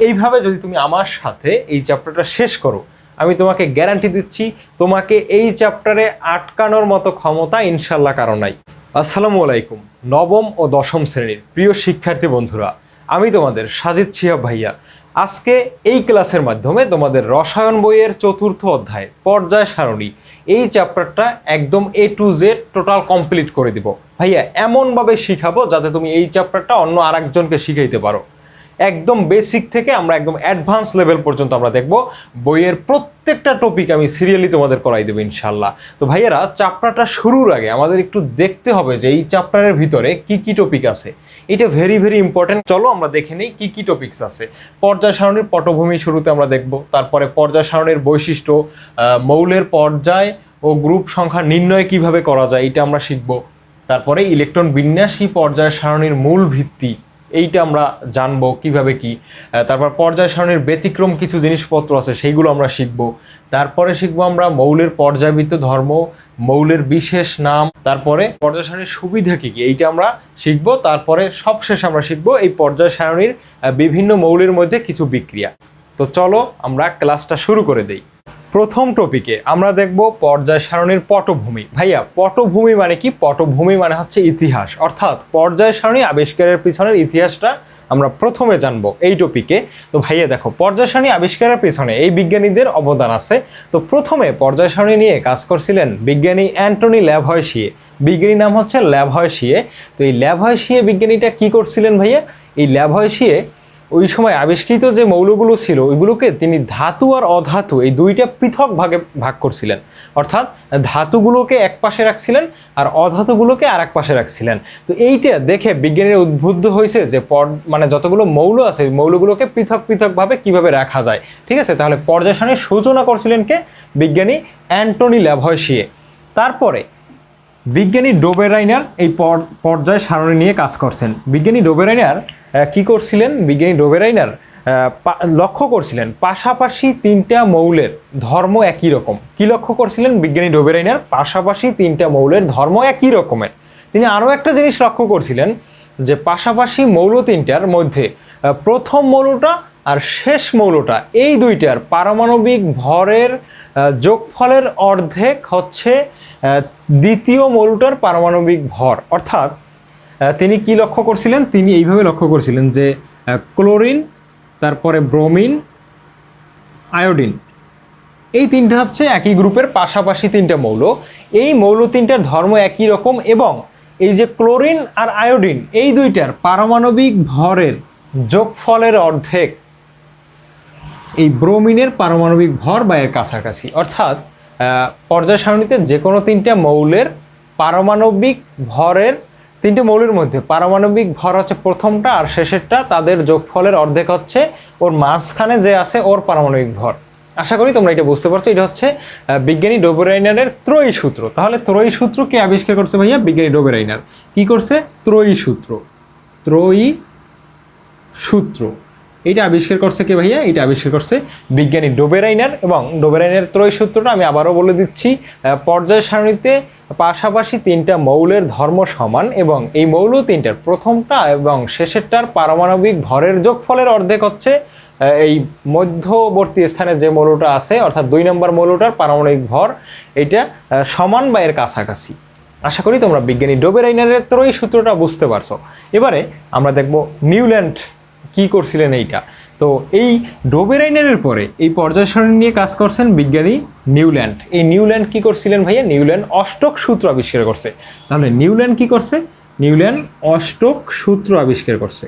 এইভাবে যদি তুমি আমার সাথে এই চ্যাপ্টারটা শেষ করো, আমি তোমাকে গ্যারান্টি দিচ্ছি তোমাকে এই চ্যাপ্টারে আটকানোর মতো ক্ষমতা ইনশাল্লাহ কারো নাই। আসসালামু আলাইকুম নবম ও দশম শ্রেণীর প্রিয় শিক্ষার্থী বন্ধুরা, আমি তোমাদের সাজিদ শিহাব ভাইয়া আজকে এই ক্লাসের মাধ্যমে তোমাদের রসায়ন বইয়ের চতুর্থ অধ্যায় পর্যায় সারণী এই চ্যাপ্টারটা একদম A to Z total complete করে দিব ভাইয়া। এমনভাবে শিখাবো যাতে তুমি এই চ্যাপ্টারটা অন্য আরেকজনকে শিখাইতে পারো। একদম বেসিক থেকে আমরা একদম অ্যাডভান্স লেভেল পর্যন্ত আমরা দেখব। বইয়ের প্রত্যেকটা টপিক আমি সিরিয়ালি তোমাদের করাই দেবো ইনশাল্লাহ। তো ভাইয়েরা, চ্যাপ্টারটা শুরুর আগে আমাদের একটু দেখতে হবে যে এই চ্যাপ্টারের ভিতরে কি কি টপিক আছে। এটা ভেরি ইম্পর্টেন্ট। চলো আমরা দেখে নিই কি কি টপিকস আছে। পর্যায় সারণীর পটভূমি শুরুতে আমরা দেখব, তারপরে পর্যায় সারণীর বৈশিষ্ট্য, মৌলের পর্যায় ও গ্রুপ সংখ্যা নির্ণয় কিভাবে করা যায় এটা আমরা শিখব। তারপরে ইলেকট্রন বিন্যাসী পর্যায় সারণীর মূল ভিত্তি এইটা আমরা জানবো কিভাবে কি। তারপর পর্যায় সারণীর ব্যতিক্রম কিছু জিনিসপত্র আছে সেইগুলো আমরা শিখব। তারপরে শিখবো আমরা মৌলের পর্যায়বৃত্ত ধর্ম, মৌলের বিশেষ নাম, তারপরে পর্যায় সারণীর সুবিধা কী কী এইটা আমরা শিখবো। তারপরে সবশেষে আমরা শিখবো এই পর্যায় সারণীর বিভিন্ন মৌলের মধ্যে কিছু বিক্রিয়া। তো চলো আমরা ক্লাসটা শুরু করে দেই। প্রথম টপিকে আমরা দেখব পর্যায় সারণীর পটভূমি। ভাইয়া, পটভূমি মানে কি? পটভূমি মানে হচ্ছে ইতিহাস, অর্থাৎ পর্যায় সারণী আবিষ্কারের পিছনের ইতিহাসটা আমরা প্রথমে জানবো এই টপিকে। তো ভাইয়া দেখো, পর্যায় সারণী আবিষ্কারের পিছনে এই বিজ্ঞানীদের অবদান আছে। তো প্রথমে পর্যায় সারণী নিয়ে কাজ করছিলেন বিজ্ঞানী অ্যান্টনি ল্যাভয়েশিয়ে। বিজ্ঞানীর নাম হচ্ছে ল্যাভয়েশিয়ে। তো এই ল্যাভয়েশিয়ে বিজ্ঞানীটা কি করছিলেন ভাইয়া? এই ল্যাভয়েশিয়ে ওই সময় আবিষ্কৃত যে মৌলগুলো ছিল ওইগুলোকে তিনি ধাতু আর অধাতু এই দুইটা পৃথক ভাগ করছিলেন। অর্থাৎ ধাতুগুলোকে এক পাশে রাখছিলেন আর অধাতুগুলোকে আর এক পাশে রাখছিলেন। তো এইটা দেখে বিজ্ঞানীরা উদ্বুদ্ধ হয়েছে যে মানে যতগুলো মৌল আছে ওই মৌলগুলোকে পৃথকভাবে কিভাবে রাখা যায়। ঠিক আছে, তাহলে পর্যায় সারণীর সূচনা করছিলেন কে? বিজ্ঞানী অ্যান্টনি ল্যাভয়েশিয়ে। তারপরে বিজ্ঞানী ডোবেরাইনার এই পর্যায় সারণী নিয়ে কাজ করছেন। বিজ্ঞানী ডোবেরাইনার কি করছিলেন? বিজ্ঞানী ডোবেরাইনার লক্ষ্য করছিলেন পাশাপাশি তিনটা মৌলের ধর্ম একই রকম। কি লক্ষ্য করছিলেন বিজ্ঞানী ডোবেরাইনার? পাশাপাশি তিনটা মৌলের ধর্ম একই রকমের। তিনি আরও একটা জিনিস লক্ষ্য করছিলেন যে পাশাপাশি মৌল তিনটার মধ্যে প্রথম মৌলটা আর শেষ মৌলটা এই দুইটার পারমাণবিক ভরের যোগফলের অর্ধেক হচ্ছে দ্বিতীয় মৌলটার পারমাণবিক ভর। অর্থাৎ তিনি কি লক্ষ্য করছিলেন? তিনি এইভাবে লক্ষ্য করছিলেন যে ক্লোরিন, তারপরে ব্রোমিন, আয়োডিন এই তিনটা হচ্ছে একই গ্রুপের পাশাপাশি তিনটা মৌল। এই মৌল তিনটার ধর্ম একই রকম এবং এই যে ক্লোরিন আর আয়োডিন এই দুইটার পারমাণবিক ভরের যোগফলের অর্ধেক এই ব্রোমিনের পারমাণবিক ভর বা এর কাছাকাছি। অর্থাৎ পর্যায় সারণীতে যে কোনো তিনটা মৌলের পারমাণবিক ভরের, তিনটে মৌলের মধ্যে পারমাণবিক ভর হচ্ছে প্রথমটা আর শেষেরটা, তাদের যোগফলের অর্ধেক হচ্ছে ওর মাঝখানে যে আছে ওর পারমাণবিক ভর। আশা করি তোমরা এটা বুঝতে পারছো। এটা হচ্ছে বিজ্ঞানী ডোবেরাইনারের ত্রয়ী সূত্র। তাহলে ত্রয়ী সূত্র কে আবিষ্কার করছে ভাইয়া? বিজ্ঞানী ডোবেরাইনার। কি করছে? ত্রয়ী সূত্র এইটা আবিষ্কার করছে কে ভাইয়া? এটা আবিষ্কার করছে বিজ্ঞানী ডোবেরাইনার। এবং ডোবেরাইনার ত্রয়ী সূত্রটা আমি আবারও বলে দিচ্ছি। পর্যায় সারণীতে পাশাপাশি তিনটা মৌলের ধর্ম সমান এবং এই মৌল তিনটার প্রথমটা এবং শেষেরটার পারমাণবিক ভরের যোগফলের অর্ধেক হচ্ছে এই মধ্যবর্তী স্থানে যে মৌলটা আছে, অর্থাৎ 2 নম্বর মৌলটার পারমাণবিক ভর এটা সমান বা এর কাছাকাছি। আশা করি তোমরা বিজ্ঞানী ডোবেরাইনারের ত্রয়ী সূত্রটা বুঝতে পারছো। এবারে আমরা দেখব নিউল্যান্ড কি করছিলেন এইটা। তো এই ডোবেরাইনারের পরে এই পর্যায় সারণী নিয়ে কাজ করছেন বিজ্ঞানী নিউল্যান্ড। এই নিউল্যান্ড কি করছিলেন ভাইয়া? নিউল্যান্ড অষ্টক সূত্র আবিষ্কার করছে। তাহলে নিউল্যান্ড কি করছে? নিউল্যান্ড অষ্টক সূত্র আবিষ্কার করছে।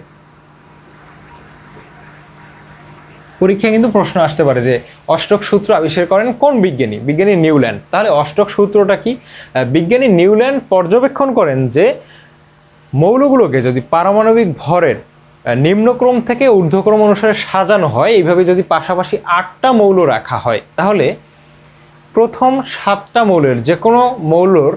পরীক্ষায় কিন্তু প্রশ্ন আসতে পারে যে অষ্টক সূত্র আবিষ্কার করেন কোন বিজ্ঞানী? বিজ্ঞানী নিউল্যান্ড। তাহলে অষ্টক সূত্রটা কি? বিজ্ঞানী নিউল্যান্ড পর্যবেক্ষণ করেন যে মৌলগুলোকে যদি পারমাণবিক ভরের নিম্নক্রম থেকে ঊর্ধ্বক্রম অনুসারে সাজানো হয়, এইভাবে যদি পাশাপাশি 8টা মৌল রাখা হয়, তাহলে প্রথম 7টা মৌলের যে কোনো মৌলর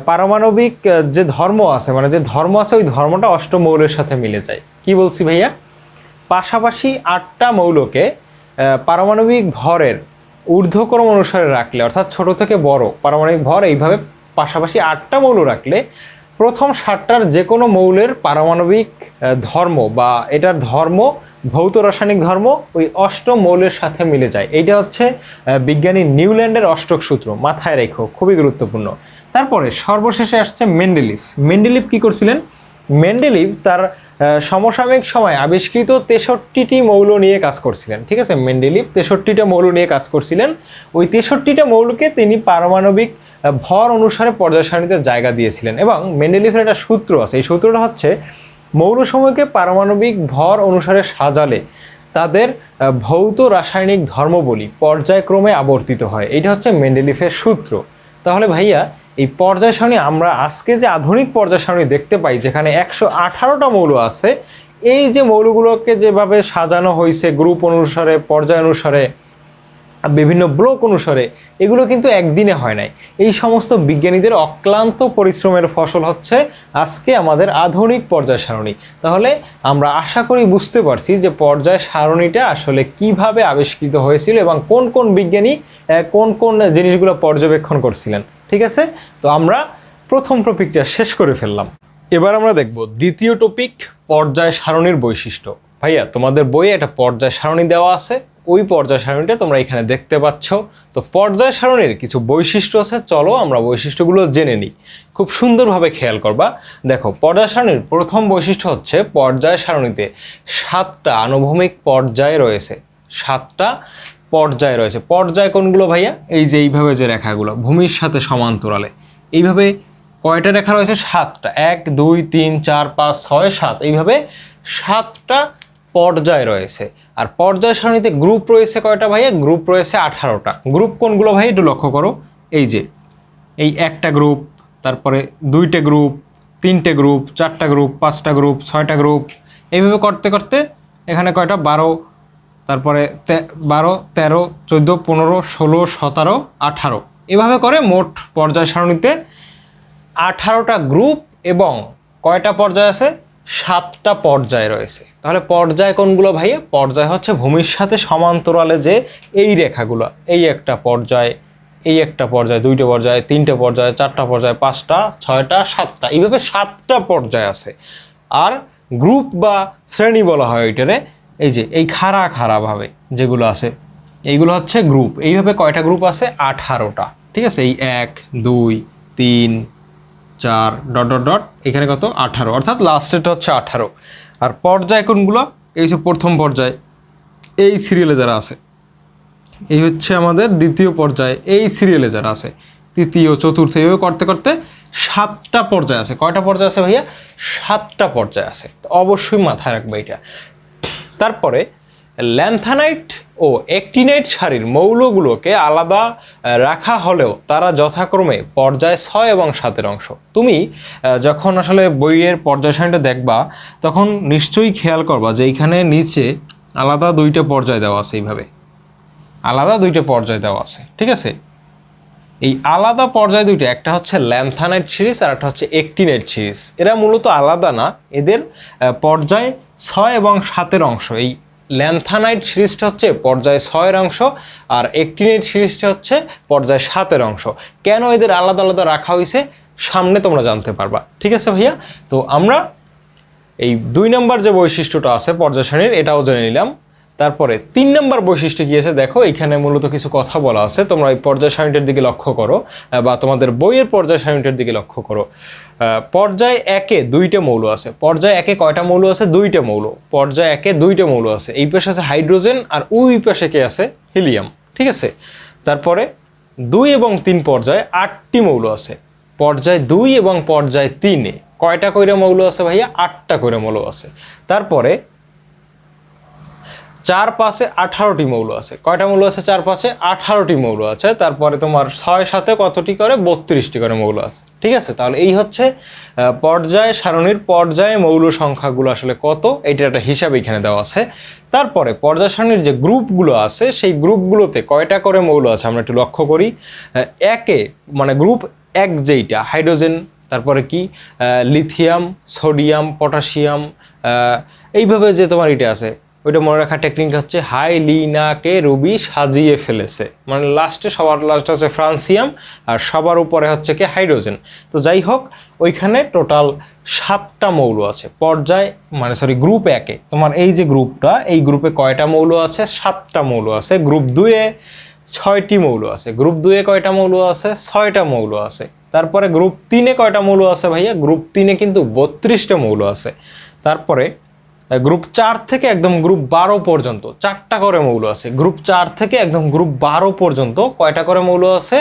পারমাণবিক যে ধর্ম আছে, মানে যে ধর্ম আছে ওই ধর্মটা অষ্টম মৌলের সাথে মিলে যায়। কি বলছি ভাইয়া? পাশাপাশি 8টা মৌলকে পারমাণবিক ভরের ঊর্ধ্বক্রম অনুসারে রাখলে, অর্থাৎ ছোট থেকে বড় পারমাণবিক ভর এইভাবে পাশাপাশি 8টা মৌল রাখলে প্রথম 7টার যে কোনো মৌলের পারমাণবিক ধর্ম বা এটার ধর্ম ভৌত রাসায়নিক ধর্ম ওই অষ্টম মৌলের সাথে মিলে যায়। এইটা হচ্ছে বিজ্ঞানী নিউল্যান্ডের অষ্টক সূত্র, মাথায় রেখো, খুবই গুরুত্বপূর্ণ। তারপরে সর্বশেষে আসছে মেন্ডেলিভ। মেন্ডেলিভ কি করছিলেন? মেন্ডেলিভ তার সমসাময়িক সময় আবিষ্কৃত 63টি মৌল নিয়ে কাজ করছিলেন। ঠিক আছে, মেন্ডেলিভ 63টা মৌল নিয়ে কাজ করছিলেন। ওই 63টা মৌলকে তিনি পারমাণবিক ভর অনুসারে পর্যায় সারণীতে জায়গা দিয়েছিলেন। এবং মেন্ডেলিভের একটা সূত্র আছে, এই সূত্রটা হচ্ছে মৌলসমূহকে পারমাণবিক ভর অনুসারে সাজালে তাদের ভৌত রাসায়নিক ধর্মবলী পর্যায়ক্রমে আবর্তিত হয়। এটা হচ্ছে মেন্ডেলিভের সূত্র। তাহলে ভাইয়া এই পর্যায় সারণী আমরা আজকে যে আধুনিক পর্যায় সারণী দেখতে পাই, যেখানে 118টা মৌল আছে, এই যে মৌলগুলোকে যেভাবে সাজানো হয়েছে গ্রুপ অনুসারে, পর্যায় অনুসারে, বিভিন্ন ব্লক অনুসারে, এগুলো কিন্তু একদিনে হয় নাই। এই সমস্ত বিজ্ঞানীদের অক্লান্ত পরিশ্রমের ফসল হচ্ছে আজকে আমাদের আধুনিক পর্যায় সারণী। তাহলে আমরা আশা করি বুঝতে পারছি যে পর্যায় সারণীটা আসলে কিভাবে আবিষ্কৃত হয়েছিল এবং কোন কোন বিজ্ঞানী কোন কোন জিনিসগুলো পর্যবেক্ষণ করছিলেন। ঠিক আছে, তো আমরা প্রথম টপিকটা শেষ করে ফেললাম। এবার আমরা দেখব দ্বিতীয় টপিক, পর্যায় সারণীর বৈশিষ্ট্য। ভাইয়া তোমাদের বইয়ে একটা পর্যায় সারণী দেওয়া আছে, ওই পর্যায় সারণীটা তোমরা এখানে দেখতে পাচ্ছ। তো পর্যায় সারণীর কিছু বৈশিষ্ট্য আছে, চলো আমরা বৈশিষ্ট্যগুলো জেনে নিই। খুব সুন্দরভাবে খেয়াল করবা। দেখো, পর্যায় সারণীর প্রথম বৈশিষ্ট্য হচ্ছে পর্যায় সারণীতে 7টা আনুভূমিক পর্যায় রয়েছে। 7টা পর্যায় রয়েছে। পর্যায় কোনগুলো ভাইয়া? এই যে এইভাবে যে রেখাগুলো ভূমির সাথে সমান্তরালে, এইভাবে কয়টা রেখা রয়েছে? 7টা। 1 2 3 4 5 6 7, এইভাবে 7টা পর্যায় রয়েছে। আর পর্যায় সারণীতে গ্রুপ রয়েছে কয়টা ভাইয়া? গ্রুপ রয়েছে 18টা। গ্রুপ কোনগুলো ভাই একটু লক্ষ্য করো। এই যে এই একটা গ্রুপ, তারপরে 2টে গ্রুপ, 3টে গ্রুপ, 4টা গ্রুপ, 5টা গ্রুপ, 6টা গ্রুপ, এইভাবে করতে করতে এখানে কয়টা? 12, তারপরে 12 13 14 15 16 17 18, এভাবে করে মোট পর্যায় সারণীতে 18টা গ্রুপ এবং কয়টা পর্যায় আছে? 7টা পর্যায় রয়েছে। তাহলে পর্যায় কোনগুলো ভাইয়া? পর্যায় হচ্ছে ভূমির সাথে সমান্তরালে যে এই রেখাগুলো, এই একটা পর্যায়, এই একটা পর্যায়, 2টে পর্যায়, 3টে পর্যায়, 4টা পর্যায়, 5টা, 6টা, 7টা, এইভাবে 7টা পর্যায় আছে। আর গ্রুপ বা শ্রেণী বলা হয় ওইটারে, এই যে এই খাড়া খাড়াভাবে যেগুলো আছে, এইগুলো হচ্ছে গ্রুপ। এইভাবে কয়টা গ্রুপ আছে? 18টা। ঠিক আছে, এই 1 2 3 4 ডট ডট ডট, এখানে কত? 18, অর্থাৎ লাস্টেরটা হচ্ছে 18। আর পর্যায় কোনগুলো? এই যে প্রথম পর্যায়, এই সিরিয়ালে যারা আছে, এই হচ্ছে আমাদের দ্বিতীয় পর্যায়, এই সিরিয়ালে যারা আছে, তৃতীয়, চতুর্থ, এইভাবে করতে করতে 7টা পর্যায় আছে। কয়টা পর্যায় আছে ভাইয়া? 7টা পর্যায় আছে। তো অবশ্যই মাথায় রাখবে এটা। তারপরে ল্যান্থানাইট ও অ্যাক্টিনাইট সারির মৌলগুলোকে আলাদা রাখা হলেও তারা যথাক্রমে পর্যায় 6 এবং 7-এর অংশ। তুমি যখন আসলে বইয়ের পর্যায় সারণীটা দেখবা, তখন নিশ্চয়ই খেয়াল করবা যে এইখানে নিচে আলাদা 2টে পর্যায় দেওয়া আছে, এইভাবে আলাদা 2টে পর্যায় দেওয়া আছে। ঠিক আছে, এই আলাদা পর্যায় 2টা, একটা হচ্ছে ল্যান্থানাইট সিরিজ আর একটা হচ্ছে অ্যাক্টিনাইট সিরিজ। এরা মূলত আলাদা না, এদের পর্যায় 6 এবং 7-এর অংশ। এই ল্যান্থানাইট সিরিজটা হচ্ছে পর্যায় 6-এর অংশ, আর অ্যাক্টিনাইট সিরিজটা হচ্ছে পর্যায় 7-এর অংশ। কেন এদের আলাদা আলাদা রাখা হয়েছে সামনে তোমরা জানতে পারবা। ঠিক আছে ভাইয়া, তো আমরা এই 2 নম্বর যে বৈশিষ্ট্যটা আছে পর্যায় সারণীর, এটাও জেনে নিলাম। তারপরে 3 নম্বর বৈশিষ্ট্য কি আছে দেখো, এখানে মূলত কিছু কথা বলা আছে। তোমরা এই পর্যায় সারণীটার দিকে লক্ষ্য করো, বা তোমাদের বইয়ের পর্যায় সারণীটার দিকে লক্ষ্য করো। পর্যায় 1-এ 2টে মৌল আছে। পর্যায় 1-এ কয়টা মৌল আছে? 2টে মৌল। পর্যায় 1-এ 2টে মৌল আছে। এই পাশে আছে হাইড্রোজেন আর ওই পাশে কে আছে? হিলিয়াম। ঠিক আছে, তারপরে 2 এবং 3 পর্যায়ে 8টি মৌল আছে। পর্যায় 2 এবং পর্যায় 3-এ কয়টা কইরা মৌল আছে ভাইয়া? 8টা কইরা মৌল আছে। তারপরে 4 5-এ 18টি মৌল আছে। কয়টা মৌল আছে? 4 5-এ 18টি মৌল আছে। তারপরে তোমার 6 7-এ কতটি করে? 32টি করে মৌল আছে। ঠিক আছে, তাহলে এই হচ্ছে পর্যায় সারণীর পর্যায়ে মৌল সংখ্যাগুলো আসলে কত, এইটার একটা হিসাব এখানে দেওয়া আছে। তারপরে পর্যায় সারণীর যে গ্রুপগুলো আছে, সেই গ্রুপগুলোতে কয়টা করে মৌল আছে আমরা একটু লক্ষ্য করি। 1-এ মানে গ্রুপ 1 যেইটা, হাইড্রোজেন, তারপরে কি লিথিয়াম, সোডিয়াম, পটাশিয়াম, এইভাবে যে তোমার এটা আছে ওইটা মনে রাখার টেকনিক হচ্ছে হাইলিনাকে রুবি সাজিয়ে ফেলেছে, মানে লাস্টে সবার লাস্টে হচ্ছে ফ্রান্সিয়াম আর সবার উপরে হচ্ছে কি হাইড্রোজেন। তো যাই হোক, ওইখানে টোটাল 7টা মৌল আছে পর্যায়, মানে সরি গ্রুপ 1-এ। তোমার এই যে গ্রুপটা, এই গ্রুপে কয়টা মৌল আছে? 7টা মৌল আছে। গ্রুপ 2-এ 6টি মৌল আছে। গ্রুপ 2-এ কয়টা মৌল আছে? 6টা মৌল আছে। তারপরে গ্রুপ 3-এ কয়টা মৌল আছে ভাইয়া? গ্রুপ 3-এ কিন্তু 32টা মৌল আছে। তারপরে গ্রুপ 4 থেকে একদম গ্রুপ 12 পর্যন্ত 4টা করে মৌল আছে। গ্রুপ 4 থেকে একদম গ্রুপ 12 পর্যন্ত কয়টা করে মৌল আছে?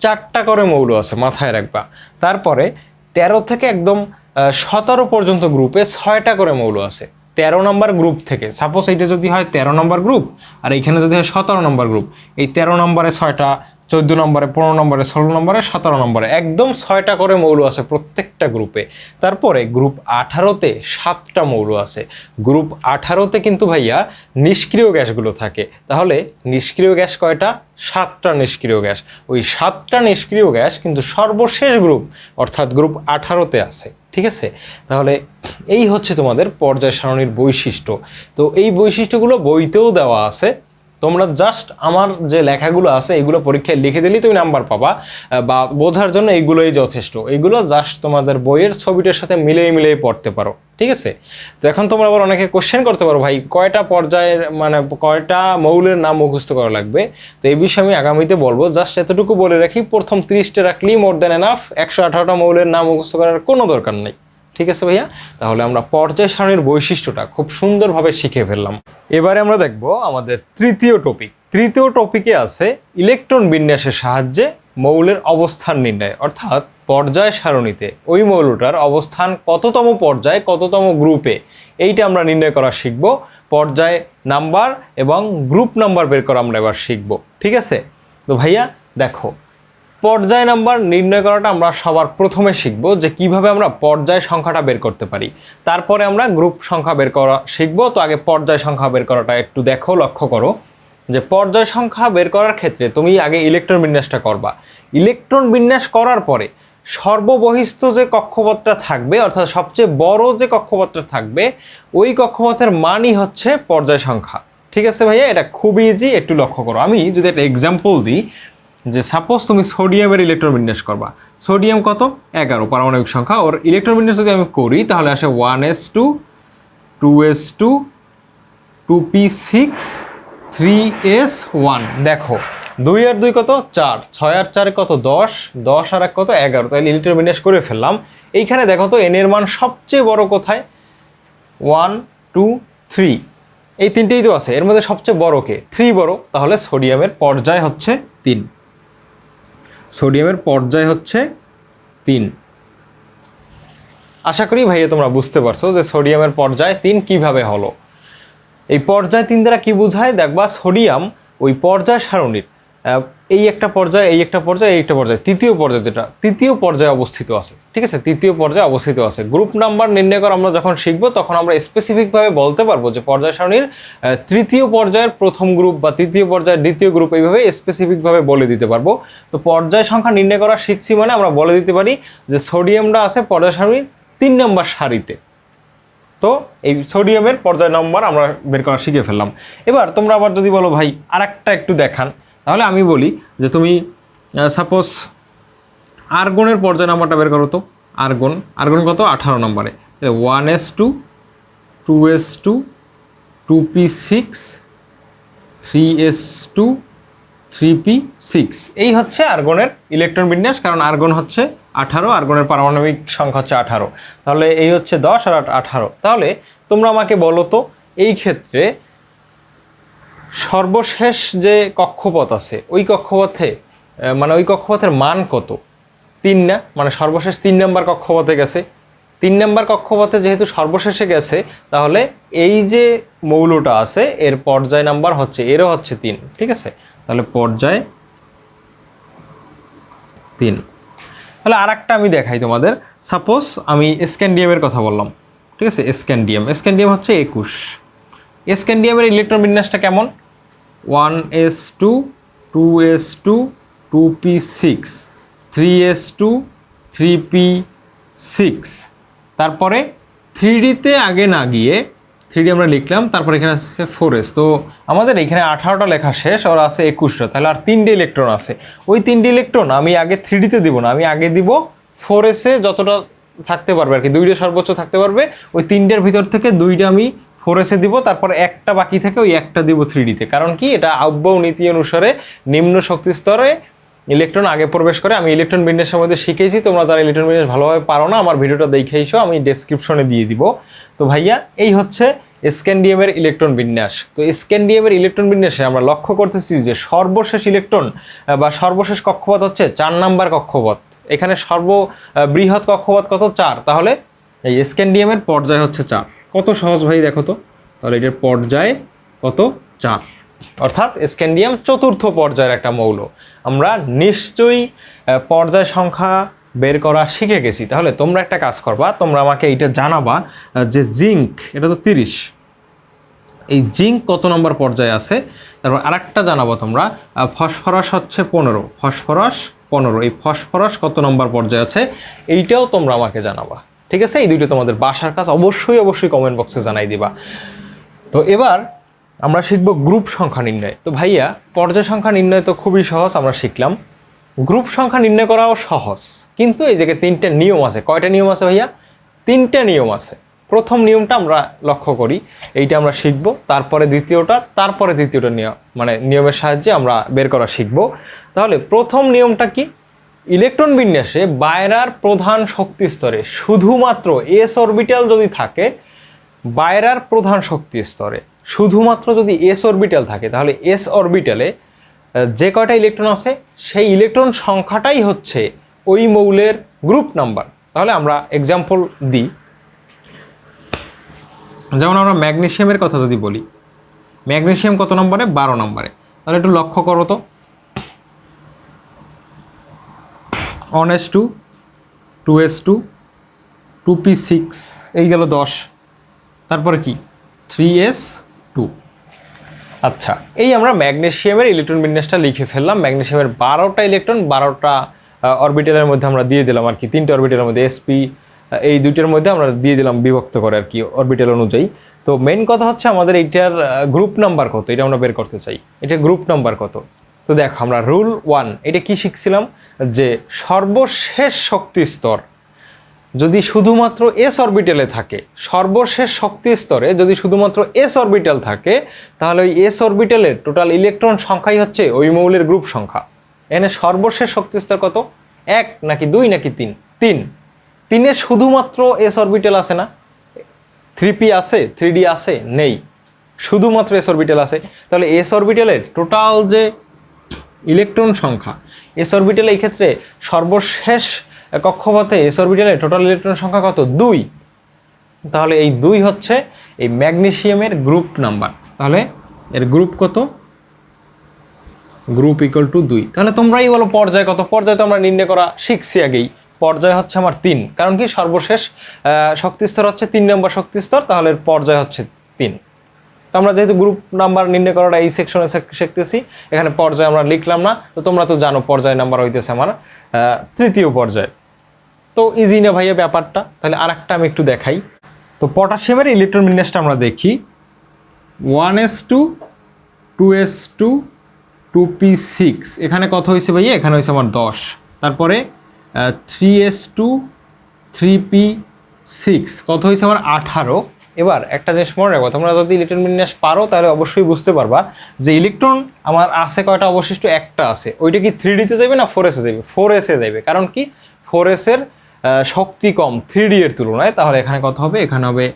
4টা করে মৌল আছে, মাথায় রাখবা। তারপরে 13 থেকে একদম 17 পর্যন্ত গ্রুপে 6টা করে মৌল আছে। 13 নম্বর গ্রুপ থেকে, সাপোজ এইটা যদি হয় 13 নম্বর গ্রুপ আর এইখানে যদি হয় 17 নম্বর গ্রুপ, এই 13 নম্বরে 6টা, 14 নম্বরে, 15 নম্বরে, 16 নম্বরে, 17 নম্বরে, একদম 6টা করে মৌল আছে প্রত্যেকটা গ্রুপে। তারপরে গ্রুপ 18-তে 7টা মৌল আছে। গ্রুপ 18-তে কিন্তু ভাইয়া নিষ্ক্রিয় গ্যাসগুলো থাকে। তাহলে নিষ্ক্রিয় গ্যাস কয়টা? 7টা নিষ্ক্রিয় গ্যাস। ওই 7টা নিষ্ক্রিয় গ্যাস কিন্তু সর্বশেষ গ্রুপ অর্থাৎ গ্রুপ 18-তে আছে। ঠিক আছে, তাহলে এই হচ্ছে তোমাদের পর্যায় সারণীর বৈশিষ্ট্য। তো এই বৈশিষ্ট্যগুলো বইতেও দেওয়া আছে, তোমরা জাস্ট আমার যে লেখাগুলো আছে এগুলো পরীক্ষায় লিখে দিলেই তুমি নাম্বার পাবা, বা বোঝার জন্য এইগুলোই যথেষ্ট। এইগুলো জাস্ট তোমাদের বইয়ের ছবিটার সাথে মিলিয়ে পড়তে পারো। ঠিক আছে, তো এখন তোমরা আবার অনেকে কোশ্চেন করতে পারো, ভাই কয়টা পর্যায়ের মানে কয়টা মৌলের নাম মুখস্থ করা লাগবে? তো এই বিষয়ে আমি আগামীতে বলবো। জাস্ট এতটুকু বলে রাখি, প্রথম 30টা রাখলেই মোর দ্যান এনাফ। 118টা মৌলের নাম মুখস্থ করার কোনো দরকার নেই। ঠিক আছে ভাইয়া, তাহলে আমরা পর্যায় সারণীর বৈশিষ্ট্যটা খুব সুন্দরভাবে শিখে ফেললাম। এবারে আমরা দেখব আমাদের তৃতীয় টপিক। তৃতীয় টপিকে আছে ইলেকট্রন বিন্যাসের সাহায্যে মৌলের অবস্থান নির্ণয়, অর্থাৎ পর্যায় সারণীতে ওই মৌলটার অবস্থান কততম পর্যায়ে, কততম গ্রুপে, এইটা আমরা নির্ণয় করা শিখব। পর্যায় নাম্বার এবং গ্রুপ নাম্বার বের করা আমরা এবার শিখব। ঠিক আছে, তো ভাইয়া দেখো, পর্যায় নাম্বার নির্ণয় করাটা আমরা সবার প্রথমে শিখব, যে কিভাবে আমরা পর্যায় সংখ্যাটা বের করতে পারি। তারপরে আমরা গ্রুপ সংখ্যা বের করা শিখব। তো আগে পর্যায় সংখ্যা বের করাটা একটু দেখো, লক্ষ্য করো যে পর্যায় সংখ্যা বের করার ক্ষেত্রে তুমি আগে ইলেকট্রন বিন্যাসটা করবা। ইলেকট্রন বিন্যাস করার পরে সর্ববহিস্থ যে কক্ষপথটা থাকবে, অর্থাৎ সবচেয়ে বড় যে কক্ষপথটা থাকবে, ওই কক্ষপথের মানই হচ্ছে পর্যায় সংখ্যা। ঠিক আছে ভাইয়া, এটা খুব ইজি, একটু লক্ষ্য করো। আমি যদি একটা এক্সাম্পল দিই, যে সাপোজ তুমি সোডিয়ামের ইলেকট্রন বিন্যাস করবা। সোডিয়াম কত? 11 পারমাণবিক সংখ্যা। ওর ইলেকট্রন বিন্যাস যদি আমি করি তাহলে আসে 1s2 2s2 2p6 3s1। দেখো 2 আর 2 কত? 4, 6 আর 4 কত? 10, 10 আর 1 কত? 11। তাহলে ইলেকট্রন বিন্যাস করে ফেললাম। এইখানে দেখো তো এন এর মান সবচেয়ে বড় কোথায়? 1 2 3, এই তিনটেই তো আছে, এর মধ্যে সবচেয়ে বড় কে? 3 বড়। তাহলে সোডিয়ামের পর্যায় হচ্ছে 3। সোডিয়ামের পর্যায় হচ্ছে 3। আশা করি ভাইয়া তোমরা বুঝতে পারছো যে সোডিয়ামের পর্যায় 3 কিভাবে হলো। এই পর্যায় 3 দ্বারা কি বোঝায়? দেখবা সোডিয়াম ওই পর্যায় সারণীর এই একটা পর্যায়, এই একটা পর্যায়, এই একটা পর্যায়, তৃতীয় পর্যায়, যেটা তৃতীয় পর্যায়ে অবস্থিত আছে। ঠিক আছে, তৃতীয় পর্যায়ে অবস্থিত আছে। গ্রুপ নাম্বার নির্ণয় করা আমরা যখন শিখবো তখন আমরা স্পেসিফিকভাবে বলতে পারবো যে পর্যায় সারণীর তৃতীয় পর্যায়ের প্রথম গ্রুপ বা তৃতীয় পর্যায়ের দ্বিতীয় গ্রুপ, এইভাবে স্পেসিফিকভাবে বলে দিতে পারবো। তো পর্যায় সংখ্যা নির্ণয় করা শিখছি মানে আমরা বলে দিতে পারি যে সোডিয়ামটা আছে পর্যায় সারণীর 3 নম্বর সারিতে। তো এই সোডিয়ামের পর্যায় নাম্বার আমরা বের করা শিখে ফেললাম। এবার তোমরা আবার যদি বলো ভাই আরেকটা একটু দেখান, তাহলে আমি বলি যে তুমি সাপোজ আর্গনের পর্যায় নাম্বারটা বের করো তো। আর্গন কত? 18 নম্বরে। 1s2 2s2 2p6 3s2 3p6, এই হচ্ছে আর্গনের ইলেকট্রন বিন্যাস। কারণ আর্গন হচ্ছে 18, আর্গনের পারমাণবিক সংখ্যা হচ্ছে 18। তাহলে এই হচ্ছে 10 আর 18। তাহলে তোমরা আমাকে বলো তো এই ক্ষেত্রে সর্বশেষ যে কক্ষপথ আছে ওই কক্ষপথে মানে ওই কক্ষপথের মান কত? 3 না? মানে সর্বশেষ 3 নম্বর কক্ষপথে গেছে। 3 নম্বর কক্ষপথে যেহেতু সর্বশেষে গেছে, তাহলে এই যে মৌলটা আছে এর পর্যায় নাম্বার হচ্ছে, এরও হচ্ছে 3। ঠিক আছে, তাহলে পর্যায় 3। তাহলে আর একটা আমি দেখাই তোমাদের। সাপোজ আমি স্ক্যান্ডিয়ামের কথা বললাম। ঠিক আছে, স্ক্যান্ডিয়াম হচ্ছে 21। স্ক্যান্ডিয়ামের ইলেকট্রন বিন্যাসটা কেমন? 1s2 2s2 2p6 3s2 3p6। তারপরে 3D-তে আগে না গিয়ে 3D আমরা লিখলাম, তারপর এখানে আছে 4s। তো আমাদের এখানে 18টা লেখা শেষ, আর আছে 21টা, তাহলে আর 3টে ইলেকট্রন আছে। ওই 3টে ইলেকট্রন আমি আগে 3Dতে দিব না, আমি আগে দিব 4s-এ যতটা থাকতে পারবে আর কি, 2টে সর্বোচ্চ থাকতে পারবে। ওই 3টের ভিতর থেকে 2টা আমি 4s-এ দিব, তারপর একটা বাকি থাকে, ওই একটা দিব 3Dতে। কারণ কি, এটা আউববাউ নীতি অনুসারে নিম্ন শক্তি স্তরে ইলেকট্রন আগে প্রবেশ করে। আমি ইলেকট্রন বিন্যাসের মধ্যে শিখেছি, তোমরা যারা ইলেকট্রন বিন্যাস ভালোভাবে পারো না আমার ভিডিওটা দেখেইছো, আমি ডেসক্রিপশনে দিয়ে দিব। তো ভাইয়া এই হচ্ছে স্ক্যান্ডিয়ামের ইলেকট্রন বিন্যাস। তো স্ক্যান্ডিয়ামের ইলেকট্রন বিন্যাসে আমরা লক্ষ্য করতেছি যে সর্বশেষ ইলেকট্রন বা সর্বশেষ কক্ষপথ হচ্ছে 4 নাম্বার কক্ষপথ। এখানে বৃহৎ কক্ষপথ কত? 4। তাহলে এই স্ক্যান্ডিয়ামের পর্যায় হচ্ছে 4। কত সহজ ভাই দেখো তো, তাহলে এটার পর্যায় কত? 4। অর্থাৎ স্ক্যান্ডিয়াম চতুর্থ পর্যায়ের একটা মৌল। আমরা নিশ্চয়ই পর্যায় সংখ্যা বের করা শিখে গেছি। তাহলে তোমরা একটা কাজ করবা, তোমরা আমাকে এইটা জানাবা যে জিঙ্ক, এটা তো 30, এই জিঙ্ক কত নম্বর পর্যায়ে আছে। তারপর আরেকটা জানাবো তোমরা, ফসফরাস হচ্ছে 15, ফসফরাস 15, এই ফসফরাস কত নম্বর পর্যায়ে আছে এইটাও তোমরা আমাকে জানাবা। ঠিক আছে, এই দুইটা তোমাদের বাসার কাজ, অবশ্যই কমেন্ট বক্সে জানাই দিবা। তো এবার আমরা শিখব গ্রুপ সংখ্যা নির্ণয়। তো ভাইয়া পর্যায় সংখ্যা নির্ণয় তো খুবই সহজ, আমরা শিখলাম। গ্রুপ সংখ্যা নির্ণয় করাও সহজ, কিন্তু এই জায়গায় 3টে নিয়ম আছে। কয়টা নিয়ম আছে ভাইয়া? 3টে নিয়ম আছে। প্রথম নিয়মটা আমরা লক্ষ্য করি, এইটা আমরা শিখব, তারপরে দ্বিতীয়টা, তারপরে তৃতীয়টা নিয়ম, মানে নিয়মের সাহায্যে আমরা বের করা শিখব। তাহলে প্রথম নিয়মটা কি? ইলেকট্রন বিন্যাসে বাইরার প্রধান শক্তি স্তরে শুধুমাত্র এস অরবিটাল যদি থাকে, বাইরার প্রধান শক্তি স্তরে শুধুমাত্র যদি এস অরবিটাল থাকে, তাহলে এস অরবিটালে যে কয়টা ইলেকট্রন আছে সেই ইলেকট্রন সংখ্যাটাই হচ্ছে ওই মৌলের গ্রুপ নাম্বার। তাহলে আমরা এক্সাম্পল দিই, যেমন আমরা ম্যাগনেসিয়ামের কথা যদি বলি, ম্যাগনেসিয়াম কত নম্বরে? 12 নম্বরে। তাহলে একটু লক্ষ্য করো তো, 1s2, 2s2, 2p6, এই গেল 10। তারপরে কি? 3s2। আচ্ছা, এই আমরা ম্যাগনেসিয়ামের ইলেকট্রন বিন্যাসটা লিখে ফেললাম। ম্যাগনেসিয়ামের 12টা ইলেকট্রন 12টা অরবিটালের মধ্যে আমরা দিয়ে দিলাম আর কি, 3টে অরবিটালের মধ্যে sp, এই দুইটার মধ্যে আমরা দিয়ে দিলাম বিভক্ত করে আর কি অরবিটাল অনুযায়ী। তো মেইন কথা হচ্ছে আমাদের এইটার গ্রুপ নাম্বার কত, এটা আমরা বের করতে চাই। এটা গ্রুপ নাম্বার কত? তো দেখো আমরা রুল 1 এটা কি শিখছিলাম, যে সর্বশেষ শক্তি স্তর যদি শুধুমাত্র এস অরবিটালে থাকে, সর্বশেষ শক্তি স্তরে যদি শুধুমাত্র এস অরবিটাল থাকে, তাহলে ওই এস অরবিটালের টোটাল ইলেকট্রন সংখ্যাই হচ্ছে ওই মৌলের গ্রুপ সংখ্যা। এখানে সর্বশেষ শক্তি স্তর কত? 1 নাকি 2 নাকি 3? 3 এ শুধুমাত্র এস অরবিটাল আছে না? 3p আছে, 3d আছে? নেই, শুধুমাত্র এস অরবিটাল আছে। তাহলে এস অরবিটালের টোটাল যে ইলেকট্রন সংখ্যা, এস অরবিটাল এই ক্ষেত্রে সর্বশেষ কক্ষপথে এস অরবিটালের টোটাল ইলেকট্রন সংখ্যা কত? 2। তাহলে এই 2 হচ্ছে এই ম্যাগনেসিয়ামের গ্রুপ নাম্বার। তাহলে এর গ্রুপ কত? Group equal to 2। তাহলে তোমরাই বলো পর্যায় কত? পর্যায় তো আমরা নির্ণয় করা শিখছি আগেই। পর্যায় হচ্ছে আমার 3, কারণ কি সর্বশেষ শক্তিস্তর হচ্ছে 3 নম্বর শক্তিস্তর, তাহলে পর্যায় হচ্ছে 3। তো আমরা যেহেতু গ্রুপ নাম্বার নির্ণয় করাটা এই সেকশনে শিখতেছি, এখানে পর্যায় আমরা লিখলাম না। তো তোমরা তো জানো পর্যায় নাম্বার হইতেছে আমার 3য় পর্যায়। তো ইজি না ভাইয়া ব্যাপারটা। তাহলে আরেকটা আমি একটু দেখাই। তো পটাশিয়ামের ইলেকট্রন বিন্যাসটা আমরা দেখি, 1s2, 2s2, 2p6, এখানে কত হয়েছে ভাইয়া? এখানে হয়েছে আমার 10। তারপরে 3s2, 3p6 কত হয়েছে আমার? 18। এবার একটা জিনিস মনে রাখবো, তোমরা যদি ইলেকট্রন বিন্যাস পারো তাহলে অবশ্যই বুঝতে পারবা যে ইলেকট্রন আমার আছে কয়টা? অবশিষ্ট একটা আছে। ওইটা কি 3Dতে যাবে না 4s-এ যাবে? 4s-এ যাবে। কারণ কি 4s-এর শক্তি কম 3D এর তুলনায়। তাহলে এখানে কত হবে? এখানে হবে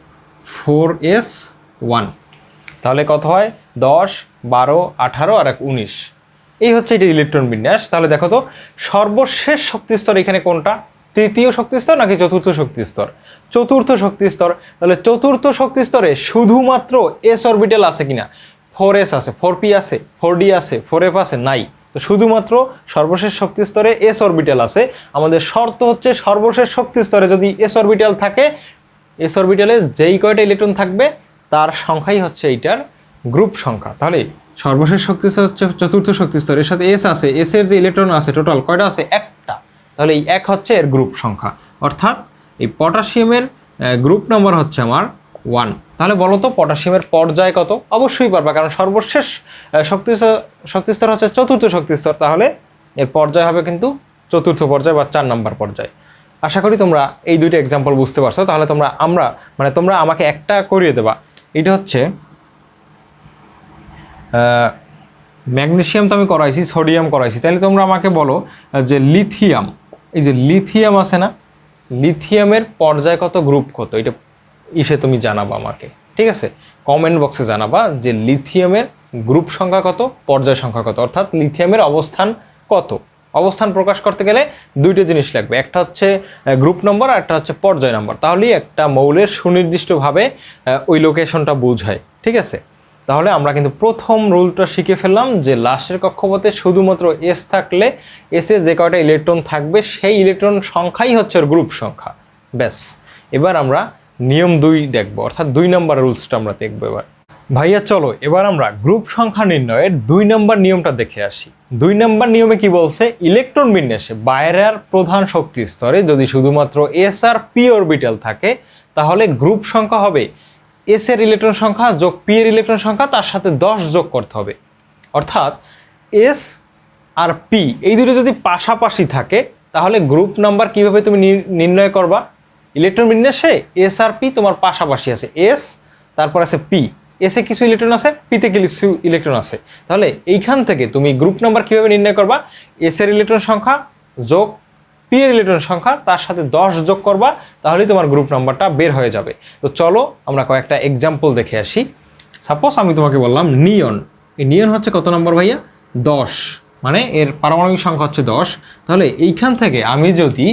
4s1। তাহলে কত হয়? 10, 12, 18 আর 19। এই হচ্ছে এটা ইলেকট্রন বিন্যাস। তাহলে দেখো তো সর্বশেষ শক্তিস্তর এখানে কোনটা? 3য় শক্তিস্তর নাকি 4র্থ শক্তিস্তর? 4র্থ শক্তিস্তর। তাহলে 4র্থ শক্তিস্তরে শুধুমাত্র এস অরবিটাল আছে কিনা? 4s আছে, 4p আছে, 4d আছে, 4f আছে? নাই। তো শুধুমাত্র সর্বশেষ শক্তিস্তরে এস অরবিটাল আছে। আমাদের শর্ত হচ্ছে সর্বশেষ শক্তিস্তরে যদি এস অরবিটাল থাকে, এস অরবিটালে যেই কয়টা ইলেকট্রন থাকবে তার সংখ্যাই হচ্ছে এইটার গ্রুপ সংখ্যা। তাহলে সর্বশেষ শক্তিস্তর হচ্ছে 4র্থ শক্তিস্তর, এর সাথে এস আছে, এস এর যে ইলেকট্রন আছে টোটাল কয়টা আছে? একটা। তাহলে এই 1 হচ্ছে এর গ্রুপ সংখ্যা। অর্থাৎ এই পটাশিয়ামের গ্রুপ নাম্বার হচ্ছে আমার 1। তাহলে বলো তো পটাশিয়ামের পর্যায় কত? অবশ্যই পারবা, কারণ সর্বশেষ শক্তিস্তর হচ্ছে চতুর্থ শক্তিস্তর, তাহলে এর পর্যায় হবে কিন্তু চতুর্থ পর্যায় বা 4 নম্বর পর্যায়। আশা করি তোমরা এই দুইটা এক্সাম্পল বুঝতে পারছো। তাহলে তোমরা আমাকে একটা করিয়ে দেবা। এটা হচ্ছে ম্যাগনেসিয়াম তো আমি করাইছি, সোডিয়াম করাইছি, তাহলে তোমরা আমাকে বলো যে লিথিয়াম, এই যে লিথিয়াম আছে না, লিথিয়ামের পর্যায় কত, গ্রুপ কত, এটা তুমি জানাবা আমাকে, ঠিক আছে? কমেন্ট বক্সে জানাবা যে লিথিয়ামের গ্রুপ সংখ্যা কত, পর্যায় সংখ্যা কত, অর্থাৎ লিথিয়ামের অবস্থান কত। অবস্থান প্রকাশ করতে গেলে দুইটা জিনিস লাগবে, একটা হচ্ছে গ্রুপ নম্বর আর একটা হচ্ছে পর্যায় নম্বর, তাহলেই একটা মৌলের সুনির্দিষ্টভাবে ওই লোকেশনটা বোঝায়, ঠিক আছে? তাহলে আমরা কিন্তু প্রথম রুলটা শিখে ফেললাম যে লাস্টের কক্ষপথে শুধুমাত্র এস থাকলে এসে যে কয়টা ইলেকট্রন থাকবে সেই ইলেকট্রন সংখ্যাই হচ্ছে ওর গ্রুপ সংখ্যা। ব্যাস, এবার আমরা নিয়ম 2 দেখবো, অর্থাৎ 2 নম্বর রুলসটা আমরা দেখবো। এবার ভাইয়া চলো এবার আমরা গ্রুপ সংখ্যা নির্ণয়ের 2 নম্বর নিয়মটা দেখে আসি। 2 নম্বর নিয়মে কি বলছে, ইলেকট্রন বিন্যাসে বাইরের প্রধান শক্তি স্তরে যদি শুধুমাত্র এস আর পি অরবিটাল থাকে তাহলে গ্রুপ সংখ্যা হবে এস এর ইলেকট্রন সংখ্যা যোগ পি এর ইলেকট্রন সংখ্যা, তার সাথে 10 যোগ করতে হবে। অর্থাৎ এস আর পি এই দুটো যদি পাশাপাশি থাকে তাহলে গ্রুপ নাম্বার কিভাবে তুমি নির্ণয় করবা? ইলেকট্রন বিন্যাসে এস আর পি তোমার পাশাপাশি আছে, এস তারপর আছে পি, এসে কিছু ইলেকট্রন আছে, পিতে কিছু ইলেকট্রন আছে, তাহলে এইখান থেকে তুমি গ্রুপ নাম্বার কিভাবে নির্ণয় করবা? এস এর ইলেকট্রন সংখ্যা যোগ পি এর ইলেকট্রন সংখ্যা, তার সাথে 10 যোগ করবা, তাহলেই তোমার গ্রুপ নাম্বারটা বের হয়ে যাবে। তো চলো আমরা কয়েকটা এক্সাম্পল দেখে আসি। সাপোজ আমি তোমাকে বললাম নিয়ন, এই নিয়ন হচ্ছে কত নম্বর ভাইয়া? 10, মানে এর পারমাণবিক সংখ্যা হচ্ছে 10। তাহলে এইখান থেকে আমি যদি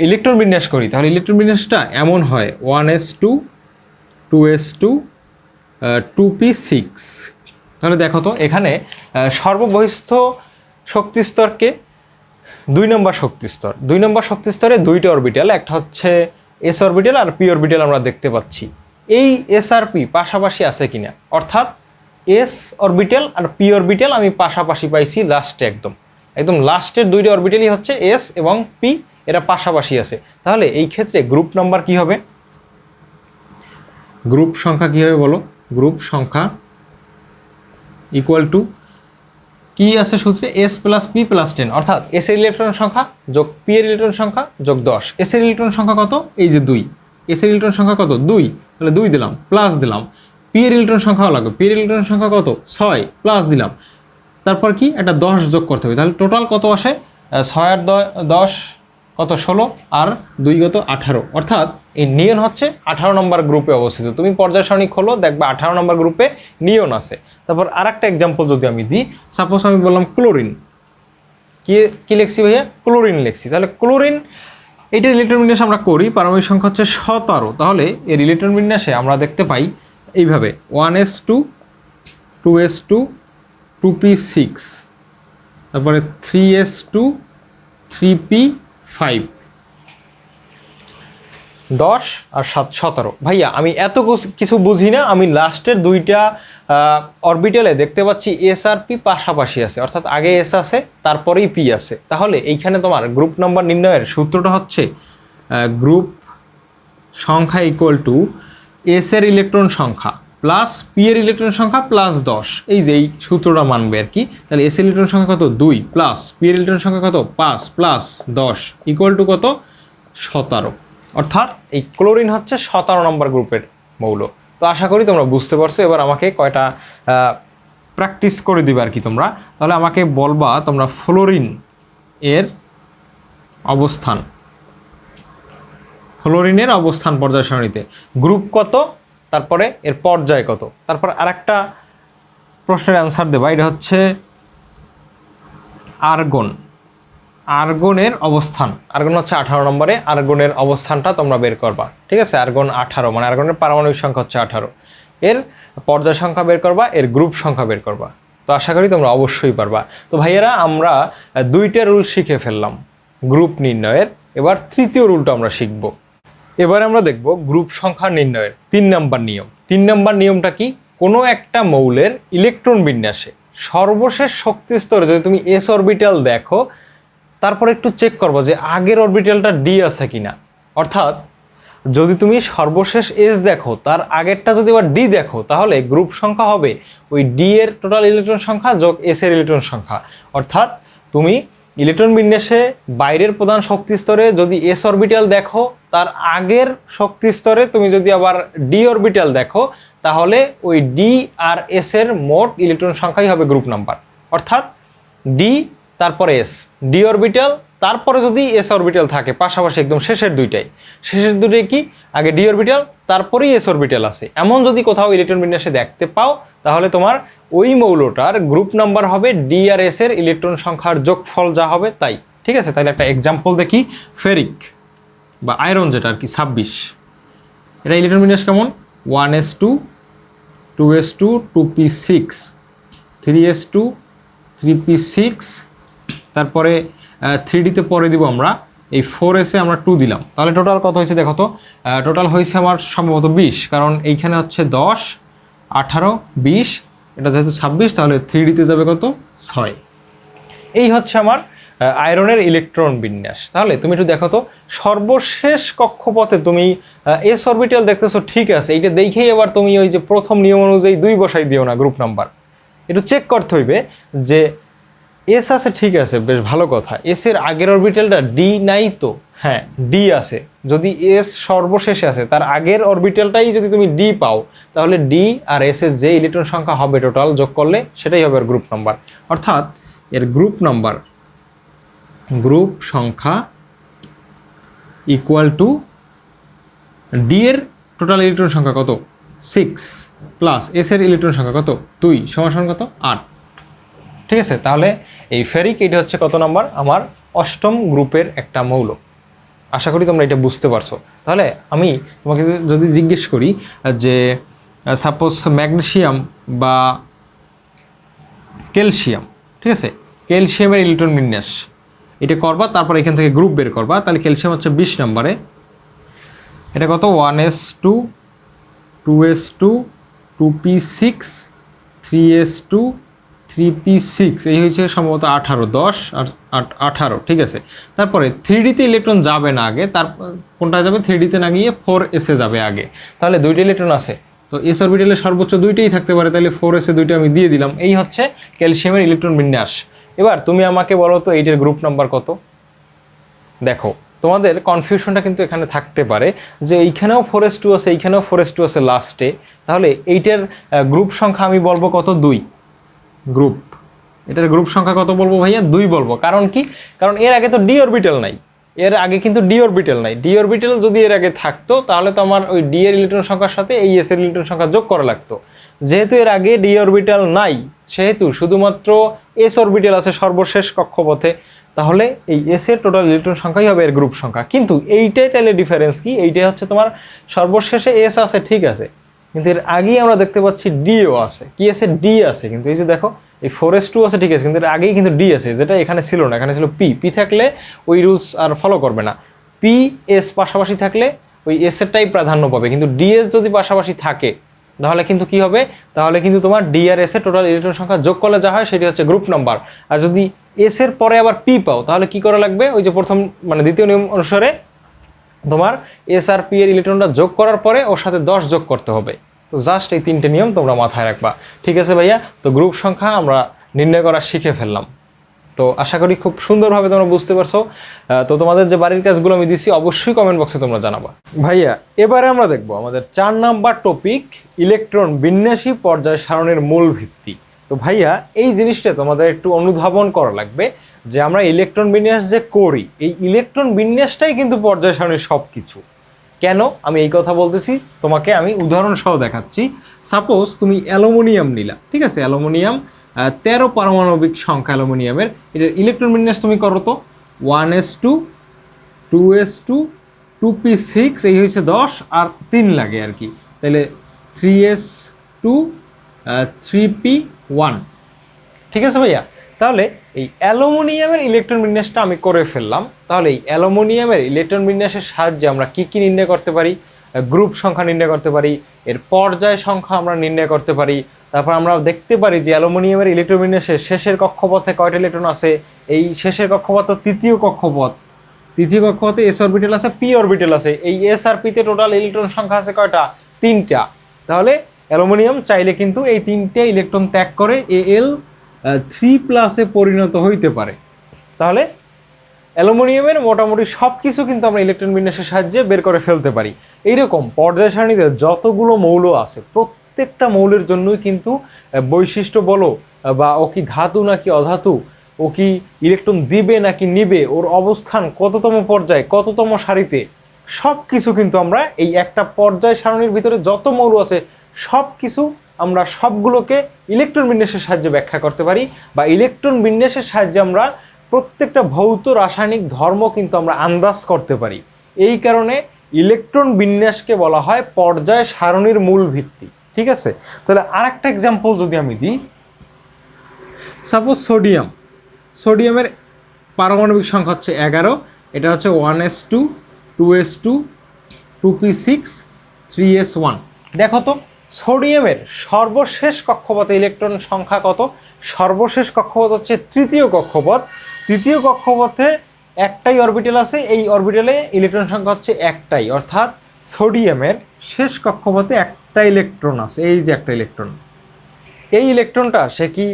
ইলেকট্রন বিন্যাস করি তাহলে ইলেকট্রন বিন্যাসটা এমন হয় 1s2 2s2 2p6। তাহলে দেখো তো এখানে সর্ববহিস্থ শক্তিস্তরকে 2 নম্বর শক্তিস্তর, 2 নম্বর শক্তিস্তরে 2টা অরবিটাল, একটা হচ্ছে এস অরবিটাল আর পি অরবিটাল আমরা দেখতে পাচ্ছি। এই এস আর পি পাশাপাশি আছে কিনা, অর্থাৎ এস অরবিটাল আর পি অরবিটাল আমি পাশাপাশি পাইছি লাস্টে, একদম লাস্টের 2টা অরবিটালই হচ্ছে এস এবং পি, এরা পাশাপাশি আছে। তাহলে এই ক্ষেত্রে গ্রুপ নাম্বার কি হবে? গ্রুপ সংখ্যা কি হবে বলো? গ্রুপ সংখ্যা ইকুয়াল টু কি আছে সূত্রে? এস প্লাস পি প্লাস 10, অর্থাৎ এস এর ইলেকট্রন সংখ্যা যোগ পি এর ইলেকট্রন সংখ্যা যোগ 10। এস এর ইলেকট্রন সংখ্যা কত? এই যে 2, এস এর ইলেকট্রন সংখ্যা কত? 2, তাহলে 2 দিলাম, প্লাস দিলাম। পি এর ইলেকট্রন সংখ্যাও লাগবে, পি এর ইলেকট্রন সংখ্যা কত? 6, প্লাস দিলাম। তারপর কি একটা 10 যোগ করতে হবে, তাহলে টোটাল কত আসে? 6 আর 10 কত? 16, আর 2 কত? 18। অর্থাৎ এই নিয়ন হচ্ছে 18 নম্বর গ্রুপে অবস্থিত। তুমি পর্যায় সারণী খোলো, দেখবা 18 নম্বর গ্রুপে নিয়ন আছে। তারপর আর একটা এক্সাম্পল যদি আমি দিই, সাপোজ আমি বললাম ক্লোরিন, কি লিখছি ভাইয়া? ক্লোরিন লিখছি। তাহলে ক্লোরিন এইটার ইলেকট্রন বিন্যাস আমরা করি, পারমাণবিক সংখ্যা হচ্ছে 17। তাহলে এর ইলেকট্রন বিন্যাসে আমরা দেখতে পাই এইভাবে 1s2 2s2 2p6, তারপরে 3s2 3p5, 10 আর 17। ভাইয়া আমি এত কিছু বুঝি না, আমি লাস্টের 2টা অরবিটালে দেখতে পাচ্ছি এস আর পি পাশাপাশি আছে, অর্থাৎ আগে এস আছে তারপরেই পি আছে। তাহলে এইখানে তোমার গ্রুপ নাম্বার নির্ণয়ের সূত্রটা হচ্ছে গ্রুপ সংখ্যা ইকুয়াল টু এস এর ইলেকট্রন সংখ্যা প্লাস পি এর ইলেকট্রন সংখ্যা প্লাস 10। এই যে এই সূত্রটা মানবে আর কি। তাহলে এস এর ইলেকট্রন সংখ্যা কত? 2, প্লাস পি এর ইলেকট্রন সংখ্যা কত? 5, প্লাস 10 ইকুয়াল টু কত? 17। অর্থাৎ এই ক্লোরিন হচ্ছে 17 নম্বর গ্রুপের মৌল। তো আশা করি তোমরা বুঝতে পারছো। এবার আমাকে কয়টা প্র্যাকটিস করে দিবে আর কি তোমরা। তাহলে আমাকে বলবা তোমরা ফ্লোরিন এর অবস্থান, ফ্লোরিনের অবস্থান পর্যায় সারণীতে গ্রুপ কত, তারপরে এর পর্যায় কত। তারপর আরেকটা প্রশ্নের অ্যান্সার দেবা, এটা হচ্ছে আর্গন, আর্গনের অবস্থান। আর্গন হচ্ছে 18 নম্বরে, আর্গনের অবস্থানটা তোমরা বের করবা, ঠিক আছে? আর্গন 18, মানে আর্গনের পারমাণবিক সংখ্যা হচ্ছে 18, এর পর্যায় সংখ্যা বের করবা, এর গ্রুপ সংখ্যা বের করবা। তো আশা করি তোমরা অবশ্যই পারবা। তো ভাইয়েরা আমরা 2টা রুল শিখে ফেললাম গ্রুপ নির্ণয়ের। এবার তৃতীয় রুলটা আমরা শিখব। এবার আমরা দেখব গ্রুপ সংখ্যা নির্ণয়ের 3 নম্বর নিয়ম। 3 নম্বর নিয়মটা কি? কোনো একটা মৌলের ইলেকট্রন বিন্যাসে সর্বশেষ শক্তি স্তরে যদি তুমি এস অরবিটাল দেখো, তারপর একটু চেক করবো যে আগের অরবিটালটা ডি আছে কিনা। অর্থাৎ যদি তুমি সর্বশেষ এস দেখো তার আগেরটা যদি আবার ডি দেখো তাহলে গ্রুপ সংখ্যা হবে ওই ডি এর টোটাল ইলেকট্রন সংখ্যা যোগ এস এর ইলেকট্রন সংখ্যা। অর্থাৎ তুমি ইলেকট্রন বিন্যাসে বাইরের প্রধান শক্তি স্তরে যদি এস অরবিটাল দেখো তার আগের শক্তি স্তরে তুমি যদি আবার ডি অরবিটাল দেখো তাহলে ওই ডি আর এস এর মোট ইলেকট্রন সংখ্যাই হবে গ্রুপ নাম্বার। অর্থাৎ ডি তারপরে এস, ডি অরবিটাল তারপরে যদি এস অরবিটাল থাকে পাশাপাশি একদম শেষের দুইটাই কি আগে ডি অরবিটাল তারপরেই এস অরবিটাল আছে, এমন যদি কোথাও ইলেকট্রন বিন্যাসে দেখতে পাও তাহলে তোমার ওই মৌলটার গ্রুপ নাম্বার হবে ডি আর এস এর ইলেকট্রন সংখ্যার যোগফল যা হবে তাই। ঠিক আছে, তাহলে একটা এক্সাম্পল দেখি। ফেরিক বা আয়রন যেটা আর কি 26, এটা ইলেকট্রন বিন্যাস কেমন? 1s2 2s2 2p6 3s2 3p6, তারপরে 3ডিতে পরে দিব আমরা এই 4s-এ আমরা 2 দিলাম। তাহলে টোটাল কত হয়েছে দেখো তো? টোটাল হয়েছে আমার সম্ভবত 20, কারণ এইখানে হচ্ছে 10 18 20, এটা যেহেতু 26 তাহলে 3ডিতে যাবে কত? 6। এই হচ্ছে আমার আয়রনের ইলেকট্রন বিন্যাস। তাহলে তুমি একটু দেখো তো সর্বশেষ কক্ষপথে তুমি এস অরবিটাল দেখতেছো, ঠিক আছে, এইটা দেখেই এবার তুমি ওই যে প্রথম নিয়ম অনুযায়ী 2 বসাই দিও না গ্রুপ নাম্বার, একটু চেক করতে হইবে যে এস আছে, ঠিক আছে, বেশ ভালো কথা। এস এর আগের অরবিটালটা ডি নাই তো? হ্যাঁ, ডি আছে। যদি এস সর্বশেষে আছে তার আগের অরবিটালটাই যদি তুমি ডি পাও তাহলে ডি আর এস এর যে ইলেকট্রন সংখ্যা হবে টোটাল যোগ করলে সেটাই হবে গ্রুপ নাম্বার। অর্থাৎ এর গ্রুপ নাম্বার, গ্রুপ সংখ্যা ইকুয়াল টু ডি এর টোটাল ইলেকট্রন সংখ্যা কত? 6 প্লাস এস এর ইলেকট্রন সংখ্যা কত? 2 সমান কত? 8। ঠিক আছে, তাহলে এই ফেরিক এটা হচ্ছে কত নাম্বার? আমার 8ম গ্রুপের একটা মৌল। আশা করি তোমরা এটা বুঝতে পারছো। তাহলে আমি তোমাকে যদি জিজ্ঞেস করি যে সাপোজ ম্যাগনেসিয়াম বা ক্যালসিয়াম, ঠিক আছে, ক্যালসিয়ামের ইলেকট্রন বিন্যাস এটা করবা, তারপর এখান থেকে গ্রুপ বের করবা। তাহলে ক্যালসিয়াম হচ্ছে 20 নম্বরে, এটা কত? 1s2 2s2 2p6 3s2 3p6, এই হয়েছে সম্ভবত 18 10 আর 18। ঠিক আছে, তারপরে 3ডিতে ইলেকট্রন যাবে না আগে, তার কোনটা যাবে? 3ডিতে না গিয়ে 4s-এ যাবে আগে। তাহলে 2টা ইলেকট্রন আছে, তো এস অরবিটালে সর্বোচ্চ 2টাই থাকতে পারে, তাহলে 4s-এ 2টা আমি দিয়ে দিলাম। এই হচ্ছে ক্যালসিয়ামের ইলেকট্রন বিন্যাস। এবার তুমি আমাকে বলো তো এইটার গ্রুপ নাম্বার কত? দেখো তোমাদের কনফিউশনটা কিন্তু এখানে থাকতে পারে যে এইখানেও 4s2 আছে, এইখানেও 4s2 আছে লাস্টে, তাহলে এইটার গ্রুপ সংখ্যা আমি বলবো কত? 2 গ্রুপ। এটার গ্রুপ সংখ্যা কত বলবো ভাইয়া? 2 বলবো। কারণ কি? কারণ এর আগে তো ডি অরবিটাল নাই, এর আগে কিন্তু ডি অরবিটাল নাই। ডি অরবিটাল যদি এর আগে থাকতো তাহলে তো আমার ওই ডি এর ইলেকট্রন সংখ্যার সাথে এই এস এর ইলেকট্রন সংখ্যা যোগ করা লাগতো। যেহেতু এর আগে ডি অরবিটাল নাই সেহেতু শুধুমাত্র এস অরবিটাল আছে সর্বশেষ কক্ষপথে, তাহলে এই এস এর টোটাল ইলেকট্রন সংখ্যাই হবে এর গ্রুপ সংখ্যা। কিন্তু এইটাই তাহলে ডিফারেন্স কি? এইটাই হচ্ছে তোমার সর্বশেষে এস আছে, ঠিক আছে, কিন্তু এর আগেই আমরা দেখতে পাচ্ছি ডিও আছে। কি আছে? ডি আছে। কিন্তু এই যে দেখো এই 4s2 আছে, ঠিক আছে, কিন্তু এর আগেই কিন্তু ডি আছে, যেটা এখানে ছিল না, এখানে ছিল পি। পি থাকলে ওই রুলস আর ফলো করবে না। পি এস পাশাপাশি থাকলে ওই এস এরটাই প্রাধান্য পাবে, কিন্তু ডিএস যদি পাশাপাশি থাকে তাহলে কিন্তু কি হবে? তাহলে কিন্তু তোমার ডি আর এস এর টোটাল ইলেকট্রন সংখ্যা যোগ করলে যা হয় সেটি হচ্ছে গ্রুপ নাম্বার। আর যদি এস এর পরে আবার পি পাও তাহলে কি করা লাগবে? ওই যে প্রথম দ্বিতীয় নিয়ম অনুসারে তোমার এস আর পি এর ইলেকট্রনটা যোগ করার পরে ওর সাথে 10 যোগ করতে হবে। তো জাস্ট এই 3টে নিয়ম তোমরা মাথায় রাখবা। ঠিক আছে ভাইয়া, তো গ্রুপ সংখ্যা আমরা নির্ণয় করা শিখে ফেললাম। তো আশা করি খুব সুন্দরভাবে তোমরা বুঝতে পারছো। তো তোমাদের যে বাড়ির কাজগুলো আমি দিছি অবশ্যই কমেন্ট বক্সে তোমরা জানাবা। ভাইয়া এবারে আমরা দেখবো আমাদের 4 নাম্বার টপিক, ইলেকট্রন বিন্যাসী পর্যায় সারণীর মূল ভিত্তি। তো ভাইয়া এই জিনিসটা তোমাদের একটু অনুধাবন করা লাগবে যে আমরা ইলেকট্রন বিন্যাস যে করি, এই ইলেকট্রন বিন্যাসটাই কিন্তু পর্যায় সারণীর সব কিছু। কেন আমি এই কথা বলতেছি তোমাকে আমি উদাহরণ সহ দেখাচ্ছি। সাপোজ তুমি অ্যালুমিনিয়াম নিলা, ঠিক আছে, অ্যালুমিনিয়াম 13 পারমাণবিক সংখ্যা অ্যালুমিনিয়ামের, এটার ইলেকট্রন বিন্যাস তুমি করো তো 1s2 2s2 2p6, এই হয়েছে 10 আর 3 লাগে আর কি, তাহলে 3s2 3p1। ঠিক আছে ভাইয়া, তাহলে এই অ্যালুমিনিয়ামের ইলেকট্রন বিন্যাসটা আমি করে ফেললাম। তাহলে এই অ্যালুমিনিয়ামের ইলেকট্রন বিন্যাসের সাহায্যে আমরা কি কি নির্ণয় করতে পারি? গ্রুপ সংখ্যা নির্ণয় করতে পারি, এর পর্যায় সংখ্যা আমরা নির্ণয় করতে পারি। তারপর আমরা দেখতে পারি যে অ্যালুমিনিয়ামের ইলেকট্রন বিন্যাসের শেষের কক্ষপথে কয়টা ইলেকট্রন আছে। এই শেষের কক্ষপথ তৃতীয় কক্ষপথ, তৃতীয় কক্ষপথে এস অরবিটাল আছে, পি অরবিটাল আছে। এই এস আর পিতে টোটাল ইলেকট্রন সংখ্যা আছে কয়টা? 3টা। তাহলে অ্যালুমিনিয়াম চাইলে কিন্তু এই 3টে ইলেকট্রন ত্যাগ করে Al3+ পরিণত হইতে পারে। তাহলে অ্যালুমিনিয়ামের মোটামুটি সব কিছু কিন্তু আমরা ইলেকট্রন বিন্যাসের সাহায্যে বের করে ফেলতে পারি। এইরকম পর্যায় সারণীতে যতগুলো মৌল আছে প্রত্যেকটা মৌলের জন্যই কিন্তু বৈশিষ্ট্য বলো বা ও কি ধাতু নাকি অধাতু, ও কি ইলেকট্রন দিবে নাকি নিবে, ওর অবস্থান কততম পর্যায়ে, কততম সারিতে, সব কিছু কিন্তু আমরা এই একটা পর্যায় সারণীর ভিতরে যত মৌল আছে সব কিছু আমরা সবগুলোকে ইলেকট্রন বিন্যাসের সাহায্যে ব্যাখ্যা করতে পারি, বা ইলেকট্রন বিন্যাসের সাহায্যে আমরা প্রত্যেকটা ভৌত রাসায়নিক ধর্ম কিন্তু আমরা আন্দাজ করতে পারি। এই কারণে ইলেকট্রন বিন্যাসকে বলা হয় পর্যায় সারণীর মূল ভিত্তি। ঠিক আছে, তাহলে আরেকটা এক্সাম্পল যদি আমি দিই, সাপোজ সোডিয়ামের পারমাণবিক সংখ্যা হচ্ছে 11, এটা হচ্ছে 1s2 2s2 2p6 3s1। দেখো তো সোডিয়ামের সর্বশেষ কক্ষপথে ইলেকট্রন সংখ্যা কত? সর্বশেষ কক্ষপথ হচ্ছে তৃতীয় কক্ষপথ। তৃতীয় কক্ষপথে একটাই অরবিটাল আছে, এই অরবিটালে ইলেকট্রন সংখ্যা হচ্ছে একটাই, অর্থাৎ সোডিয়ামের শেষ কক্ষপথে একটা ইলেকট্রন আছে। এই যে একটা ইলেকট্রন, এই ইলেকট্রনটা সে কি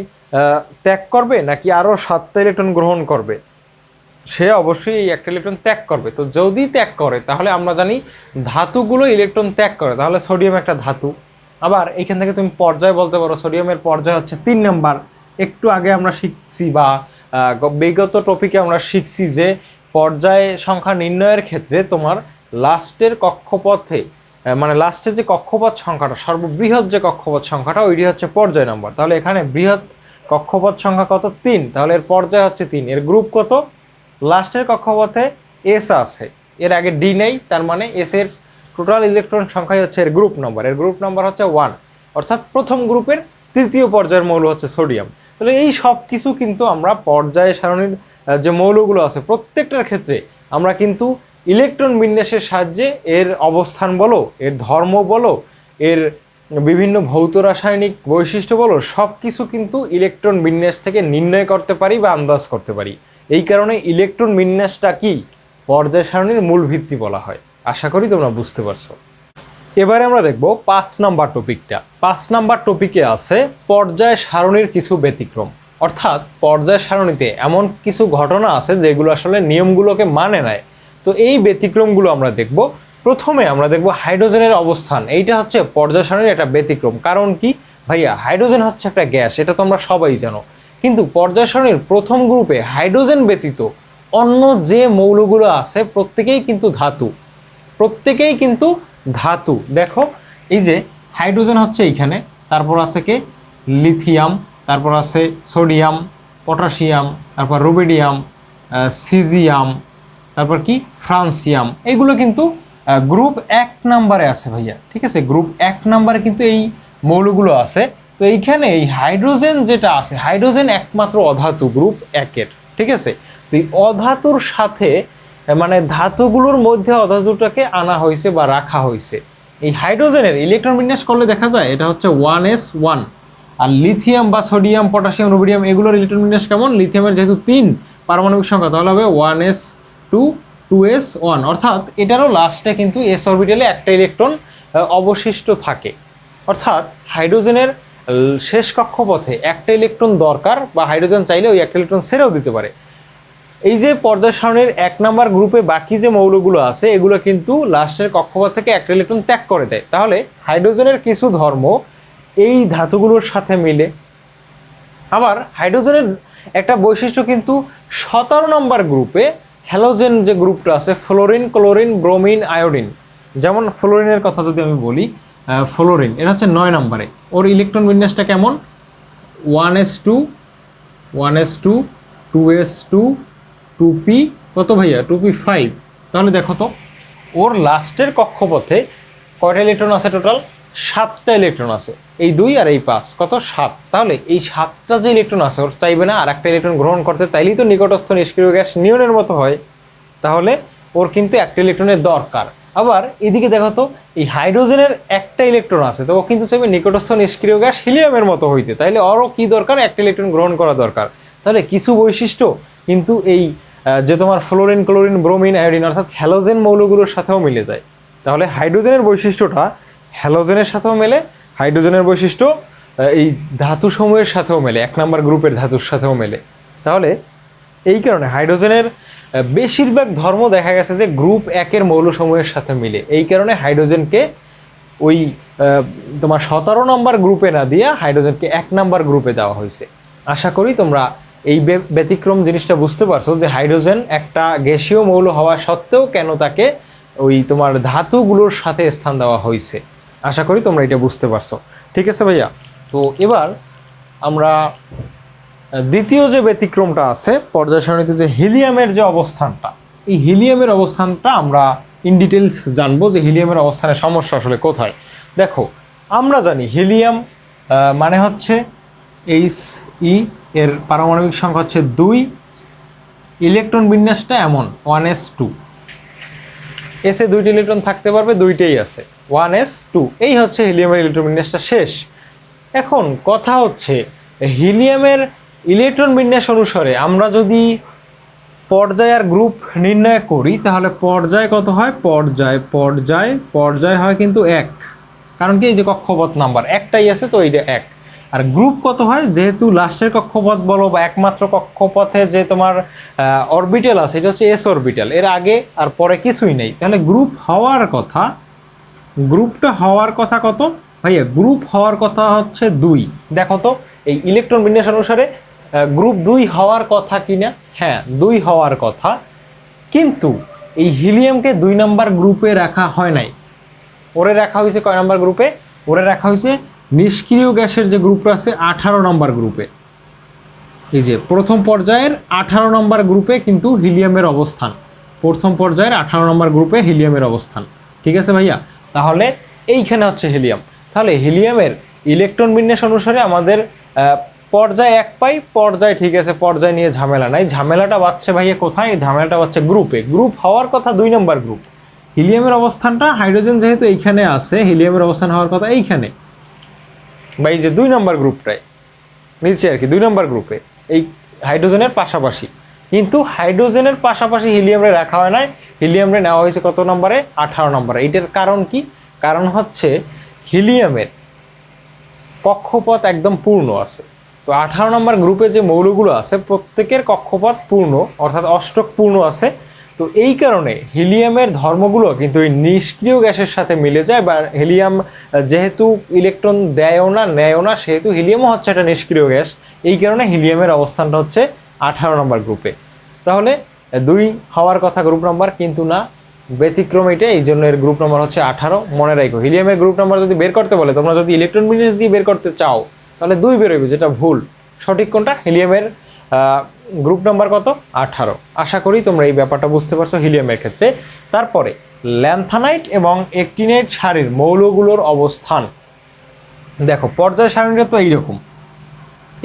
ত্যাগ করবে নাকি আরও 7টা ইলেকট্রন গ্রহণ করবে? সে অবশ্যই এই একটা ইলেকট্রন ত্যাগ করবে। তো যদি ত্যাগ করে তাহলে আমরা জানি ধাতুগুলো ইলেকট্রন ত্যাগ করে, তাহলে সোডিয়াম একটা ধাতু। আবার এইখান থেকে তুমি পর্যায় বলতে পারো, সোডিয়ামের পর্যায় হচ্ছে 3 নাম্বার। একটু আগে আমরা শিখছি বা বিগত টপিকে আমরা শিখছি যে পর্যায় সংখ্যা নির্ণয়ের ক্ষেত্রে তোমার লাস্টের কক্ষপথে মানে লাস্টের যে কক্ষপথ সংখ্যাটা, সর্ববৃহৎ যে কক্ষপথ সংখ্যাটা, ওইটি হচ্ছে পর্যায় নাম্বার। তাহলে এখানে বৃহৎ কক্ষপথ সংখ্যা কত? 3, তাহলে এর পর্যায় হচ্ছে 3। এর গ্রুপ কত? লাস্টের কক্ষপথে এস আছে, এর আগে ডি নেই, তার মানে এস এর টোটাল ইলেকট্রন সংখ্যাই হচ্ছে এর গ্রুপ নাম্বার। এর গ্রুপ নাম্বার হচ্ছে 1, অর্থাৎ প্রথম গ্রুপের তৃতীয় পর্যায়ের মৌল হচ্ছে সোডিয়াম। তাহলে এই সব কিছু কিন্তু আমরা পর্যায় সারণীর যে মৌলগুলো আছে প্রত্যেকটার ক্ষেত্রে আমরা কিন্তু ইলেকট্রন বিন্যাসের সাহায্যে এর অবস্থান বলো, এর ধর্ম বলো, এর বিভিন্ন ভৌত রাসায়নিক বৈশিষ্ট্য বলো, সব কিছু কিন্তু ইলেকট্রন বিন্যাস থেকে নির্ণয় করতে পারি বা আন্দাজ করতে পারি। এই কারণে ইলেকট্রন বিন্যাসটা কি পর্যায় সারণীর মূল ভিত্তি বলা হয়। আশা করি তোমরা বুঝতে পারছো। এবারে আমরা দেখব 5 নাম্বার টপিকটা। 5 নাম্বার টপিকে আছে পর্যায় সারণীর কিছু ব্যতিক্রম, অর্থাৎ পর্যায় সারণীতে এমন কিছু ঘটনা আছে যেগুলো আসলে নিয়মগুলোকে মানে নেয়। তো এই ব্যতিক্রমগুলো আমরা দেখব। প্রথমে আমরা দেখব হাইড্রোজেনের অবস্থান। এইটা হচ্ছে পর্যায় সারণীর একটা ব্যতিক্রম। কারণ কি ভাইয়া, হাইড্রোজেন হচ্ছে একটা গ্যাস, এটা তোমরা সবাই জানো। কিন্তু পর্যায় সারণীর প্রথম গ্রুপে হাইড্রোজেন ব্যতীত অন্য যে মৌলগুলো আছে প্রত্যেকেই কিন্তু ধাতু, প্রত্যেকেই কিন্তু ধাতু। দেখো এই যে হাইড্রোজেন হচ্ছে এইখানে, তারপর আছে কে লিথিয়াম, তারপর আছে সোডিয়াম, পটাশিয়াম, তারপর রুবিডিয়াম, সিজিয়াম, তারপর কি ফ্রান্সিয়াম। এইগুলো কিন্তু গ্রুপ 1 নাম্বারে আছে ভাইয়া। ঠিক আছে, গ্রুপ 1 নাম্বারে কিন্তু এই মৌলগুলো আছে। তো এইখানে এই হাইড্রোজেন যেটা আছে, হাইড্রোজেন একমাত্র অধাতু গ্রুপ 1-এর। ঠিক আছে, তো এই অধাতুর সাথে মানে ধাতুগুলোর মধ্যে অধাতুটাকে আনা হয়েছে বা রাখা হয়েছে। এই হাইড্রোজেনের ইলেকট্রন বিন্যাস করলে দেখা যায় এটা হচ্ছে 1s1। আর লিথিয়াম বা সোডিয়াম, পটাশিয়াম, রুবিডিয়াম এগুলোর ইলেকট্রন বিন্যাস কেমন? লিথিয়ামের যেহেতু 3 পারমাণবিক সংখ্যা, তাহলে হবে 1s2 2s1, অর্থাৎ এটারও লাস্টে কিন্তু এস অরবিটালে একটা ইলেকট্রন অবশিষ্ট থাকে। অর্থাৎ হাইড্রোজেনের শেষ কক্ষপথে একটা ইলেকট্রন দরকার, বা হাইড্রোজেন চাইলে ওই একটা ইলেকট্রন ছেড়েও দিতে পারে। এই যে পর্যায় সারণীর 1 নাম্বার গ্রুপে বাকি যে মৌলগুলো আছে এগুলো কিন্তু লাস্টের কক্ষপথ থেকে একটা ইলেকট্রন ত্যাগ করে দেয়। তাহলে হাইড্রোজেনের কিছু ধর্ম এই ধাতুগুলোর সাথে মিলে। আবার হাইড্রোজেনের একটা বৈশিষ্ট্য কিন্তু 17 নম্বর গ্রুপে হ্যালোজেন যে গ্রুপটা আছে, ফ্লোরিন, ক্লোরিন, ব্রোমিন, আয়োডিন। যেমন ফ্লোরিনের কথা যদি আমি বলি, ফ্লোরিন এটা হচ্ছে 9 নম্বরে। ওর ইলেকট্রন বিন্যাসটা কেমন? 1s2 1s2 2s2 2p কত ভাইয়া? 2p5। তাহলে দেখো তো ওর লাস্টের কক্ষপথে কয়টা ইলেকট্রন আছে? টোটাল 7টা ইলেকট্রন আছে। এই 2 আর এই 5 কত? 7। তাহলে এই 7টা যে ইলেকট্রন আছে ওর চাইবে না আর একটা ইলেকট্রন গ্রহণ করতে, তাইলেই তো নিকটস্থ নিষ্ক্রিয় গ্যাস নিয়নের মতো হয়। তাহলে ওর কিন্তু একটা ইলেকট্রনের দরকার। আবার এদিকে দেখো তো এই হাইড্রোজেনের একটা ইলেকট্রন আছে, তো ও কিন্তু চাইবে নিকটস্থ নিষ্ক্রিয় গ্যাস হিলিয়ামের মতো হইতে, তাইলে ওরও কি দরকার? একটা ইলেকট্রন গ্রহণ করা দরকার। তাহলে কিছু বৈশিষ্ট্য কিন্তু এই যে তোমার ফ্লোরিন, ক্লোরিন, ব্রোমিন, আয়োডিন অর্থাৎ হ্যালোজেন মৌলগুলোর সাথেও মিলে যায়। তাহলে হাইড্রোজেনের বৈশিষ্ট্যটা হ্যালোজেনের সাথেও মেলে, হাইড্রোজেনের বৈশিষ্ট্য এই ধাতুসমূহের সাথেও মেলে, 1 নম্বর গ্রুপের ধাতুর সাথেও মেলে। তাহলে এই কারণে হাইড্রোজেনের বেশিরভাগ ধর্ম দেখা গেছে যে গ্রুপ 1-এর মৌলসমূহের সাথে মিলে। এই কারণে হাইড্রোজেনকে ওই তোমার 17 নম্বর গ্রুপে না দিয়ে হাইড্রোজেনকে 1 নম্বর গ্রুপে দেওয়া হয়েছে। আশা করি তোমরা এই ব্যতিক্রম জিনিসটা বুঝতে পারছো যে হাইড্রোজেন একটা গ্যাসীয় মৌল হওয়া সত্ত্বেও কেন তাকে ওই তোমার ধাতুগুলোর সাথে স্থান দেওয়া হয়েছে। আশা করি তোমরা এটা বুঝতে পারছো। ঠিক আছে ভাইয়া? তো এবার আমরা দ্বিতীয় যে ব্যতিক্রমটা আছে পর্যায় সারণীতে, যে হিলিয়ামের যে অবস্থানটা, এই হিলিয়ামের অবস্থানটা আমরা ইন ডিটেলস জানবো যে হিলিয়ামের অবস্থানের সমস্যা আসলে কোথায়। দেখো, আমরা জানি হিলিয়াম মানে হচ্ছে He, এর পারমাণবিক সংখ্যা হচ্ছে 2, ইলেকট্রন বিন্যাসটা এমন 1s2, এসে 2টি ইলেকট্রন থাকতে পারবে, 2টেই আছে 1s2। এই হচ্ছে হিলিয়ামের ইলেকট্রন বিন্যাসটা শেষ। এখন কথা হচ্ছে হিলিয়ামের ইলেকট্রন বিন্যাস অনুসারে আমরা যদি পর্যায় আর গ্রুপ নির্ণয় করি তাহলে পর্যায় কত হয়? পর্যায় হয় কিন্তু 1, কারণ কি এই যে কক্ষপথ নাম্বার একটাই আছে, তো এইটা 1। আর গ্রুপ কত হয়? যেহেতু লাস্টের কক্ষপথ বলো বা একমাত্র কক্ষপথে যে তোমার অরবিটাল আছে এটা হচ্ছে এস অরবিটাল, এর আগে আর পরে কিছুই নেই, তাহলে গ্রুপ হওয়ার কথা, গ্রুপটা হওয়ার কথা কত ভাইয়া? গ্রুপ হওয়ার কথা হচ্ছে 2। দেখো তো এই ইলেকট্রন বিন্যাস অনুসারে গ্রুপ 2 হওয়ার কথা কিনা? হ্যাঁ, 2 হওয়ার কথা, কিন্তু এই হিলিয়ামকে 2 নম্বর গ্রুপে রাখা হয় নাই। ওরে রাখা হয়েছে কয় নম্বর গ্রুপে? ওরে রাখা হয়েছে নিষ্ক্রিয় গ্যাসের যে গ্রুপটা আছে 18 নম্বর গ্রুপে। এই যে প্রথম পর্যায়ের 18 নম্বর গ্রুপে কিন্তু হিলিয়ামের অবস্থান, প্রথম পর্যায়ের 18 নম্বর গ্রুপে হিলিয়ামের অবস্থান। ঠিক আছে ভাইয়া? তাহলে এইখানে হচ্ছে হিলিয়াম। তাহলে হিলিয়ামের ইলেকট্রন বিন্যাস অনুসারে আমাদের পর্যায় 1 পাই, পর্যায় ঠিক আছে, পর্যায় নিয়ে ঝামেলা নাই। ঝামেলাটা বাড়ছে ভাইয়া কোথায়? ঝামেলাটা বাড়ছে গ্রুপে। গ্রুপ হওয়ার কথা 2 নম্বর গ্রুপ। হিলিয়ামের অবস্থানটা, হাইড্রোজেন যেহেতু এইখানে আছে, হিলিয়ামের অবস্থান হওয়ার কথা এইখানে, বা এই যে 2 নম্বর গ্রুপটায় নিচে আর কি, 2 নম্বর গ্রুপে এই হাইড্রোজেনের পাশাপাশি। কিন্তু হাইড্রোজেনের পাশাপাশি হিলিয়ামরে রাখা হয় না, হিলিয়ামরে নেওয়া হয়েছে কত নম্বরে? 18 নম্বরে। এইটার কারণ কি? কারণ হচ্ছে হিলিয়ামের কক্ষপথ একদম পূর্ণ আছে। তো 18 নম্বর গ্রুপে যে মৌলগুলো আছে প্রত্যেকের কক্ষপথ পূর্ণ, অর্থাৎ অষ্টক পূর্ণ আছে। তো এই কারণে হিলিয়ামের ধর্মগুলো কিন্তু এই নিষ্ক্রিয় গ্যাসের সাথে মিলে যায়, বা হিলিয়াম যেহেতু ইলেকট্রন দেয়ও না নেয়ও না, সেহেতু হিলিয়ামও হচ্ছে একটা নিষ্ক্রিয় গ্যাস। এই কারণে হিলিয়ামের অবস্থানটা হচ্ছে 18 নম্বর গ্রুপে। তাহলে 2 হওয়ার কথা গ্রুপ নাম্বার, কিন্তু না, ব্যতিক্রম এটা, এই জন্য এর গ্রুপ নাম্বার হচ্ছে 18। মনে রাখো, হিলিয়ামের গ্রুপ নাম্বার যদি বের করতে বলে, তোমরা যদি ইলেকট্রন বিন্যাস দিয়ে বের করতে চাও তাহলে 2 বেরোবে, যেটা ভুল। সঠিক কোনটা? হিলিয়ামের গ্রুপ নাম্বার কত? 18। আশা করি তোমরা এই ব্যাপারটা বুঝতে পারছো হিলিয়ামের ক্ষেত্রে। তারপরে ল্যান্থানাইট এবং অ্যাক্টিনাইট সারির মৌলগুলোর অবস্থান। দেখো, পর্যায় সারণীটা তো এইরকম।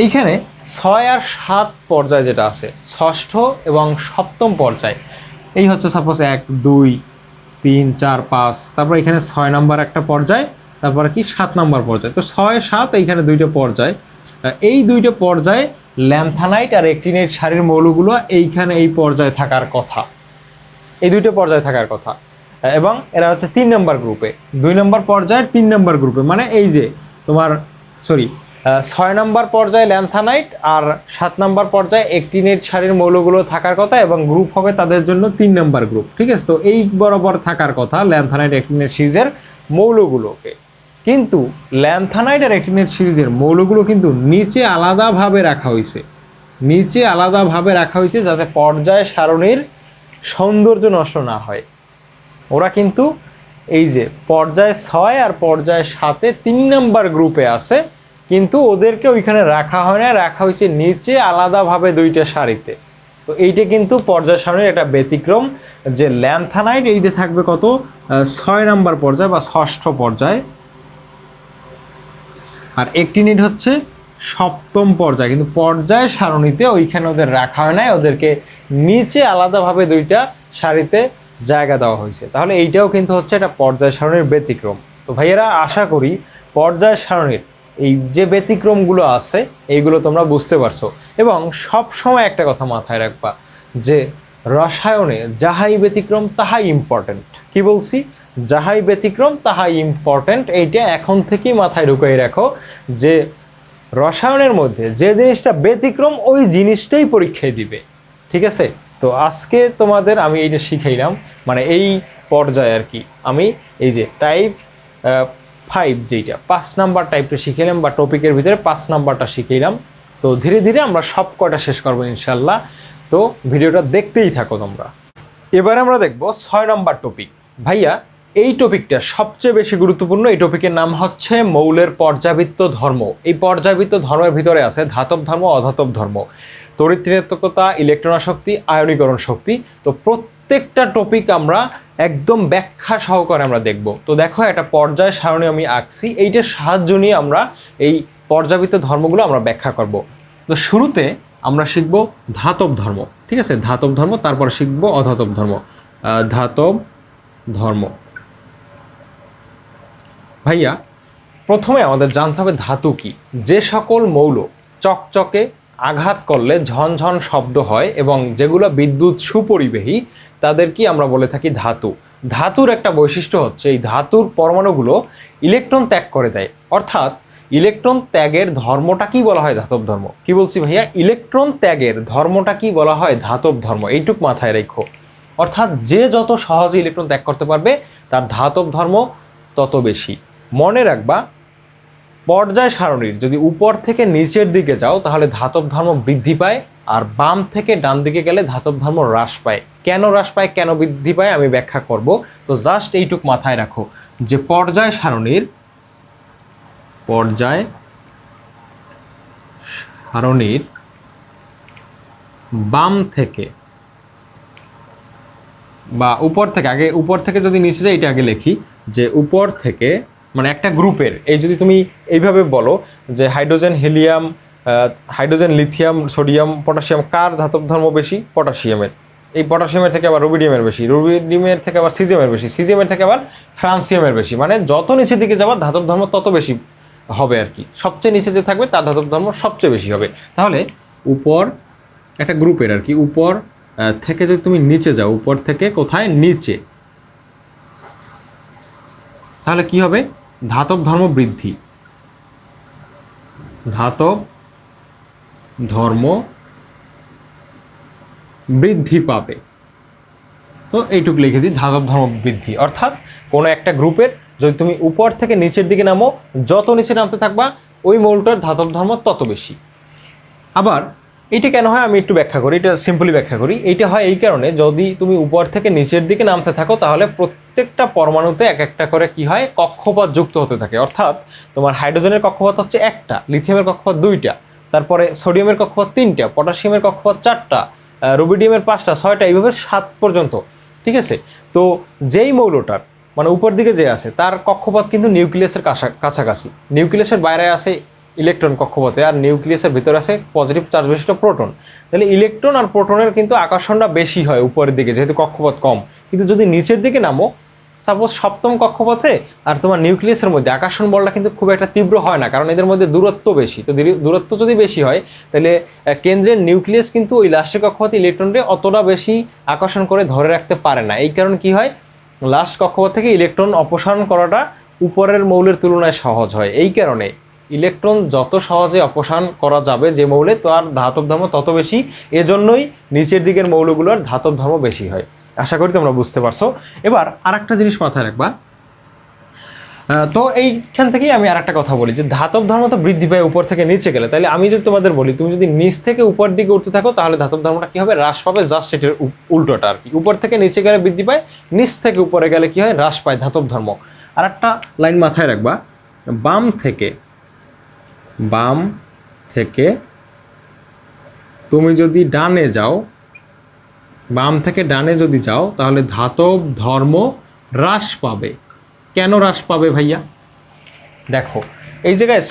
এইখানে 6 আর 7 পর্যায় যেটা আছে, ষষ্ঠ এবং সপ্তম পর্যায়, এই হচ্ছে সাপোজ 1 2 3 4 5, তারপর এখানে 6 নম্বর একটা পর্যায়, তারপরে কি 7 নম্বর পর্যায়। তো 6 7 এইখানে 2টা পর্যায়। এই 2টা পর্যায়ে ল্যান্থানাইট আর অ্যাক্টিনাইট সারির মৌলগুলো এইখানে এই পর্যায়ে থাকার কথা, এই 2টা পর্যায়ে থাকার কথা। এবং এরা হচ্ছে 3 নম্বর গ্রুপে, 2 নম্বর পর্যায়ের 3 নম্বর গ্রুপে, মানে এই যে তোমার 6 নম্বর পর্যায়ে ল্যান্থানাইট আর 7 নম্বর পর্যায়ে অ্যাক্টিনাইট সারির মৌলগুলো থাকার কথা, এবং গ্রুপ হবে তাদের জন্য 3 নম্বর গ্রুপ। ঠিক আছে? তো এই বরাবর থাকার কথা ল্যান্থানাইট অ্যাক্টিনাইট সিরিজের মৌলগুলোকে। কিন্তু ল্যান্থানাইট আর অ্যাক্টিনাইট সিরিজের মৌলগুলো কিন্তু নিচে আলাদাভাবে রাখা হয়েছে, নিচে আলাদাভাবে রাখা হয়েছে যাতে পর্যায় সারণীর সৌন্দর্য নষ্ট না হয়। ওরা কিন্তু এই যে পর্যায় 6 আর পর্যায় 7-এ 3 নম্বর গ্রুপে আছে, কিন্তু ওদেরকে ওইখানে রাখা হয় না, রাখা হয়েছে নিচে আলাদাভাবে 2টা সারিতে। তো এইটা কিন্তু পর্যায় সারণীর একটা ব্যতিক্রম, যে ল্যান্থানাইট এইটা থাকবে কত? 6 নম্বর পর্যায় বা ষষ্ঠ পর্যায়, আর অ্যাক্টিনাইট হচ্ছে সপ্তম পর্যায়। কিন্তু পর্যায় সারণীতে ওইখানে ওদের রাখা হয় না, ওদেরকে নিচে আলাদাভাবে 2টা সারিতে জায়গা দেওয়া হয়েছে। তাহলে এইটাও কিন্তু হচ্ছে একটা পর্যায় সারণীর ব্যতিক্রম। তো ভাইয়েরা, আশা করি পর্যায় সারণীর এই যে ব্যতিক্রমগুলো আছে এইগুলো তোমরা বুঝতে পারছো। এবং সব সময় একটা কথা মাথায় রাখবা, যে রসায়নে যাহাই ব্যতিক্রম তাহাই ইম্পর্টেন্ট। কি বলছি? যাহাই ব্যতিক্রম তাহাই ইম্পর্টেন্ট। এইটা এখন থেকেই মাথায় ঢুকিয়ে রাখো যে রসায়নের মধ্যে যে জিনিসটা ব্যতিক্রম ওই জিনিসটাই পরীক্ষায় দিবে। ঠিক আছে? তো আজকে তোমাদের আমি এইটা শিখাইলাম, মানে এই পর্যায়ে আর কি আমি এই যে টাইপ 5 যেইটা 5 নাম্বার টাইপটা শিখাইলাম, বা টপিকের ভিতরে 5 নাম্বারটা শিখাইলাম। তো ধীরে ধীরে আমরা সব কয়টা শেষ করবো ইনশাল্লাহ। তো ভিডিওটা দেখতেই থাকো তোমরা। এবারে আমরা দেখব 6 নম্বর টপিক। ভাইয়া এই টপিকটা সবচেয়ে বেশি গুরুত্বপূর্ণ। এই টপিকের নাম হচ্ছে মৌলের পর্যাবৃত্ত ধর্ম। এই পর্যাবৃত্ত ধর্মের ভিতরে আছে ধাতব ধর্ম, অধাতব ধর্ম, তড়িৎ ঋণাত্মকতা, ইলেকট্রন শক্তি, আয়নীকরণ শক্তি। তো প্রত্যেকটা টপিক আমরা একদম ব্যাখ্যা সহকারে আমরা দেখব। তো দেখো একটা পর্যায় সারণী আমি আঁকছি, এইটার সাহায্য নিয়ে আমরা এই পর্যাবৃত্ত ধর্মগুলো আমরা ব্যাখ্যা করব। তো শুরুতে আমরা শিখব ধাতব ধর্ম। ঠিক আছে? ধাতব ধর্ম, তারপর শিখব অধাতব ধর্ম। ধাতব ধর্ম ভাইয়া প্রথমে আমাদের জানতে হবে ধাতু কি। যে সকল মৌল চকচকে আঘাত করলে ঝনঝন শব্দ হয় এবং যেগুলো বিদ্যুৎ সুপরিবাহী তাদের কি আমরা বলে থাকি ধাতু। ধাতুর একটা বৈশিষ্ট্য হচ্ছে এই ধাতুর পরমাণুগুলো ইলেকট্রন ত্যাগ করে দেয়, অর্থাৎ ইলেকট্রন ত্যাগের ধর্মটা কি বলা হয়? ধাতব ধর্ম। কি বলছি ভাইয়া? ইলেকট্রন ত্যাগের ধর্মটা কি বলা হয়? ধাতব ধর্ম। এইটুক মাথায় রেখো। অর্থাৎ যে যত সহজে ইলেকট্রন ত্যাগ করতে পারবে তার ধাতব ধর্ম তত বেশি। মনে রাখবা পর্যায় সারণীর যদি উপর থেকে নিচের দিকে যাও তাহলে ধাতব ধর্ম বৃদ্ধি পায়, আর বাম থেকে ডান দিকে গেলে ধাতব ধর্ম হ্রাস পায়। কেন হ্রাস পায়, কেন বৃদ্ধি পায় আমি ব্যাখ্যা করব। তো জাস্ট এইটুক মাথায় রাখো যে পর্যায় সারণীর বাম থেকে বা উপর থেকে, আগে উপর থেকে যদি নিচে যাই এটা আগে লিখি, যে উপর থেকে মানে একটা গ্রুপের, এই যদি তুমি এইভাবে বলো যে hydrogen, helium, hydrogen, lithium, sodium, potassium, কার ধাতব ধর্ম বেশি? পটাশিয়ামের। এই পটাশিয়ামের থেকে আবার রুবিডিয়ামের বেশি, রুবিডিয়ামের থেকে আবার সিজিয়ামের বেশি, সিজিয়ামের থেকে আবার ফ্রান্সিয়ামের বেশি। মানে যত নিচের দিকে যাবার ধাতব ধর্ম তত বেশি হবে আর কি। সবচেয়ে নিচে যে থাকবে তার ধাতব ধর্ম সবচেয়ে বেশি হবে। তাহলে উপর একটা গ্রুপের আর কি, উপর থেকে যদি তুমি নিচে যাও, উপর থেকে কোথায়? নিচে, তাহলে কি হবে? ধাতব ধর্ম বৃদ্ধি, ধাতব ধর্ম বৃদ্ধি পাবে। তো এইটুকু লিখে দিই, ধাতব ধর্ম বৃদ্ধি। অর্থাৎ কোনো একটা গ্রুপের যদি তুমি উপর থেকে নিচের দিকে নামো, যত নিচে নামতে থাকবা ওই মৌলটার ধাতব ধর্ম তত বেশি। আবার এটা কেন হয় আমি একটু ব্যাখ্যা করি, এটা সিম্পলি ব্যাখ্যা করি। এইটা হয় এই কারণে, যদি তুমি উপর থেকে নিচের দিকে নামতে থাকো তাহলে প্রত্যেকটা পরমাণুতে এক একটা করে কি হয়? কক্ষপথ যুক্ত হতে থাকে। অর্থাৎ তোমার হাইড্রোজেনের কক্ষপথ হচ্ছে একটা, লিথিয়ামের কক্ষপথ 2টা, তারপরে সোডিয়ামের কক্ষপথ 3টা, পটাশিয়ামের কক্ষপথ 4টা, রুবিডিয়ামের 5টা, 6টা, এইভাবে 7 পর্যন্ত। ঠিক আছে? তো যেই মৌলটার মানে উপর দিকে যে আছে তার কক্ষপথ কিন্তু নিউক্লিয়াসের কাছাকাছি, নিউক্লিয়াসের বাইরে আছে ইলেকট্রন কক্ষপথে, আর নিউক্লিয়াসের ভিতরে আছে পজিটিভ চার্জ বিশিষ্ট প্রোটন। তাহলে ইলেকট্রন আর প্রোটনের কিন্তু আকর্ষণটা বেশি হয় উপরের দিকে, যেহেতু কক্ষপথ কম। কিন্তু যদি নিচের দিকে নামো, সাপোজ সপ্তম কক্ষপথে আর তোমার নিউক্লিয়াসের মধ্যে আকর্ষণ বলটা কিন্তু খুব একটা তীব্র হয় না, কারণ এদের মধ্যে দূরত্ব বেশি। তো দূরত্ব যদি বেশি হয় তাহলে কেন্দ্রের নিউক্লিয়াস কিন্তু ওই লাস্টের কক্ষপথে ইলেকট্রনকে অতটা বেশি আকর্ষণ করে ধরে রাখতে পারে না। এই কারণে কি হয়? লাস্ট কক্ষপথ থেকে ইলেকট্রন অপসারণ করাটা উপরের মৌলের তুলনায় সহজ হয়। এই কারণে ইলেকট্রন যত সহজে অপসারণ করা যাবে যে মৌলে, তার ধাতব ধর্ম তত বেশি। এজন্যই নিচের দিকের মৌলগুলোর ধাতব ধর্ম বেশি হয়। আশা করি তোমরা বুঝতে পারছো। এবার আরেকটা জিনিস মাথায় রাখবা। তো এইখান থেকেই আমি আরেকটা কথা বলি যে ধাতব ধর্ম তো বৃদ্ধি পায় উপর থেকে নিচে গেলে। তাহলে আমি যদি তোমাদের বলি তুমি যদি নিচ থেকে উপর দিকে উঠতে থাকো তাহলে ধাতব ধর্মটা কি হবে? হ্রাস পাবে। জাস্ট এটার উল্টোটা আর কি। উপর থেকে নিচে গেলে বৃদ্ধি পায়, নিচ থেকে উপরে গেলে কি হয়? হ্রাস পায় ধাতব ধর্ম। আর একটা লাইন মাথায় রাখবা, বাম থেকে তুমি যদি ডানে যাও, বাম থেকে ডানে যদি যাও তাহলে ধাতব ধর্ম হ্রাস পাবে। কেন হ্রাস পাবে ভাইয়া? দেখো এই জায়গায়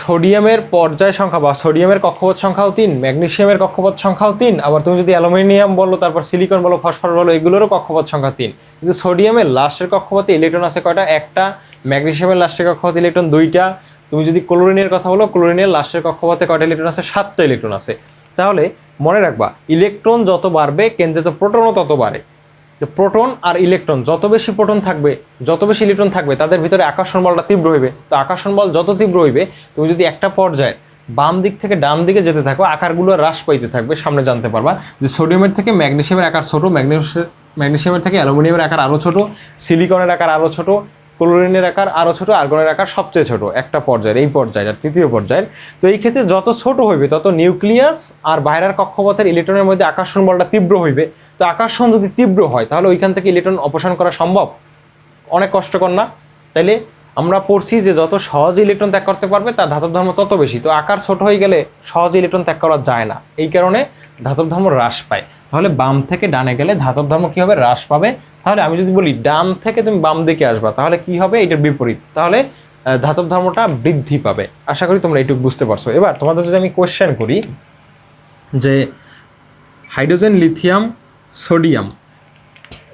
সোডিয়ামের পর্যায় সংখ্যা বা সোডিয়ামের কক্ষপথ সংখ্যাও 3, ম্যাগনেসিয়ামের কক্ষপথ সংখ্যাও 3, আবার তুমি যদি অ্যালুমিনিয়াম বলো, তারপর সিলিকন বলো, ফসফরাস বলো, এগুলোরও কক্ষপথ সংখ্যা 3। কিন্তু সোডিয়ামের লাস্টের কক্ষপথে ইলেকট্রন আছে কয়টা? একটা। ম্যাগনেসিয়ামের লাস্টের কক্ষপথে ইলেকট্রন 2টা। তুমি যদি ক্লোরিনের কথা বলো, ক্লোরিনের লাস্টের কক্ষপথে কয়টা ইলেকট্রন আছে? 7টা ইলেকট্রন আছে। তাহলে মনে রাখবা ইলেকট্রন যত বাড়বে কেন্দ্রে তো প্রোটনও তত বাড়ে। তো প্রোটন আর ইলেকট্রন যত বেশি প্রোটন থাকবে, যত বেশি ইলেকট্রন থাকবে, তাদের ভিতরে আকর্ষণ বলটা তীব্র হইবে। তো আকর্ষণ বল যত তীব্র হইবে, তুমি যদি একটা পর্যায়ে বাম দিক থেকে ডান দিকে যেতে থাকো, আকারগুলো হ্রাস পাইতে থাকবে। সামনে জানতে পারবা যে সোডিয়ামের থেকে ম্যাগনেসিয়ামের আকার ছোট, ম্যাগনেসিয়ামের থেকে অ্যালুমিনিয়ামের আকার আরও ছোট, সিলিকনের আকার আরও ছোট, ক্লোরিনের আকার আরও ছোট, আর্গনের আকার সবচেয়ে ছোট একটা পর্যায়ের, এই পর্যায়ের তৃতীয় পর্যায়ের। তো এই ক্ষেত্রে যত ছোট হইবে তত নিউক্লিয়াস আর বাইরের কক্ষপথের ইলেকট্রনের মধ্যে আকর্ষণ বলটা তীব্র হইবে। তো আকর্ষণ যদি তীব্র হয় তাহলে ওইখান থেকে ইলেকট্রন অপসারণ করা সম্ভব? অনেক কষ্টকর না? তাইলে আমরা পড়ছি যে যত সহজে ইলেকট্রন ত্যাগ করতে পারবে তার ধাতব ধর্ম তত বেশি। তো আকার ছোট হয়ে গেলে সহজে ইলেকট্রন ত্যাগ করা যায় না, এই কারণে ধাতব ধর্ম হ্রাস পায়। তাহলে বাম থেকে ডানে গেলে ধাতব ধর্ম কী হবে? হ্রাস পাবে। তাহলে আমি যদি বলি ডান থেকে তুমি বাম দিকে আসবা, তাহলে কি হবে? এটার বিপরীত, তাহলে ধাতব ধর্মটা বৃদ্ধি পাবে। আশা করি তোমরা এইটুকু বুঝতে পারছো। এবার তোমাদের যদি আমি কোয়েশ্চেন করি যে হাইড্রোজেন, লিথিয়াম, সোডিয়াম,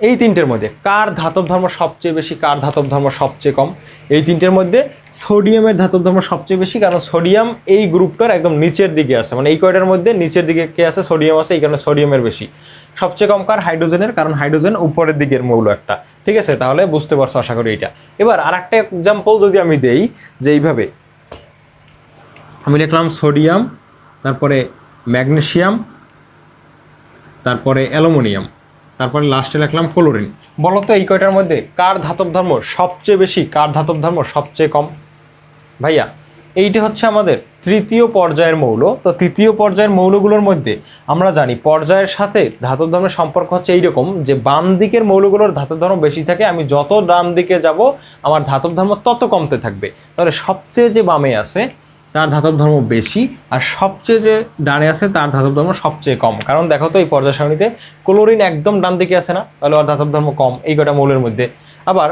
এই তিনটের মধ্যে কার ধাতব ধর্ম সবচেয়ে বেশি, কার ধাতব ধর্ম সবচেয়ে কম? এই তিনটের মধ্যে সোডিয়ামের ধাতব ধর্ম সবচেয়ে বেশি, কারণ সোডিয়াম এই গ্রুপটার একদম নিচের দিকে আছে, মানে এই কয়টার মধ্যে নিচের দিকে কে আছে? সোডিয়াম আছে, এই কারণে সোডিয়ামের বেশি। সবচেয়ে কম কার? হাইড্রোজেনের, কারণ হাইড্রোজেন উপরের দিকের মৌল একটা। ঠিক আছে, তাহলে বুঝতে পারছো আশা করি এইটা। এবার আর একটা এক্সাম্পল যদি আমি দেই, যে এইভাবে আমি লিখলাম সোডিয়াম, তারপরে ম্যাগনেসিয়াম, তারপরে অ্যালুমিনিয়াম, তারপরে লাস্টে লিখলাম ক্লোরিন। বলো তো এই কয়টার মধ্যে কার ধাতব ধর্ম সবচেয়ে বেশি, কার ধাতব ধর্ম সবচেয়ে কম? ভাইয়া এইটা হচ্ছে আমাদের তৃতীয় পর্যায়ের মৌল। তো তৃতীয় পর্যায়ের মৌলগুলোর মধ্যে আমরা জানি পর্যায়ের সাথে ধাতব ধর্মের সম্পর্ক হচ্ছে এইরকম যে বাম দিকের মৌলগুলোর ধাতব ধর্ম বেশি থাকে, আমি যত ডান দিকে যাব আমার ধাতব ধর্ম তত কমতে থাকবে। তাহলে সবচেয়ে যে বামে আছে তার ধাতব ধর্ম বেশি, আর সবচেয়ে যে ডানে আছে তার ধাতব ধর্ম সবচেয়ে কম। কারণ দেখো তো এই পর্যায় সারণীতে ক্লোরিন একদম ডান দিকে আছে না, তাহলে ওর ধাতব ধর্ম কম এই কটা মৌলের মধ্যে। আবার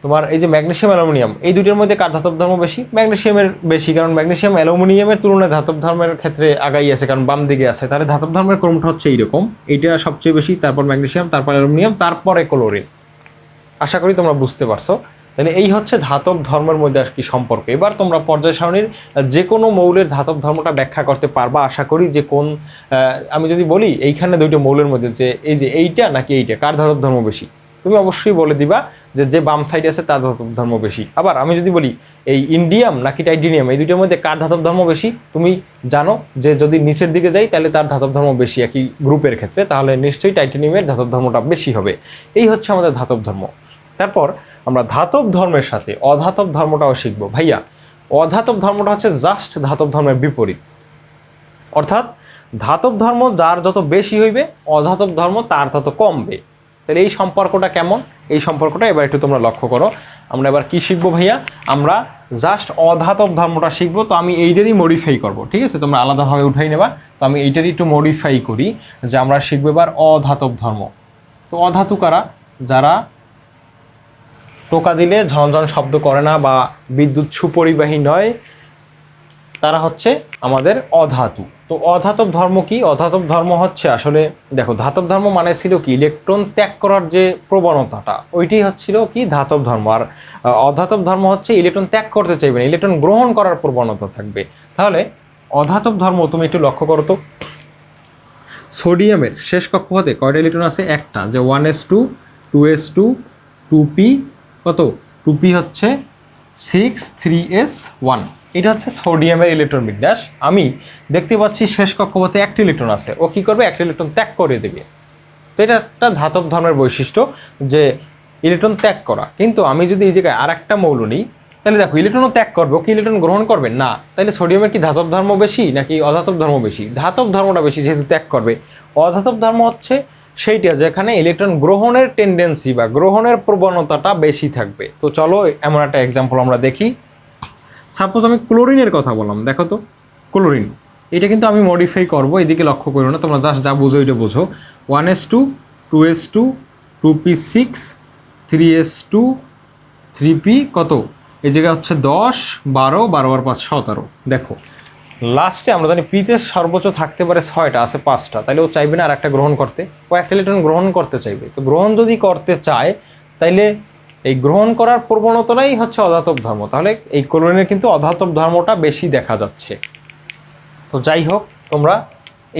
তোমার এই যে ম্যাগনেসিয়াম, অ্যালুমিনিয়াম, এই দুটোর মধ্যে কার ধাতব ধর্ম বেশি? ম্যাগনেসিয়ামের বেশি, কারণ ম্যাগনেসিয়াম অ্যালুমিনিয়ামের তুলনায় ধাতব ধর্মের ক্ষেত্রে আগাই আছে, কারণ বাম দিকে আছে। তাহলে ধাতব ধর্মের ক্রমটা হচ্ছে এইরকম, এইটা সবচেয়ে বেশি, তারপর ম্যাগনেসিয়াম, তারপর অ্যালুমিনিয়াম, তারপরে ক্লোরিন। আশা করি তোমরা বুঝতে পারছো। তাহলে এই হচ্ছে ধাতব ধর্মের মধ্যে আর কি সম্পর্ক। এবার তোমরা পর্যায় সারণীর যে কোনো মৌলের ধাতব ধর্মটা ব্যাখ্যা করতে পারবা আশা করি, যে কোন আমি যদি বলি এইখানে দুইটা মৌলের মধ্যে যে এই যে এইটা নাকি এইটা, কার ধাতব ধর্ম বেশি, তুমি অবশ্যই বলে দিবা যে যে বাম সাইডে আছে তার ধাতব ধর্ম বেশি। আবার আমি যদি বলি এই ইন্ডিয়াম নাকি টাইটেনিয়াম, এই দুইটার মধ্যে কার ধাতব ধর্ম বেশি, তুমি জানো যে যদি নিচের দিকে যাই তাহলে তার ধাতব ধর্ম বেশি একই গ্রুপের ক্ষেত্রে, তাহলে নিশ্চয়ই টাইটেনিয়ামের ধাতব ধর্মটা বেশি হবে। এই হচ্ছে আমাদের ধাতব ধর্ম। তারপর আমরা ধাতব ধর্মের সাথে অধাতব ধর্মটাও শিখবো। ভাইয়া অধাতব ধর্মটা হচ্ছে জাস্ট ধাতব ধর্মের বিপরীত, অর্থাৎ ধাতব ধর্ম যার যত বেশি হইবে অধাতব ধর্ম তার তত কমবে। তাহলে এই সম্পর্কটা কেমন? এই সম্পর্কটা এবার একটু তোমরা লক্ষ্য করো। আমরা এবার কি শিখবো ভাইয়া? আমরা জাস্ট অধাতব ধর্মটা শিখবো। তো আমি এইটারই মডিফাই করব, ঠিক আছে? তোমরা আলাদাভাবে উঠাই নেবা। তো আমি এইটারই একটু মডিফাই করি, যে আমরা শিখবো এবার অধাতব ধর্ম। তো অধাতু কারা? যারা টোকা দিলে ঝনঝন শব্দ করে না বা বিদ্যুৎ সুপরিবাহী নয়, তারা হচ্ছে আমাদের অধাতু। তো অধাতব ধর্ম কি? অধাতব ধর্ম হচ্ছে আসলে দেখো, ধাতব ধর্ম মানে ছিল কি ইলেকট্রন ত্যাগ করার যে প্রবণতাটা, ওইটাই হচ্ছিল কি ধাতব ধর্ম। আর অধাতব ধর্ম হচ্ছে ইলেকট্রন ত্যাগ করতে চাইবে না, ইলেকট্রন গ্রহণ করার প্রবণতা থাকবে। তাহলে অধাতব ধর্ম তুমি একটু লক্ষ্য করো তো, সোডিয়ামের শেষ কক্ষপথে কয়টা ইলেকট্রন আছে? একটা, যে 1s2 2s2 2p, কত 2p হচ্ছে 6 3s1। এটা হচ্ছে সোডিয়ামের ইলেকট্রন বিন্যাস। আমি দেখতে পাচ্ছি শেষ কক্ষপথে একটা ইলেকট্রন আছে, ও কী করবে? একটা ইলেকট্রন ত্যাগ করে দেবে। তো এটা একটা ধাতব ধর্মের বৈশিষ্ট্য, যে ইলেকট্রন ত্যাগ করা। কিন্তু আমি যদি এই জায়গায় আর একটা মৌল নিই, তাহলে দেখো ইলেকট্রনও ত্যাগ করবে, ও কি ইলেকট্রন গ্রহণ করবে না। তাহলে সোডিয়ামের কি ধাতব ধর্ম বেশি নাকি অধাতব ধর্ম বেশি? ধাতব ধর্মটা বেশি, যেহেতু ত্যাগ করবে। অধাতব ধর্ম হচ্ছে সেইটা যেখানে ইলেকট্রন গ্রহণের টেন্ডেন্সি বা গ্রহণের প্রবণতাটা বেশি থাকবে। তো চলো এমন একটা এক্সাম্পল আমরা দেখি। সাপোজ আমি ক্লোরিনের কথা বললাম, দেখো তো ক্লোরিন, এটা কিন্তু আমি মডিফাই করবো, এদিকে লক্ষ্য করো না, তোমরা জাস্ট যা বুঝো এটা বোঝো। 1s2 2s2 2p6 3s2 3p, কত এই জায়গায় হচ্ছে 10 12 12 আর 5 17। দেখো লাস্টে আমরা জানি পিতে সর্বোচ্চ থাকতে পারে 6টা, আছে 5টা, তাহলে ও চাইবে না আর একটা গ্রহণ করতে, ও একটা ইলেকট্রন গ্রহণ করতে চাইবে। তো গ্রহণ যদি করতে চায় তাইলে এই গ্রহণ করার প্রবণতাটাই হচ্ছে অধাতব ধর্ম। তাহলে এই ক্লোরিনের কিন্তু অধাতব ধর্মটা বেশি দেখা যাচ্ছে। তো যাই হোক, তোমরা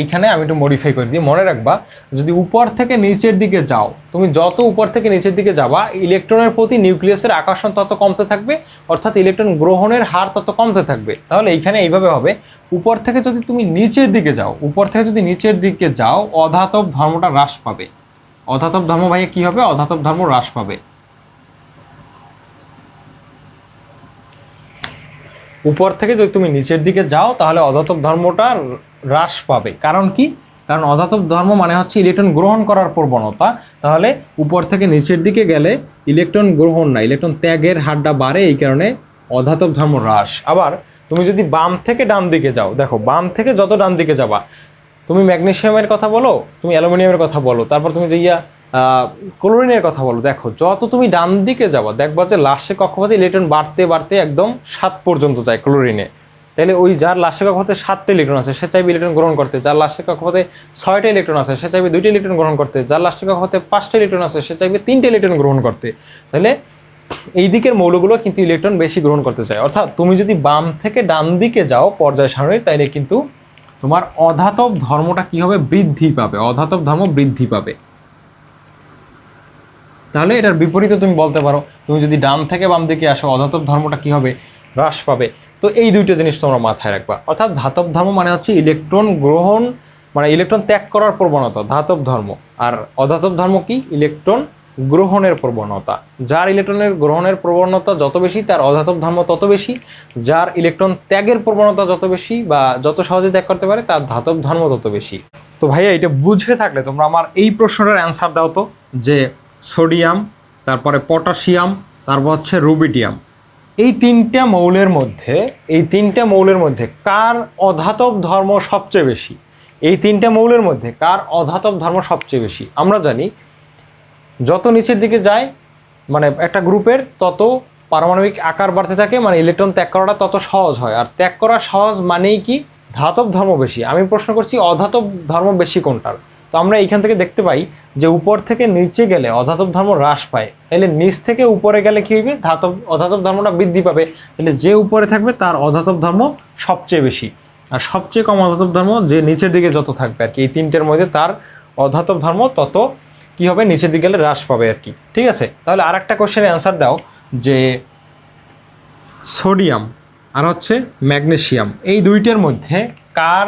এইখানে আমি একটু মডিফাই করে দিই। মনে রাখবা যদি উপর থেকে নিচের দিকে যাও, তুমি যত উপর থেকে নিচের দিকে যাবা ইলেকট্রনের প্রতি নিউক্লিয়াসের আকর্ষণ তত কমতে থাকবে, অর্থাৎ ইলেকট্রন গ্রহণের হার তত কমতে থাকবে। তাহলে এইখানে এইভাবে হবে, উপর থেকে যদি তুমি নিচের দিকে যাও, উপর থেকে যদি নিচের দিকে যাও অধাতব ধর্মটা হ্রাস পাবে। অধাতব ধর্ম ভাইয়া কি হবে? অধাতব ধর্ম হ্রাস পাবে। উপর থেকে যদি তুমি নিচের দিকে যাও তাহলে অধাতব ধর্মটা হ্রাস পাবে। কারণ কি? কারণ অধাতব ধর্ম মানে হচ্ছে ইলেকট্রন গ্রহণ করার প্রবণতা। তাহলে উপর থেকে নিচের দিকে গেলে ইলেকট্রন গ্রহণ না, ইলেকট্রন ত্যাগের হারটা বাড়ে, এই কারণে অধাতব ধর্ম হ্রাস। আবার তুমি যদি বাম থেকে ডান দিকে যাও, দেখো বাম থেকে যত ডান দিকে যাবা, তুমি ম্যাগনেসিয়ামের কথা বলো, তুমি অ্যালুমিনিয়ামের কথা বলো, তারপর তুমি যে ক্লোরিনের কথা বলো, দেখো যত তুমি ডান দিকে যাবা দেখবা যে লাস্টের কক্ষপথে ইলেকট্রন বাড়তে বাড়তে একদম 7 পর্যন্ত যায় ক্লোরিনে। তাহলে ওই যার লাস্টের কক্ষপথে 7টা ইলেকট্রন আছে সে চাইবে ইলেকট্রন গ্রহণ করতে, যার লাস্টের কক্ষপথে 6টা ইলেকট্রন আছে সে চাইবে 2টা ইলেকট্রন গ্রহণ করতে, যার লাস্টের কক্ষপথে 5টা ইলেকট্রন আছে সে চাইবে 3টা ইলেকট্রন গ্রহণ করতে। তাহলে এই দিকের মৌলগুলো কিন্তু ইলেকট্রন বেশি গ্রহণ করতে চায়। অর্থাৎ তুমি যদি বাম থেকে ডান দিকে যাও পর্যায় সারণীর, তাইলে কিন্তু তোমার অধাতব ধর্মটা কি হবে? বৃদ্ধি পাবে, অধাতব ধর্ম বৃদ্ধি পাবে। তাহলে এটার বিপরীতে তুমি বলতে পারো, তুমি যদি ডান থেকে বাম দিকে আসো অধাতব ধর্মটা কি হবে? হ্রাস পাবে। তো এই দুইটা জিনিস তোমরা মাথায় রাখবা। অর্থাৎ ধাতব ধর্ম মানে হচ্ছে ইলেকট্রন গ্রহণ, মানে ইলেকট্রন ত্যাগ করার প্রবণতা, ধাতব ধর্ম। আর অধাতব ধর্ম কি? ইলেকট্রন গ্রহণের প্রবণতা। যার ইলেকট্রনের গ্রহণের প্রবণতা যত বেশি তার অধাতব ধর্ম তত বেশি, যার ইলেকট্রন ত্যাগের প্রবণতা যত বেশি বা যত সহজে ত্যাগ করতে পারে তার ধাতব ধর্ম তত বেশি। তো ভাইয়া এটা বুঝে থাকলে তোমরা আমার এই প্রশ্নটার অ্যান্সার দাও তো, যে সোডিয়াম, তারপরে পটাশিয়াম, তারপর হচ্ছে রুবিডিয়াম, এই তিনটা মৌলের মধ্যে কার অধাতব ধর্ম সবচেয়ে বেশি? এই তিনটা মৌলের মধ্যে কার অধাতব ধর্ম সবচেয়ে বেশি? আমরা জানি যত নিচের দিকে যায় মানে একটা গ্রুপের তত পারমাণবিক আকার বাড়তে থাকে, মানে ইলেকট্রন ত্যাগ করাটা তত সহজ হয়। আর ত্যাগ করা সহজ মানেই কি? ধাতব ধর্ম বেশি। আমি প্রশ্ন করছি অধাতব ধর্ম বেশি কোনটার? তো আমরা এইখান থেকে দেখতে পাই যে উপর থেকে নিচে গেলে অধাতব ধর্ম হ্রাস পায়, তাহলে নিচ থেকে উপরে গেলে কী হইবে? অধাতব ধর্মটা বৃদ্ধি পাবে। তাহলে যে উপরে থাকবে তার অধাতব ধর্ম সবচেয়ে বেশি, আর সবচেয়ে কম অধাতব ধর্ম যে নিচের দিকে যত থাকবে আর কি, এই তিনটের মধ্যে তার অধাতব ধর্ম তত কি হবে? নিচের দিকে গেলে হ্রাস পাবে আর কি। ঠিক আছে, তাহলে আর একটা কোশ্চেনের অ্যান্সার দাও যে সোডিয়াম আর হচ্ছে ম্যাগনেসিয়াম, এই দুইটার মধ্যে কার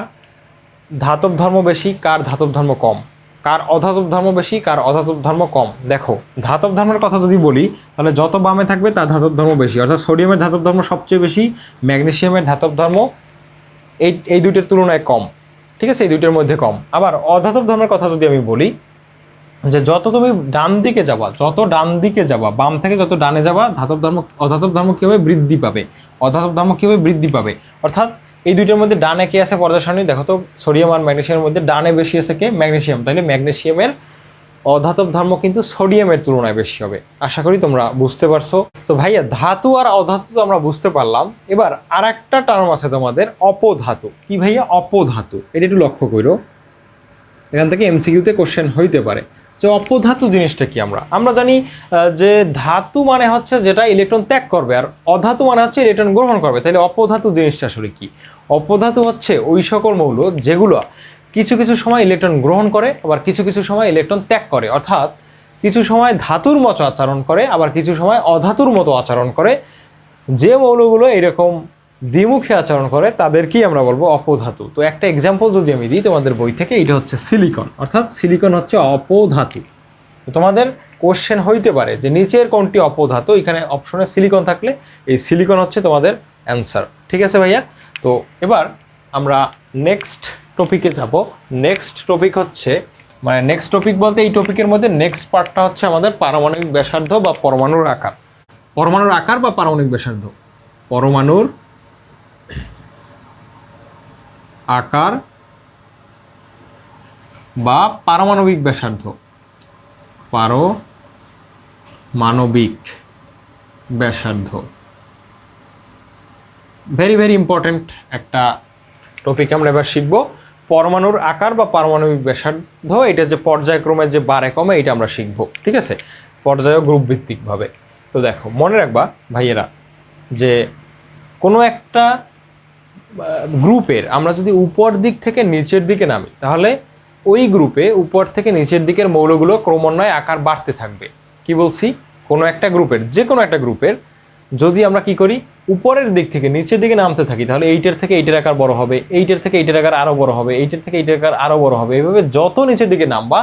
ধাতব ধর্ম বেশি, কার ধাতব ধর্ম কম? কার অধাতব ধর্ম বেশি, কার অধাতব ধর্ম কম? দেখো ধাতব ধর্মের কথা যদি বলি তাহলে যত বামে থাকবে তার ধাতব ধর্ম বেশি, অর্থাৎ সোডিয়ামের ধাতব ধর্ম সবচেয়ে বেশি, ম্যাগনেসিয়ামের ধাতব ধর্ম এই দুইটার তুলনায় কম। ঠিক আছে, এই দুইটার মধ্যে কম। আবার অধাতব ধর্মের কথা যদি আমি বলি, যে যত তুমি ডান দিকে যাবা বাম থেকে যত ডানে যাবা অধাতব ধর্ম কী হবে? বৃদ্ধি পাবে। অধাতব ধর্ম কী হবে? বৃদ্ধি পাবে। অর্থাৎ এই দুইটার মধ্যে ডানে কে আছে পর্যায় সারণী? দেখো তো সোডিয়াম আর ম্যাগনেসিয়ামের মধ্যে ডানে বেশি আছে কে? ম্যাগনেসিয়াম। তাহলে ম্যাগনেসিয়ামের অধাতব ধর্ম কিন্তু সোডিয়ামের তুলনায় বেশি হবে। আশা করি তোমরা বুঝতে পারছো। তো ভাইয়া ধাতু আর অধাতু তো আমরা বুঝতে পারলাম, এবার আর একটা টার্ম আছে তোমাদের, অপধাতু। কি ভাইয়া? অপধাতু। এটা একটু লক্ষ্য করো, এখান থেকে এমসিকিউতে কোশ্চেন হইতে পারে যে অপধাতু জিনিসটা কি। আমরা জানি যে ধাতু মানে হচ্ছে যেটা ইলেকট্রন ত্যাগ করবে, আর অধাতু মানে হচ্ছে ইলেকট্রন গ্রহণ করবে। তাহলে অপধাতু জিনিসটা আসলে কি? অপধাতু হচ্ছে ওই সকল মৌল যেগুলো কিছু কিছু সময় ইলেকট্রন গ্রহণ করে, আবার কিছু কিছু সময় ইলেকট্রন ত্যাগ করে। অর্থাৎ কিছু সময় ধাতুর মতো আচরণ করে, আবার কিছু সময় অধাতুর মতো আচরণ করে। যে মৌলগুলো এরকম দ্বিমুখী আচরণ করে তাদেরকেই আমরা বলবো অপধাতু। তো একটা এক্সাম্পল যদি আমি দিই তোমাদের বই থেকে, এটা হচ্ছে সিলিকন। অর্থাৎ সিলিকন হচ্ছে অপধাতু। তোমাদের কোশ্চেন হইতে পারে যে নিচের কোনটি অপধাতু, এখানে অপশনে সিলিকন থাকলে এই সিলিকন হচ্ছে তোমাদের অ্যান্সার। ঠিক আছে ভাইয়া, তো এবার আমরা নেক্সট টপিকে যাব। নেক্সট টপিক হচ্ছে, মানে নেক্সট টপিক বলতে এই টপিকের মধ্যে নেক্সট পার্টটা হচ্ছে আমাদের পারমাণবিক ব্যাসার্ধ বা পরমাণুর আকার। পরমাণুর আকার বা পারমাণবিক ব্যাসার্ধ, পরমাণুর আকার বা পারমাণবিক ব্যাসার্ধ, পারমাণবিক ব্যাসার্ধ ভেরি ভেরি ইম্পর্টেন্ট একটা টপিক আমরা এবার শিখব। পরমাণুর আকার বা পারমাণবিক ব্যাসার্ধ, এটা যে পর্যায়ক্রমে যে বাড়ে কমে এটা আমরা শিখব। ঠিক আছে, পর্যায় গ্রুপ ভিত্তিকভাবে। তো দেখো মনে রাখবা ভাইয়েরা যে কোনো একটা গ্রুপের আমরা যদি উপর দিক থেকে নিচের দিকে নামি, তাহলে ওই গ্রুপে উপর থেকে নিচের দিকের মৌলগুলো ক্রমান্বয়ে আকার বাড়তে থাকবে। কি বলছি, কোনো একটা গ্রুপের, যে কোনো একটা গ্রুপের যদি আমরা কি করি, উপরের দিক থেকে নিচের দিকে নামতে থাকি, তাহলে এইটার থেকে এইটার আকার বড় হবে, এইটার থেকে এইটার আকার আরও বড় হবে, এইটার থেকে এইটার আকার আরও বড় হবে। এইভাবে যত নিচের দিকে নামবা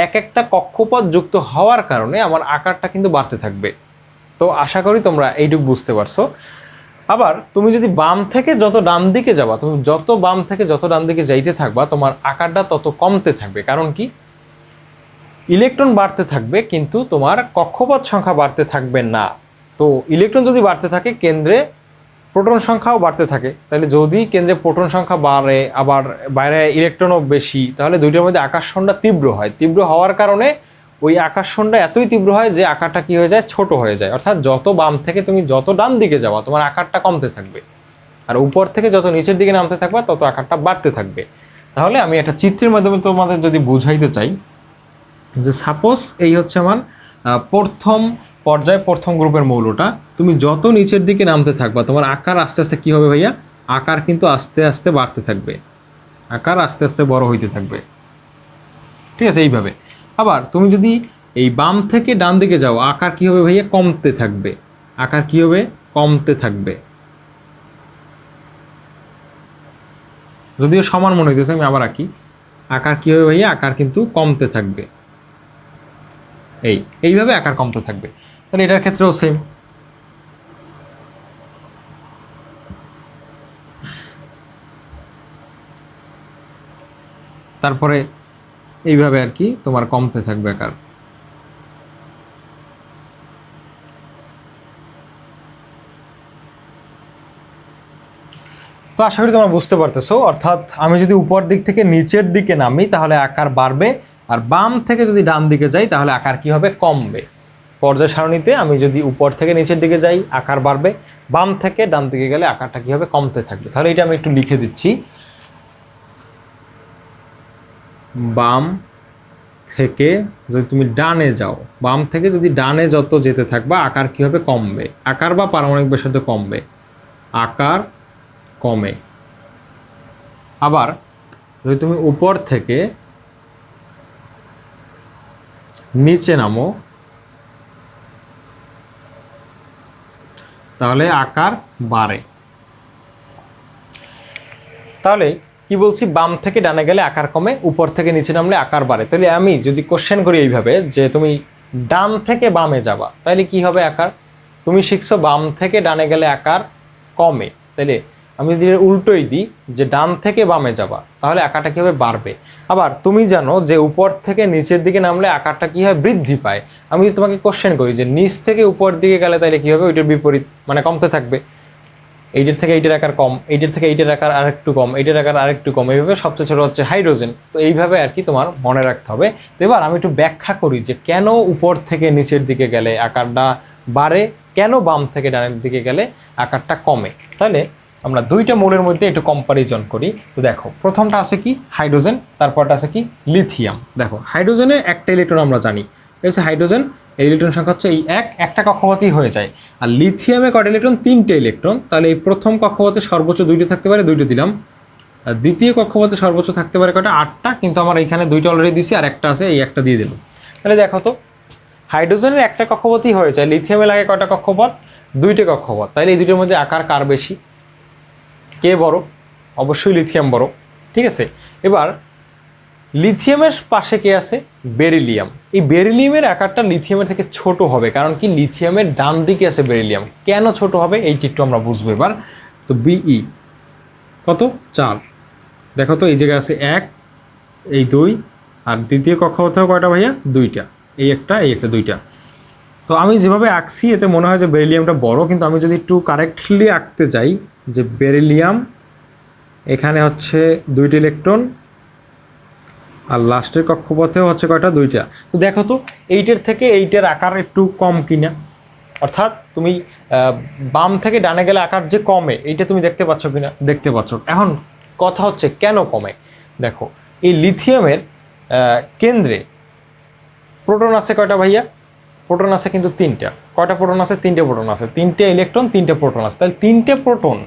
এক একটা কক্ষপথ যুক্ত হওয়ার কারণে আমার আকারটা কিন্তু বাড়তে থাকবে। তো আশা করি তোমরা এইটুকু বুঝতে পারছো। আবার তুমি যদি বাম থেকে যত ডান দিকে যাবা, তুমি যত বাম থেকে যত ডান দিকে যাইতে থাকবা, তোমার আকারটা তত কমতে থাকবে। কারণ কি, ইলেকট্রন বাড়তে থাকবে কিন্তু তোমার কক্ষপথ সংখ্যা বাড়তে থাকবে না। তো ইলেকট্রন যদি বাড়তে থাকে, কেন্দ্রে প্রোটন সংখ্যাও বাড়তে থাকে। তাহলে যদি কেন্দ্রে প্রোটন সংখ্যা বাড়ে, আবার বাইরে ইলেকট্রনও বেশি, তাহলে দুইটার মধ্যে আকর্ষণটা তীব্র হয়। তীব্র হওয়ার কারণে ওই আকর্ষণটা এতই তীব্র হয় যে আকারটা কি হয়ে যায়, ছোট হয়ে যায়। অর্থাৎ যত বাম থেকে তুমি যত ডান দিকে যাওয়া, তোমার আকারটা কমতে থাকবে, আর উপর থেকে যত নিচের দিকে নামতে থাকবা তত আকারটা বাড়তে থাকবে। তাহলে আমি একটা চিত্রের মাধ্যমে তোমাদের যদি বুঝাইতে চাই, যে সাপোজ এই হচ্ছে আমার প্রথম পর্যায়ে প্রথম গ্রুপের মৌলটা, তুমি যত নিচের দিকে নামতে থাকবা তোমার আকার আস্তে আস্তে কী হবে ভাইয়া, আকার কিন্তু আস্তে আস্তে বাড়তে থাকবে, আকার আস্তে আস্তে বড় হইতে থাকবে। ঠিক আছে, এইভাবে। আবার তুমি যদি এই বাম থেকে ডান দিকে যাও, আকার কী হবে ভাইয়া, কমতে থাকবে, আকার কী হবে, কমতে থাকবে। যদিও সমান মনে হইতেছে, আমি আবার আঁকি, আকার কী হবে ভাইয়া, আকার কিন্তু কমতে থাকবে। এইভাবে আকার কমতে থাকবে। তাহলে এটার ক্ষেত্রেও সেম। তারপরে এইভাবে আর কি তোমার কমতে থাকবে আকার। তো আশা করি তোমরা বুঝতে পারতেছো। অর্থাৎ আমি যদি উপর দিক থেকে নিচের দিকে নামি তাহলে আকার বাড়বে, আর বাম থেকে যদি ডান দিকে যাই তাহলে আকার কি হবে, কমবে। পর্যায় সারণীতে আমি যদি উপর থেকে নিচের দিকে যাই আকার বাড়বে, বাম থেকে ডান দিকে গেলে আকারটা কি হবে, কমতে থাকবে। তাহলে এটা আমি একটু লিখে দিচ্ছি, বাম থেকে যদি তুমি ডানে যাও, বাম থেকে যদি ডানে যত যেতে থাকবা আকার কি হবে, কমবে। আকার বা পারমাণবিক ব্যাসার্ধ কমবে, আকার কমে। আবার যদি তুমি উপর থেকে নিচে নামো তাহলে আকার বাড়ে। তাহলে কি বলছি, বাম থেকে ডানে গেলে আকার কমে, উপর থেকে নিচে নামলে আকার বাড়ে। তাহলে আমি যদি কোশ্চেন করি এইভাবে, যে তুমি ডান থেকে বামে যাবা তাহলে কি হবে আকার, তুমি শিখছো বাম থেকে ডানে গেলে আকার কমে, তাহলে আমি যদি উল্টোই দিই যে ডান থেকে বামে যাবা তাহলে আকারটা কী হবে, বাড়বে। আবার তুমি জানো যে উপর থেকে নিচের দিকে নামলে আকারটা কী হয়, বৃদ্ধি পায়। আমি যদি তোমাকে কোশ্চেন করি যে নিচ থেকে উপর দিকে গেলে তাহলে কী হবে, ওইটার বিপরীত, মানে কমতে থাকবে। এইটার থেকে এইটার আকার কম, এইটার থেকে এইটার আকার আরেকটু কম, এইটার আকার আরেকটু কম, এইভাবে সবচেয়ে ছোটো হচ্ছে হাইড্রোজেন। তো এইভাবে আর কি তোমার মনে রাখতে হবে। তো এবার আমি একটু ব্যাখ্যা করি যে কেন উপর থেকে নিচের দিকে গেলে আকারটা বাড়ে, কেন বাম থেকে ডানের দিকে গেলে আকারটা কমে। তাহলে আমরা দুইটা মৌলের মধ্যে একটু কম্পারিজন করি। তো দেখো, প্রথমটা আছে কি, হাইড্রোজেন, তারপরটা আছে কি, লিথিয়াম। দেখো হাইড্রোজেনে একটা ইলেকট্রন আমরা জানি, এই হচ্ছে হাইড্রোজেন, এই ইলেকট্রন সংখ্যা হচ্ছে এই একটা কক্ষপথেই হয়ে যায়। আর লিথিয়ামে কয়টা ইলেকট্রন, তিনটে ইলেকট্রন। তাহলে এই প্রথম কক্ষপথে সর্বোচ্চ দুইটা থাকতে পারে, দুইটা দিলাম। আর দ্বিতীয় কক্ষপথে সর্বোচ্চ থাকতে পারে কয়টা, 8টা, কিন্তু আমার এখানে দুইটা অলরেডি দিছি আর একটা আছে, এই একটা দিয়ে দিলাম। তাহলে দেখো তো, হাইড্রোজেনের একটা কক্ষপথই হয়ে যায়, লিথিয়ামে লাগে কয়টা কক্ষপথ, দুইটা কক্ষপথ। তাহলে এই দুইটার মধ্যে আকার কার বেশি, কে বড়, অবশ্যই লিথিয়াম বড়। ঠিক আছে, এবার লিথিয়ামের পাশে কে আছে, বেরিলিয়াম। এই বেরিলিয়ামের আকারটা লিথিয়ামের থেকে ছোট হবে, কারণ কি লিথিয়ামের ডান দিকে আছে বেরিলিয়াম। কেন ছোট হবে এইটি একটু আমরা বুঝবো এবার। তো বিই কত, 4। দেখো তো এই জায়গায় আছে 1, এই 2, আর দ্বিতীয় কক্ষপথেও কয়টা ভাইয়া, 2টা, এই একটা, এই একটা, 2টা। তো আমি যেভাবে আঁকছি এতে মনে হয় যে বেরিলিয়ামটা বড়, কিন্তু আমি যদি একটু কারেক্টলি আঁকতে চাই, যে বেরিলিয়াম এখানে হচ্ছে 2টি ইলেকট্রন, আর লাস্টের কক্ষপথেও হচ্ছে কয়টা, 2টা। তো দেখো তো এইটার থেকে এইটার আকার একটু কম কিনা, অর্থাৎ তুমি বাম থেকে ডানে গেলে আকার যে কমে, এইটা তুমি দেখতে পাচ্ছ কিনা, দেখতে পাচ্ছ। এখন কথা হচ্ছে কেন কমে। দেখো, এই লিথিয়ামের কেন্দ্রে প্রোটন আছে কয়টা ভাইয়া, প্রোটন আছে কিন্তু 3টা। কয়টা প্রোটন আছে, 3টে প্রোটন আছে, 3টে ইলেকট্রন 3টে প্রোটন আছে। তাহলে 3টে প্রোটন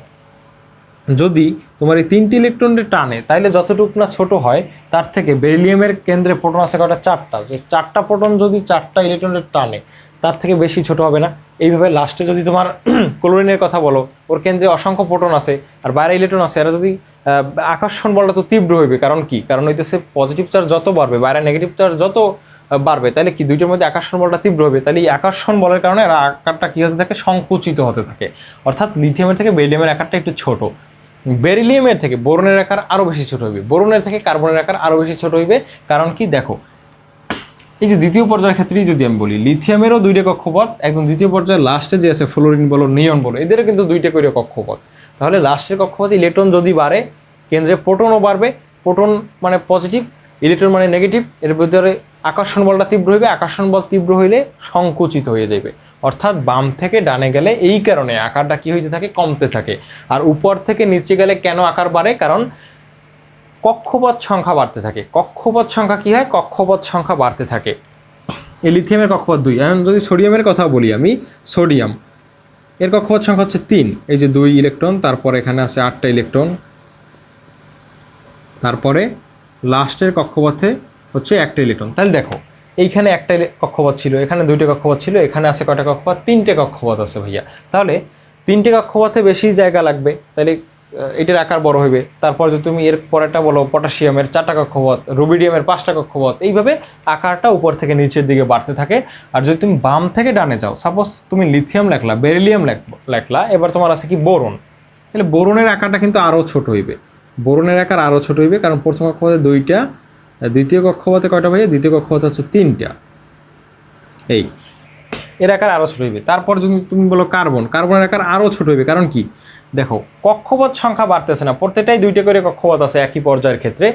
যদি তোমার এই 3টি ইলেকট্রনের টানে তাইলে যতটুকু না ছোট হয় তার থেকে বেরিলিয়ামের কেন্দ্রে প্রোটন আছে কয়টা 4টা, যে 4টা প্রোটন যদি 4টা ইলেকট্রনের টানে তার থেকে বেশি ছোট হবে না। এইভাবে লাস্টে যদি তোমার ক্লোরিনের কথা বলো, ওর কেন্দ্রে অসংখ্য প্রোটন আছে আর বাইরে ইলেকট্রন আছে, এরা যদি আকর্ষণ বলটা তো তীব্র হইবে। কারণ কি? কারণ হইতেছে পজিটিভ চার্জ যত বাড়বে, বাইরে নেগেটিভ চার্জ যত বাড়বে, তাহলে কি দুইটার মধ্যে আকর্ষণ বলটা তীব্র হবে। তাহলে এই আকর্ষণ বলের কারণে এরা আকারটা কী হতে থাকে? সংকুচিত হতে থাকে। অর্থাৎ লিথিয়ামের থেকে বেরিলিয়ামের আকারটা একটু ছোট, বেরিলিয়ামের থেকে বোরনের আকার আরও বেশি ছোট হইবে, বোরনের থেকে কার্বনের আকার আরও বেশি ছোট হইবে। কারণ কি? দেখো, এই যে দ্বিতীয় পর্যায়ের ক্ষেত্রেই যদি আমি বলি, লিথিয়ামেরও 2টা কক্ষপথ, একদম দ্বিতীয় পর্যায়ে লাস্টে যে আছে ফ্লোরিন বলো নিয়ন বলো, এদেরও কিন্তু 2টা করে কক্ষপথ। তাহলে লাস্টের কক্ষপথে ইলেকট্রন যদি বাড়ে, কেন্দ্রে প্রোটনও বাড়বে। প্রোটন মানে পজিটিভ, ইলেকট্রন মানে নেগেটিভ, এর ভিতরে আকর্ষণ বলটা তীব্র হইবে। আকর্ষণ বল তীব্র হইলে সংকুচিত হয়ে যাবে। অর্থাৎ বাম থেকে ডানে গেলে এই কারণে আকারটা কি হইতে থাকে? কমতে থাকে। আর উপর থেকে নিচে গেলে কেন আকার বাড়ে? কারণ কক্ষপথ সংখ্যা বাড়তে থাকে। কক্ষপথ সংখ্যা কি হয়? কক্ষপথ সংখ্যা বাড়তে থাকে। এই লিথিয়ামের কক্ষপথ 2। এখন যদি সোডিয়ামের কথা বলি আমি, সোডিয়াম এর কক্ষপথ সংখ্যা হচ্ছে 3। এই যে 2 ইলেকট্রন, তারপর এখানে আছে 8টা ইলেকট্রন, তারপরে লাস্টের কক্ষপথে হচ্ছে 1টা ইলেকট্রন। তাহলে দেখো, এইখানে 1টা কক্ষপথ ছিল, এখানে 2টা কক্ষপথ ছিল, এখানে আছে কয়টা কক্ষপথ? 3টে কক্ষপথ আছে ভাইয়া। তাহলে 3টে কক্ষপথে বেশি জায়গা লাগবে, তাহলে এটার আকার বড় হইবে। তারপর যদি তুমি এর পরেরটা বলো, পটাশিয়ামের 4টা কক্ষপথ, রুবিডিয়ামের 5টা কক্ষপথ, এইভাবে আকারটা উপর থেকে নিচের দিকে বাড়তে থাকে। আর যদি তুমি বাম থেকে ডানে যাও, সাপোজ তুমি লিথিয়াম লেখলা, বেরিলিয়াম লেখলা, এবার তোমার আছে কি? বোরন। তাহলে বোরনের আকারটা কিন্তু আরও ছোট হইবে। বোরনের আকার আরও ছোট হইবে, কারণ প্রথম কক্ষপথে 2টা, দ্বিতীয় কক্ষপথে কয়টা ভাইয়া? দ্বিতীয় কক্ষপথে হচ্ছে 3টা। এই এর আকার আরও ছোট হইবে। তারপর যদি তুমি বলো কার্বন, কার্বনের আকার আরও ছোট হইবে। কারণ কি? দেখো, কক্ষপথ সংখ্যা বাড়তেছে না, প্রত্যেকটাই 2টা করে কক্ষপথ আছে একই পর্যায়ের ক্ষেত্রে।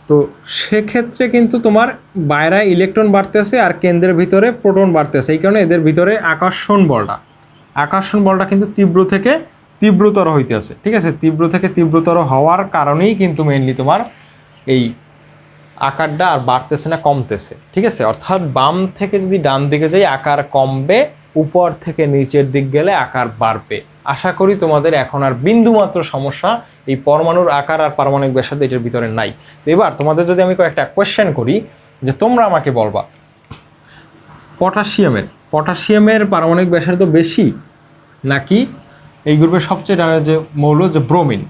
তো সেক্ষেত্রে কিন্তু তোমার বাইরে ইলেকট্রন বাড়তেছে আর কেন্দ্রের ভিতরে প্রোটন বাড়তেছে। এই কারণে এদের ভিতরে আকর্ষণ বলটা কিন্তু তীব্র থেকে তীব্রতর হইতেছে। ঠিক আছে? তীব্র থেকে তীব্রতর হওয়ার কারণেই কিন্তু মেইনলি তোমার এই আকারটা আর বাড়তেছে না, কমতেছে। ঠিক আছে? অর্থাৎ বাম থেকে যদি ডান দিকে যাই আকার কমবে, উপর থেকে নিচের দিক গেলে আকার বাড়বে। আশা করি তোমাদের এখন আর বিন্দুমাত্র সমস্যা এই পরমাণুর আকার আর পারমাণবিক ব্যাসার্ধ এটার ভিতরে নাই। তো এবার তোমাদের যদি আমি কয়েকটা কোয়েশ্চেন করি, যে তোমরা আমাকে বলবা পটাশিয়ামের পারমাণবিক ব্যাসার্ধ বেশি নাকি এই গ্রুপের সবচেয়ে ডানের যে মৌল যে ব্রোমিন,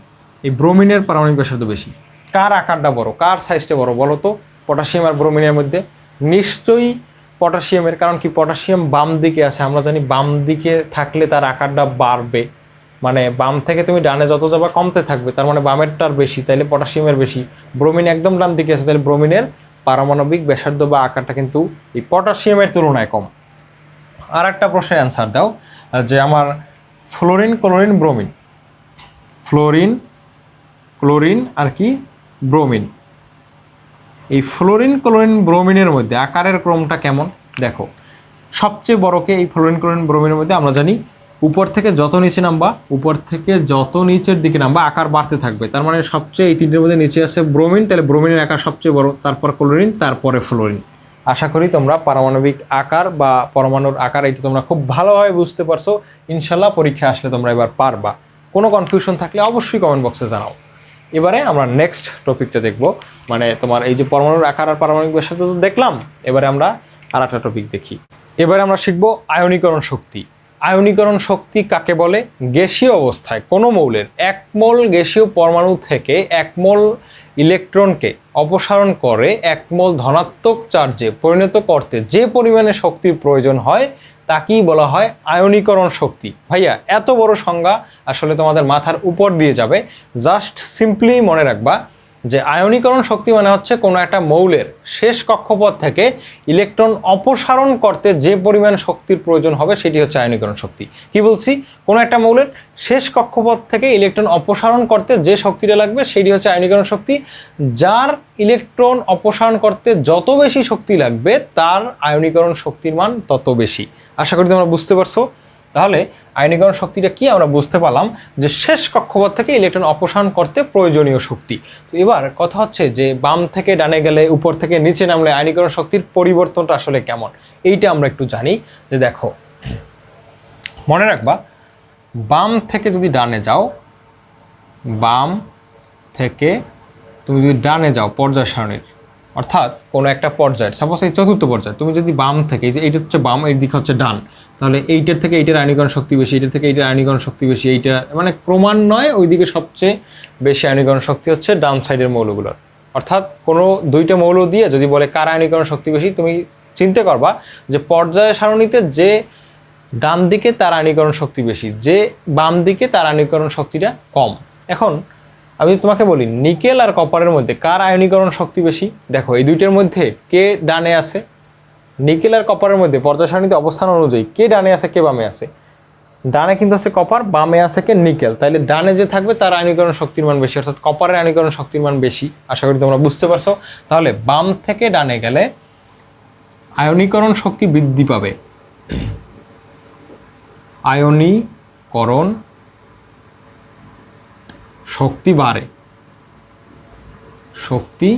এই ব্রোমিনের পারমাণবিক ব্যাসার্ধ বেশি? কার আকারটা বড়, কার সাইজটা বড় বলো তো? পটাশিয়াম আর ব্রোমিনের মধ্যে নিশ্চয়ই পটাশিয়ামের। কারণ কি? পটাশিয়াম বাম দিকে আছে, আমরা জানি বাম দিকে থাকলে তার আকারটা বাড়বে। মানে বাম থেকে তুমি ডানে যত যাবা কমতে থাকবে, তার মানে বামেরটার বেশি, তাইলে পটাশিয়ামের বেশি। ব্রোমিন একদম ডান দিকে আছে, তাহলে ব্রোমিনের পারমাণবিক ব্যাসার্ধ বা আকারটা কিন্তু এই পটাশিয়ামের তুলনায় কম। আর একটা প্রশ্নের অ্যান্সার দাও, যে আমার fluorine, chlorine, bromine, fluorine, chlorine আর কি ব্রোমিন, এই ফ্লোরিন, ক্লোরিন, ব্রোমিনের মধ্যে আকারের ক্রমটা কেমন? দেখো, সবচেয়ে বড়কে এই ফ্লোরিন, ক্লোরিন, ব্রোমিনের মধ্যে আমরা জানি উপর থেকে যত নিচে নামবা, উপর থেকে যত নিচের দিকে নামবা আকার বাড়তে থাকবে। তার মানে সবচেয়ে এই 3টের মধ্যে নিচে আছে ব্রোমিন, তাহলে ব্রোমিনের আকার সবচেয়ে বড়, তারপর ক্লোরিন, তারপরে ফ্লোরিন। আশা করি তোমরা পারমাণবিক আকার বা পরমাণুর আকার এটা তোমরা খুব ভালোভাবে বুঝতে পারছো। ইনশাল্লাহ পরীক্ষা আসলে তোমরা এবার পারবা। কোনো কনফিউশন থাকলে অবশ্যই কমেন্ট বক্সে জানাও। এবারে আমরা নেক্সট টপিকটা দেখব, মানে তোমার এই যে পরমাণুর আকার আর পারমাণবিক ব্যাসার্ধ তো দেখলাম, এবারে আমরা আর একটা টপিক দেখি। এবারে আমরা শিখব আয়নীকরণ শক্তি। আয়নীকরণ শক্তি কাকে বলে? গ্যাসীয় অবস্থায় কোনো মৌলের 1 মোল গ্যাসীয় পরমাণু থেকে 1 মোল ইলেকট্রনকে অপসারণ করে 1 মোল ধনাত্মক চার্জে পরিণত করতে যে পরিমাণে শক্তির প্রয়োজন হয় তাকেই বলা হয় আয়নীকরণ শক্তি। ভাইয়া, এত বড় সংজ্ঞা আসলে তোমাদের মাথার উপর দিয়ে যাবে। জাস্ট সিম্পলি মনে রাখবা যে আয়নীকরণ শক্তি মানে হচ্ছে কোনো একটা মৌলের শেষ কক্ষপথ থেকে ইলেকট্রন অপসারণ করতে যে পরিমাণ শক্তির প্রয়োজন হবে সেটি হচ্ছে আয়নীকরণ শক্তি। কি বলছি? কোনো একটা মৌলের শেষ কক্ষপথ থেকে ইলেকট্রন অপসারণ করতে যে শক্তিটা লাগবে সেটি হচ্ছে আয়নীকরণ শক্তি। যার ইলেকট্রন অপসারণ করতে যত বেশি শক্তি লাগবে তার আয়নীকরণ শক্তির মান তত বেশি। আশা করি তোমরা বুঝতে পারছো। তাহলে আয়নীকরণ শক্তিটা কি আমরা বুঝতে পারলাম, যে শেষ কক্ষপথ থেকে ইলেকট্রন অপসারণ করতে প্রয়োজনীয় শক্তি। তো এবার কথা হচ্ছে যে বাম থেকে ডানে গেলে, উপর থেকে নিচে নামলে আয়নীকরণ শক্তির পরিবর্তনটা আসলে কেমন, এইটা আমরা একটু জানি। যে দেখো, মনে রাখবা বাম থেকে যদি ডানে যাও, বাম থেকে তুমি যদি ডানে যাও পর্যায় সারণীর, অর্থাৎ কোনো একটা পর্যায়, সাপোজ এই চতুর্থ পর্যায়, তুমি যদি বাম থেকে, এই যে এইটা হচ্ছে বাম, এই দিকে হচ্ছে ডান, তাহলে এইটার থেকে এইটার আয়নীকরণ শক্তি বেশি, এইটার থেকে এইটার আয়নীকরণ শক্তি বেশি, এইটা মানে ক্রমান্বয়ে ওইদিকে সবচেয়ে বেশি আয়নীকরণ শক্তি হচ্ছে ডান সাইডের মৌলগুলোর। অর্থাৎ কোনো দুইটা মৌল দিয়ে যদি বলে কার আয়নীকরণ শক্তি বেশি, তুমি চিন্তা করবা যে পর্যায় সারণীতে যে ডান দিকে তার আয়নীকরণ শক্তি বেশি, যে বাম দিকে তার আয়নীকরণ শক্তিটা কম। এখন আমি তোমাকে বলি নিকেল আর কপারের মধ্যে কার আয়নীকরণ শক্তি বেশি? দেখো এই দুইটার মধ্যে কে ডানে আছে? নিকেল আর কপারের মধ্যে পর্যায় সারণীতে অবস্থান অনুযায়ী কে ডানে আছে কে বামে আছে? ডানে কিন্তু আছে কপার, বামে আছে কে নিকেল। তাইলে ডানে যে থাকবে তার আয়নীকরণ শক্তির মান বেশি, অর্থাৎ কপারের আয়নীকরণ শক্তির মান বেশি। আশা করি তোমরা বুঝতে পারছো। তাহলে বাম থেকে ডানে গেলে আয়নীকরণ শক্তি বৃদ্ধি পাবে, আয়নীকরণ শক্তি বাড়ে, শক্তি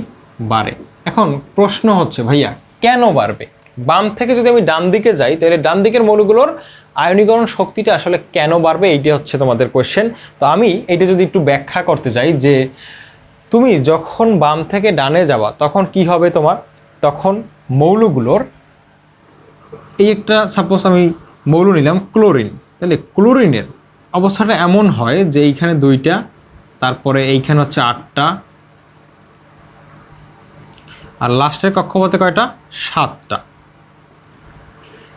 বাড়ে। এখন প্রশ্ন হচ্ছে ভাইয়া কেন বাড়বে? বাম থেকে যদি আমি ডান দিকে যাই তাহলে ডান দিকের মৌলগুলোর আয়নীকরণ শক্তিটা আসলে কেন বাড়বে, এইটা হচ্ছে তোমাদের কোয়েশ্চেন। তো আমি এইটা যদি একটু ব্যাখ্যা করতে যাই যে তুমি যখন বাম থেকে ডানে যাবা তখন কি হবে তোমার, তখন মৌলগুলোর এই একটা সাপোজ আমি মৌল নিলাম ক্লোরিন, তাহলে ক্লোরিনের অবস্থাটা এমন হয় যে এইখানে দুইটা, তারপরে এইখানে হচ্ছে 8টা, আর লাস্টের কক্ষপথে কয়টা? 7টা।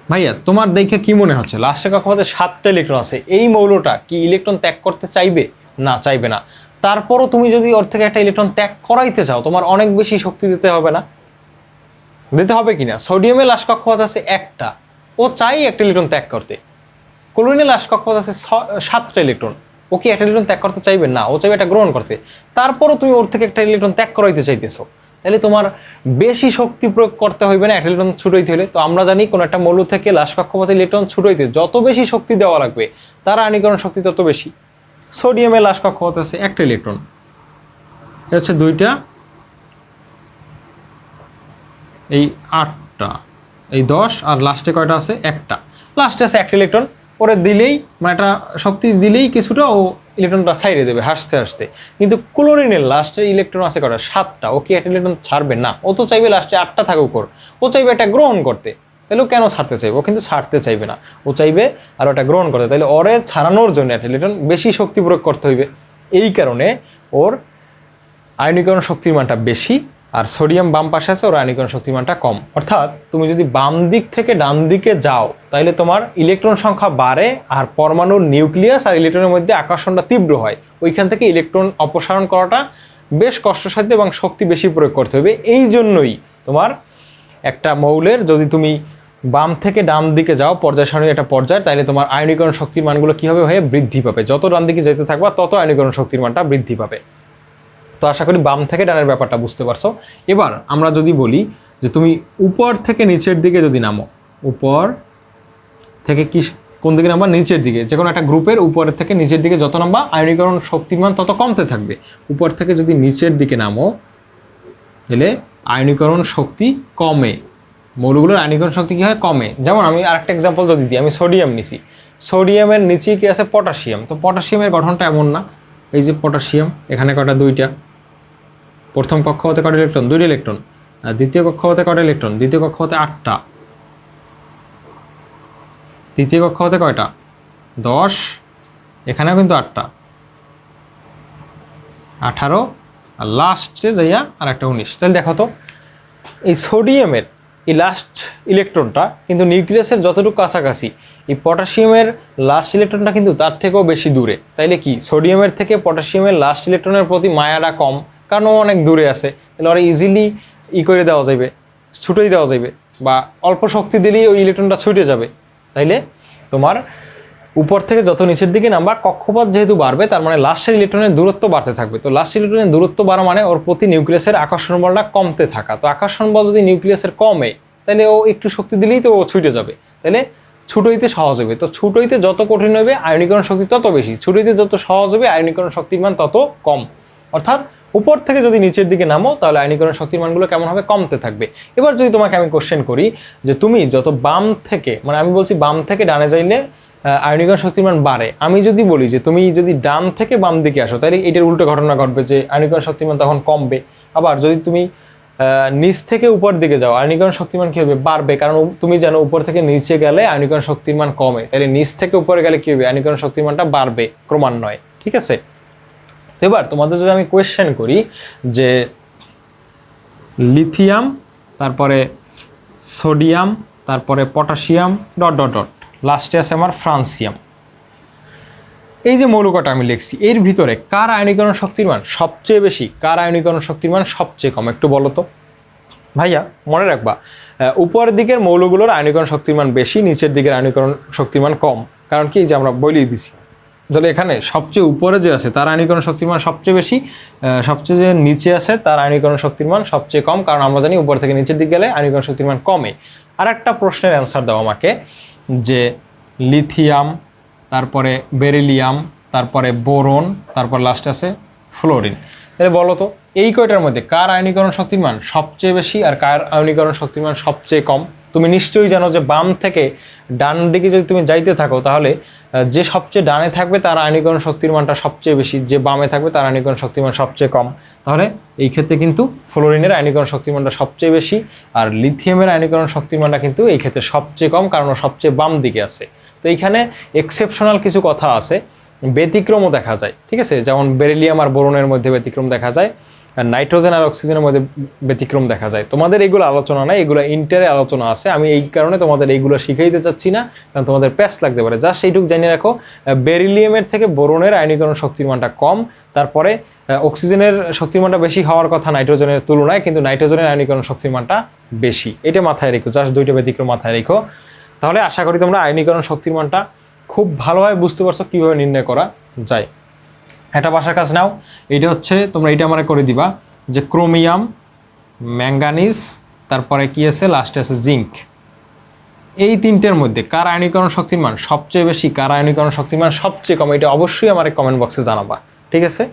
ভাইয়া তোমার দেখে কি মনে হচ্ছে লাস্টের কক্ষপথে 7টা ইলেকট্রন আছে, এই মৌলটা কি ইলেকট্রন ত্যাগ করতে চাইবে? না, চাইবে না। তারপরও তুমি যদি ওর থেকে একটা ইলেকট্রন ত্যাগ করাইতে চাও তোমার অনেক বেশি শক্তি দিতে হবে না? দিতে হবে কিনা? সোডিয়ামের লাস্ট কক্ষপথ আছে 1টা, ও চাই একটা ইলেকট্রন ত্যাগ করতে। ক্লোরিনের লাস্ট কক্ষপথ আছে 7টা ইলেকট্রন, ও কি একটা ইলেকট্রন ত্যাগ করতে চাইবে? না, ও চাইবে এটা গ্রহণ করতে। তারপরও তুমি ওর থেকে একটা ইলেকট্রন ত্যাগ করাইতে চাইতেছো, তাহলে তোমার বেশি শক্তি প্রয়োগ করতে হইবে না একটা ইলেকট্রন ছুটাইতে হলে? তো আমরা জানি কোনো একটা মৌল থেকে লাস্ট কক্ষপথে ইলেকট্রন ছুটাইতে যত বেশি শক্তি দেওয়া লাগবে তার আয়নীকরণ শক্তি তত বেশি। সোডিয়ামের লাস্ট কক্ষপথ আছে 1টা ইলেকট্রন, এ হচ্ছে 2টা, এই 8টা, এই 10, আর লাস্টে কয়টা আছে? 1টা। লাস্টে আছে 1টা ইলেকট্রন, ওরে দিলেই মানে একটা শক্তি দিলেই কিছুটা ও ইলেকট্রনটা ছাইড়ে দেবে হাসতে হাসতে। কিন্তু ক্লোরিনের লাস্টে ইলেকট্রন আছে কয়টা? 7টা। ও কি একটা ইলেকট্রন ছাড়বে? না, ও তো চাইবে লাস্টে 8টা থাকুক ওর, ও চাইবে এটা গ্রহণ করতে। তাহলে ও কেন ছাড়তে চাইবে? ও কিন্তু ছাড়তে চাইবে না, ও চাইবে আর ওটা গ্রহণ করতে। তাহলে ওরে ছাড়ানোর জন্য একটা ইলেকট্রন বেশি শক্তি প্রয়োগ করতে হইবে, এই কারণে ওর আয়নীকরণ শক্তির মানটা বেশি। আর সোডিয়াম বাম পাশে আছে, ওর আয়নীকরণ শক্তির মানটা কম। অর্থাৎ তুমি যদি বাম দিক থেকে ডান দিকে যাও তাহলে তোমার ইলেকট্রন সংখ্যা বাড়ে, আর পরমাণুর নিউক্লিয়াস আর ইলেকট্রনের মধ্যে আকর্ষণটা তীব্র হয়। ওইখান থেকে ইলেকট্রন অপসারণ করাটা বেশ কষ্টসাধ্য এবং শক্তি বেশি প্রয়োগ করতে হবে। এই জন্যই তোমার একটা মৌলের যদি তুমি বাম থেকে ডান দিকে যাও পর্যায় সারণীর একটা পর্যায়, তাহলে তোমার আয়নীকরণ শক্তির মানগুলো কীভাবে হয়ে বৃদ্ধি পাবে? যত ডান দিকে যেতে থাকবা তত আয়নীকরণ শক্তির মানটা বৃদ্ধি পাবে। তো আশা করি বাম থেকে ডানের ব্যাপারটা বুঝতে পারছো। এবার আমরা যদি বলি যে তুমি উপর থেকে নিচের দিকে যদি নামো, উপর থেকে কি কোন দিকে নামবা? নিচের দিকে। যে কোনো একটা গ্রুপের উপরের থেকে নিচের দিকে যত নামবা আয়নীকরণ শক্তির মান তত কমতে থাকবে। উপর থেকে যদি নিচের দিকে নামো তাহলে আয়নীকরণ শক্তি কমে, মৌলগুলোর আয়নীকরণ শক্তি কী হয়? কমে। যেমন আমি আরেকটা এক্সাম্পল যদি দিই, আমি সোডিয়াম নিছি, সোডিয়ামের নিচে কি আছে? পটাশিয়াম। তো পটাশিয়ামের গঠনটা এমন না, এই যে পটাশিয়াম, এখানে কটা? 2টা। প্রথম কক্ষপথে কটা ইলেকট্রন? 2টা ইলেকট্রন। আর দ্বিতীয় কক্ষপথে কটা ইলেকট্রন? দ্বিতীয় কক্ষপথে 8টা। তৃতীয় কক্ষপথে কয়টা? 10, এখানেও কিন্তু 8টা, 18, আর লাস্টে যাইয়া আর একটা 19। তাহলে দেখো তো এই সোডিয়ামের এই লাস্ট ইলেকট্রনটা কিন্তু নিউক্লিয়াসের যতটুকু কাছাকাছি, এই পটাশিয়ামের লাস্ট ইলেকট্রনটা কিন্তু তার থেকেও বেশি দূরে। তাইলে কি সোডিয়ামের থেকে পটাশিয়ামের লাস্ট ইলেকট্রনের প্রতি মায়াটা কম, কারণ অনেক দূরে আছে। তাহলে ওরা ইজিলি করে দেওয়া যাবে, ছুটেই দেওয়া যাবে, বা অল্প শক্তি দিলেই ওই ইলেকট্রনটা ছুটে যাবে। তাইলে তোমার উপর থেকে যত নিচের দিকে নামবা কক্ষপথ যেহেতু বাড়বে, তার মানে লাস্টের ইলেকট্রনের দূরত্ব বাড়তে থাকবে। তো লাস্ট ইলেকট্রনের দূরত্ব বাড়া মানে ওর প্রতি নিউক্লিয়াসের আকর্ষণ বলটা কমতে থাকা। তো আকর্ষণ বল যদি নিউক্লিয়াসের কমে তাহলে ও একটু শক্তি দিলেই তো ও ছুটে যাবে, তাহলে ছুটোইতে সহজ হবে। তো ছুটোইতে যত কঠিন হবে আয়নীকরণ শক্তি তত বেশি, ছুটোইতে যত সহজ হবে আয়নীকরণ শক্তির মান তত কম। অর্থাৎ উপর থেকে যদি নিচের দিকে নামো তাহলে আয়নীকরণ শক্তির মানগুলো কেমন হবে? কমতে থাকবে। এবার যদি তোমাকে আমি কোশ্চেন করি যে তুমি যত বাম থেকে, মানে আমি বলছি বাম থেকে ডানে যাইলে আয়নীকরণ শক্তির মান বাড়ে। আমি যদি বলি যে তুমি যদি ডান থেকে বাম দিকে আসো, তাহলে এটার উল্টো ঘটনা ঘটবে, যে আয়নীকরণ শক্তির মান তখন কমবে। আবার যদি তুমি নিচ থেকে উপর দিকে যাও, আয়নীকরণ শক্তির মান কী হবে? বাড়বে। কারণ তুমি জানো উপর থেকে নিচে গেলে আয়নীকরণ শক্তির মান কমে, তাহলে নিচ থেকে উপরে গেলে কী হবে? আয়নীকরণ শক্তির মানটা বাড়বে ক্রমান্বয়ে। ঠিক আছে? তো এবার তোমাদের যদি আমি কোয়েশ্চেন করি যে লিথিয়াম, তারপরে সোডিয়াম, তারপরে পটাশিয়াম, ডট ডট ডট, লাস্টে আছে আমার ফ্রান্সিয়াম, এই যে মৌলকটা আমি লিখছি, এর ভিতরে কার আয়নীকরণ শক্তির মান সবচেয়ে বেশি, কার আয়নীকরণ শক্তির মান সবচেয়ে কম? একটু বলো তো ভাইয়া। মনে রাখবা, উপরের দিকের মৌলগুলোর আয়নীকরণ শক্তির মান বেশি, নিচের দিকের আয়নীকরণ শক্তির মান কম। কারণ কি, যে আমরা বলেই দিছি, তাহলে এখানে সবচেয়ে উপরে যে আছে তার আয়নীকরণ শক্তির মান সবচেয়ে বেশি, সবচেয়ে যে নিচে আছে তার আয়নীকরণ শক্তির মান সবচেয়ে কম। কারণ আমরা জানি উপর থেকে নিচের দিকে গেলে আয়নীকরণ শক্তির মান কমে। আর একটা প্রশ্নের অ্যান্সার দাও আমাকে, যে লিথিয়াম, তারপরে বেরিলিয়াম, তারপরে বোরন, তারপর লাস্টে আছে ফ্লোরিন। তাহলে বলো তো এই কয়টার মধ্যে কার আয়নীকরণ শক্তির মান সবচেয়ে বেশি আর কার আয়নীকরণ শক্তির মান সবচেয়ে কম? তুমি নিশ্চয়ই জানো যে বাম থেকে ডান দিকে যদি তুমি যাইতে থাকো, তাহলে যে সবচেয়ে ডানে থাকবে তার আয়নীকরণ শক্তির মানটা সবচেয়ে বেশি, যে বামে থাকবে তার আয়নীকরণ শক্তির মান সবচেয়ে কম। তাহলে এই ক্ষেত্রে কিন্তু ফ্লোরিনের আয়নীকরণ শক্তির মানটা সবচেয়ে বেশি, আর লিথিয়ামের আয়নীকরণ শক্তির মানটা কিন্তু এই ক্ষেত্রে সবচেয়ে কম, কারণ সবচেয়ে বাম দিকে আছে। তো এইখানে এক্সেপশনাল কিছু কথা আছে, ব্যতিক্রমও দেখা যায়। ঠিক আছে? যেমন বেরিলিয়াম আর বোরনের মধ্যে ব্যতিক্রম দেখা যায়, আর নাইট্রোজেন আর অক্সিজেনের মধ্যে ব্যতিক্রম দেখা যায়। তোমাদের এইগুলো আলোচনা নাই, এগুলো ইন্টারে আলোচনা আছে। আমি এই কারণে তোমাদের এইগুলো শিখাইতে চাচ্ছি না, কারণ তোমাদের প্যাচ লাগতে পারে। জাস্ট এইটুকু জানিয়ে রাখো, বেরিলিয়ামের থেকে বোরনের আয়নীকরণ শক্তির মানটা কম, তারপরে অক্সিজেনের শক্তির মানটা বেশি হওয়ার কথা নাইট্রোজেনের তুলনায়, কিন্তু নাইট্রোজেনের আয়নীকরণ শক্তির মানটা বেশি। এটা মাথায় রেখো, জাস্ট দুইটা ব্যতিক্রম মাথায় রেখো। তাহলে আশা করি তোমরা আয়নীকরণ শক্তির মানটা খুব ভালোভাবে বুঝতে পারছো কীভাবে নির্ণয় করা যায়। একটা বাসার কাজ নাও, এইটা হচ্ছে তোমরা এটা আমার করে দিবা, যে ক্রোমিয়াম, ম্যাঙ্গানিজ, তারপরে কি আছে লাস্টে আছে জিঙ্ক, এই তিনটের মধ্যে কার আয়নীকরণ শক্তির মান সবচেয়ে বেশি, কার আয়নীকরণ শক্তির মান সবচেয়ে কম, এটা অবশ্যই আমার কমেন্ট বক্সে জানাবা। ঠিক আছে?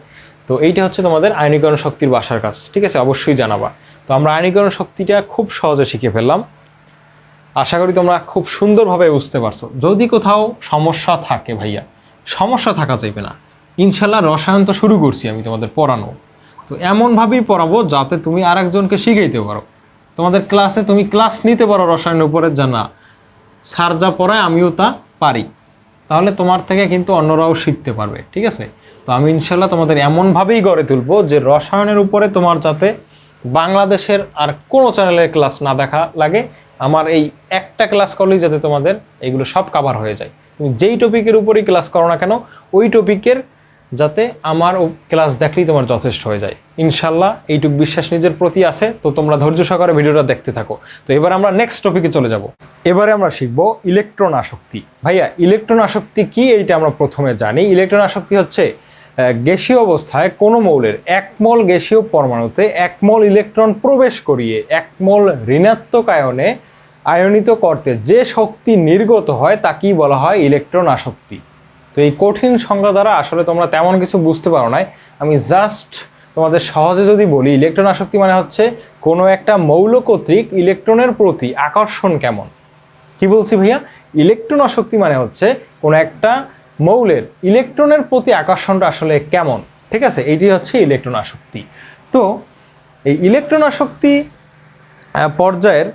তো এইটা হচ্ছে তোমাদের আয়নীকরণ শক্তির বাসার কাজ। ঠিক আছে? অবশ্যই জানাবা। তো আমরা আয়নীকরণ শক্তিটা খুব সহজে শিখে ফেললাম। আশা করি তোমরা খুব সুন্দরভাবে বুঝতে পারছো। যদি কোথাও সমস্যা থাকে ভাইয়া, সমস্যা থাকা যাবে না, ইনশাল্লাহ রসায়ন তো শুরু করছি আমি তোমাদের পড়ানো, তো এমনভাবেই পড়াবো যাতে তুমি আরেকজনকে শিখাইতে পারো। তোমাদের ক্লাসে তুমি ক্লাস নিতে পারো রসায়নের উপরে, জানা স্যার যা পড়ায় আমিও তা পারি, তাহলে তোমার থেকে কিন্তু অন্যরাও শিখতে পারবে। ঠিক আছে? তো আমি ইনশাল্লাহ তোমাদের এমনভাবেই গড়ে তুলবো যে রসায়নের উপরে তোমার যাতে বাংলাদেশের আর কোনো চ্যানেলের ক্লাস না দেখা লাগে, আমার এই একটা ক্লাস করলেই যাতে তোমাদের এইগুলো সব কাভার হয়ে যায়। তুমি যেই টপিকের উপরেই ক্লাস করো না কেন, ওই টপিকের যাতে আমার ক্লাস দেখলেই তোমার যথেষ্ট হয়ে যায়। ইনশাল্লাহ এইটুক বিশ্বাস নিজের প্রতি আছে। তো তোমরা ধৈর্য সহকারে ভিডিওটা দেখতে থাকো। তো এবার আমরা নেক্সট টপিকে চলে যাব। এবারে আমরা শিখবো ইলেকট্রন আসক্তি। ভাইয়া ইলেকট্রন আসক্তি কি, এইটা আমরা প্রথমে জানি। ইলেকট্রন আসক্তি হচ্ছে গ্যাসীয় অবস্থায় কোনো মৌলের 1 মোল গ্যাসীয় পরমাণুতে 1 মোল ইলেকট্রন প্রবেশ করিয়ে 1 মোল ঋণাত্মক আয়নে আয়নিত করতে যে শক্তি নির্গত হয় তাকেই বলা হয় ইলেকট্রন আসক্তি। তো এই কঠিন সংজ্ঞা দ্বারা আসলে তোমরা তেমন কিছু বুঝতে পারো না। আমি জাস্ট তোমাদের সহজে যদি বলি, ইলেকট্রন আসক্তি মানে হচ্ছে কোনো একটা মৌল কর্তৃক ইলেকট্রনের প্রতি আকর্ষণ কেমন। কি বলছি ভাইয়া? ইলেকট্রন আসক্তি মানে হচ্ছে কোনো একটা মৌলের ইলেকট্রনের প্রতি আকর্ষণটা আসলে কেমন। ঠিক আছে? এইটি হচ্ছে ইলেকট্রন আসক্তি। তো এই ইলেকট্রন আসক্তি পর্যায়ের